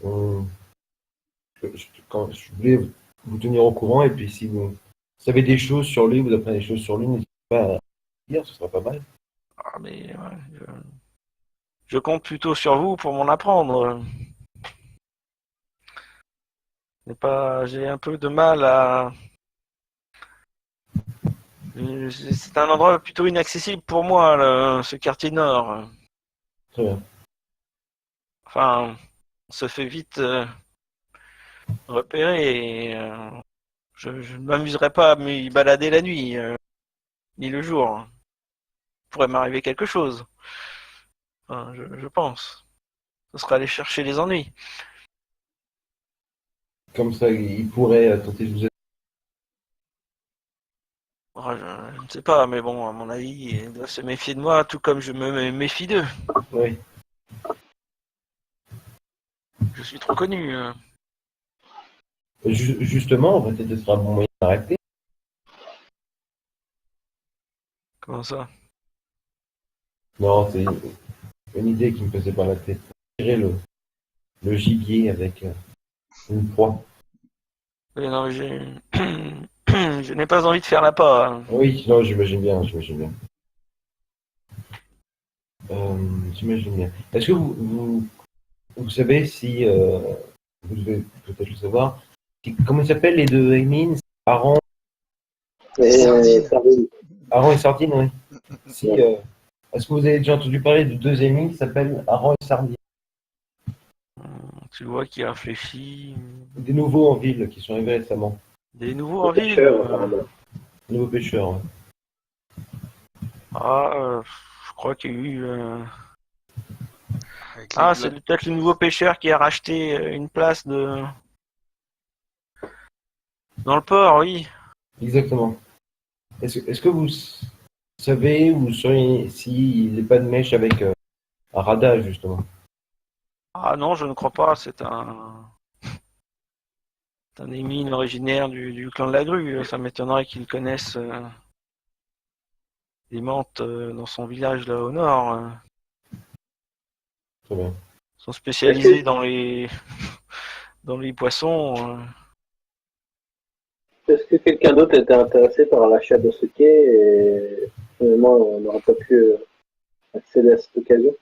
je voulais vous tenir au courant et puis si vous savez des choses sur lui, vous apprenez des choses sur lui, n'hésitez pas à dire, ce sera pas mal. Ah, mais ouais, je compte plutôt sur vous pour m'en apprendre. J'ai un peu de mal à. C'est un endroit plutôt inaccessible pour moi, ce quartier nord. Très bien. Enfin, on se fait vite repérer et je ne m'amuserai pas à m'y balader la nuit, ni le jour. Il pourrait m'arriver quelque chose. Enfin, je pense. Ce sera aller chercher les ennuis. Comme ça, il pourrait tenter de vous aider. Oh, je ne sais pas, mais bon, à mon avis, il doit se méfier de moi, tout comme je me méfie d'eux. Oui. Je suis trop connu. Justement, peut-être que ce sera un bon moyen d'arrêter. Comment ça? Non, c'est une idée qui me passait par la tête. Tirer le gibier avec une proie. Oui, non, mais je n'ai pas envie de faire la pas. Hein. Oui, non, j'imagine bien, j'imagine bien. J'imagine bien. Est-ce que vous savez si, vous devez peut-être le savoir, comment ils s'appellent les deux Émines? Aaron, Sardine. Sardine. Aaron et Sardine, oui. Si, est-ce que vous avez déjà entendu parler de deux Émines qui s'appellent Aaron et Sardine? Tu vois qui réfléchit. Des nouveaux en ville qui sont arrivés récemment. Des nouveaux en ville. Pêcheur, apparemment. Des nouveaux pêcheurs, ouais. Je crois qu'il y a eu. Avec C'est peut-être le nouveau pêcheur qui a racheté une place dans le port, oui. Exactement. Est-ce que vous savez ou sauriez s'il n'est pas de mèche avec Arada, justement? Ah non, je ne crois pas. C'est un émine originaire du clan de la Grue. Ça m'étonnerait qu'il connaisse des mantes dans son village là au nord. Très bien. Ils sont spécialisés dans les dans les poissons. Est-ce que quelqu'un d'autre était intéressé par l'achat de ce quai et finalement on n'aura pas pu accéder à cette occasion?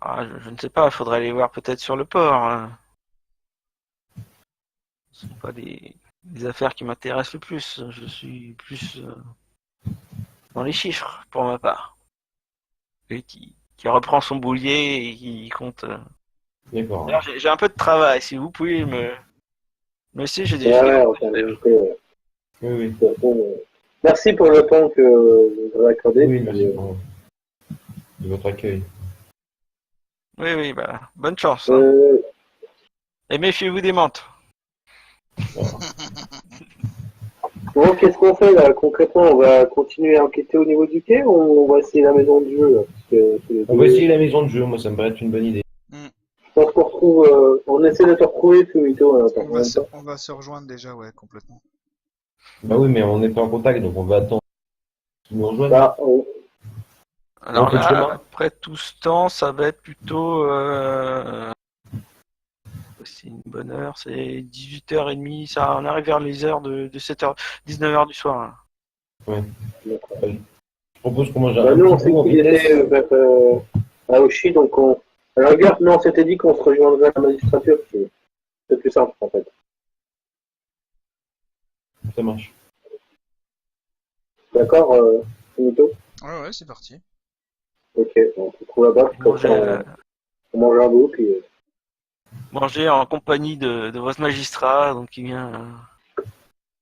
Ah, je ne sais pas, il faudrait aller voir peut-être sur le port. Hein. Ce sont pas des affaires qui m'intéressent le plus. Je suis plus dans les chiffres pour ma part. Et qui reprend son boulier et qui compte. D'accord. D'ailleurs, j'ai un peu de travail. Si vous pouvez me laisser, j'ai des Ouais, choses on à t'a faire. invité, ouais. Oui, oui. De toute façon, merci pour le temps que vous avez accordé. Oui, puis, merci de votre accueil. Oui, oui, bah, bonne chance. Hein. euh, Et méfiez-vous des menthes. bon, qu'est-ce qu'on fait là concrètement? On va continuer à enquêter au niveau du quai ou on va essayer la maison de jeu là, parce que c'est les On va deux- essayer la maison de jeu, moi ça me paraît être une bonne idée. Je pense qu'on retrouve, on essaie de te retrouver Fumito hein, en même temps. On va se rejoindre déjà, ouais, complètement. Bah oui, mais on n'est pas en contact, donc on va attendre qu'ils nous rejoignent. Bah, Alors On fait le là, chemin. après tout ce temps, ça va être plutôt... c'est une bonne heure, c'est 18h30, ça, on arrive vers les heures de 7h, 19h du soir. Hein. d'accord. Je propose qu'on mange Bah, un nous, on petit sait bout en qu'il vitesse. était vers Aoshi, donc on. À la rigueur, non, on s'était dit qu'on se rejoindrait à la magistrature, c'est plus simple en fait. Ça marche. D'accord, Fumito? Ouais, ouais, c'est parti. Ok, on se trouve là-bas, puis comme ça, Manger, on mange un bout, puis. manger en compagnie de votre magistrat, donc qui vient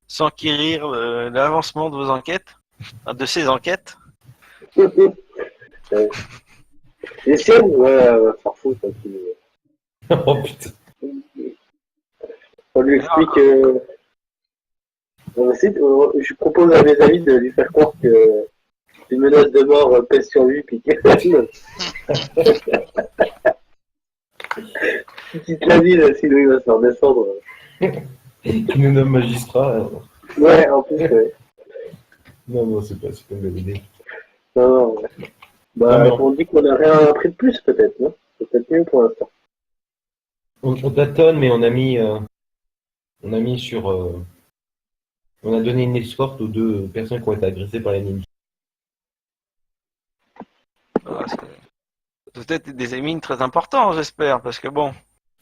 s'enquérir de l'avancement de vos enquêtes, de ses enquêtes. Les siennes, ouais, s'en fout, ça, Oh putain. on lui explique. Je propose à mes amis de lui faire croire que les menaces de mort pèsent sur lui, puis qu'il quitte la ville, sinon il va se faire descendre. Qui nous nomme magistrat. Ouais, en plus, ouais. Non, non, c'est pas une bonne idée. Non, non, ouais. Bah, Non, mais on dit qu'on n'a rien appris de plus, peut-être, non? C'est peut-être mieux pour l'instant. on tâtonne, mais on a mis sur. On a donné une escorte aux deux personnes qui ont été agressées par les ninjas. Ah, peut-être des émines très importants, j'espère, parce que bon,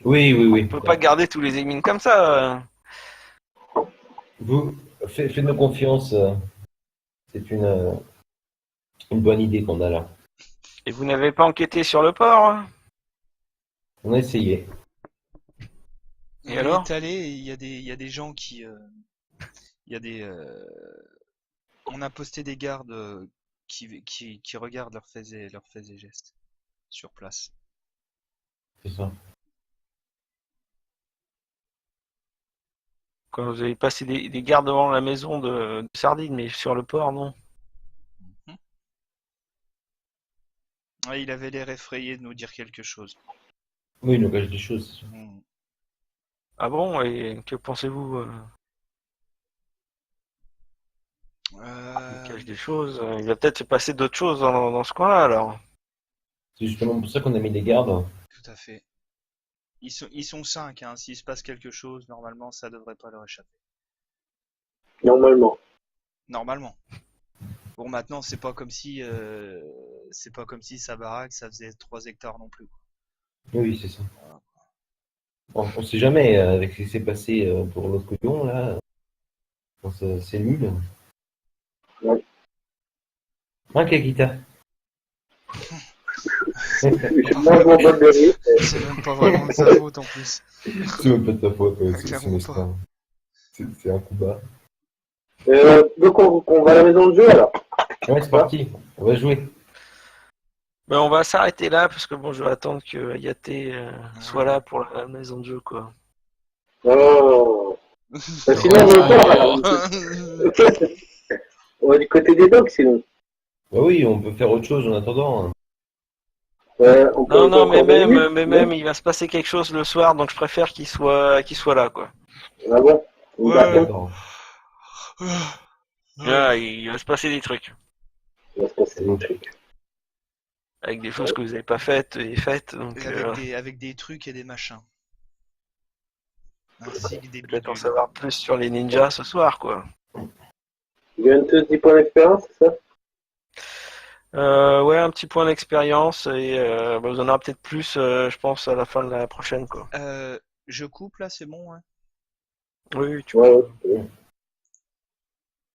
Oui, oui, oui. on peut pas garder tous les émines comme ça. Vous, faites-nous confiance. C'est une bonne idée qu'on a là. Et vous n'avez pas enquêté sur le port hein. On a essayé. Et On alors y est allé, et il y a des gens qui... il y a des... on a posté des gardes qui regardent leurs faits et gestes sur place. C'est ça. Quand vous avez passé des gardes devant la maison de Sardine, mais sur le port, non. Ouais, il avait l'air effrayé de nous dire quelque chose. Oui, il nous cache des choses, c'est sûr. Ah bon, et que pensez-vous Il cache des choses. Il va peut-être se passer d'autres choses dans ce coin-là, alors. C'est justement pour ça qu'on a mis des gardes. Tout à fait. Ils sont 5, hein. S'il se passe quelque chose, normalement, ça devrait pas leur échapper. Normalement. Normalement. Bon, maintenant, c'est pas comme si sa baraque, ça faisait 3 hectares non plus. Oui, c'est ça. On sait jamais, avec ce qui s'est passé pour l'autre couillon, là. C'est nul. Ouais. Hein, Kakita? Je mange mon bol de riz. C'est même pas vraiment de sa faute en plus. C'est même pas de ta faute, c'est Clairement son pas. instinct. C'est un coup bas. Donc on va à la maison de jeu alors. Ouais, c'est parti. On va jouer. Ben, on va s'arrêter là, parce que bon, je vais attendre que Ayaté soit là pour la maison de jeu, quoi. Oh. Bah, sinon on va le faire. On va du côté des docks sinon. Bah oui, on peut faire autre chose en attendant. Hein. On peut Non, non, encore 20 minutes, mais non même, il va se passer quelque chose le soir, donc je préfère qu'il soit là, quoi. Ah bon? Ouais. D'accord. D'accord. Là, il va se passer des trucs. Il va se passer des trucs. avec des choses que vous n'avez pas faites et faites. Donc, Et avec des trucs et des machins. Ainsi que des peut-être en bidules. savoir plus sur les ninjas ce soir, quoi. Ils gagnent tous 10 points d'expérience, c'est ça? Ouais, un petit point d'expérience et vous en aurez peut-être plus, je pense, à la fin de la prochaine, quoi. Je coupe là, c'est bon, hein? Oui, tu Ouais, peux. ouais.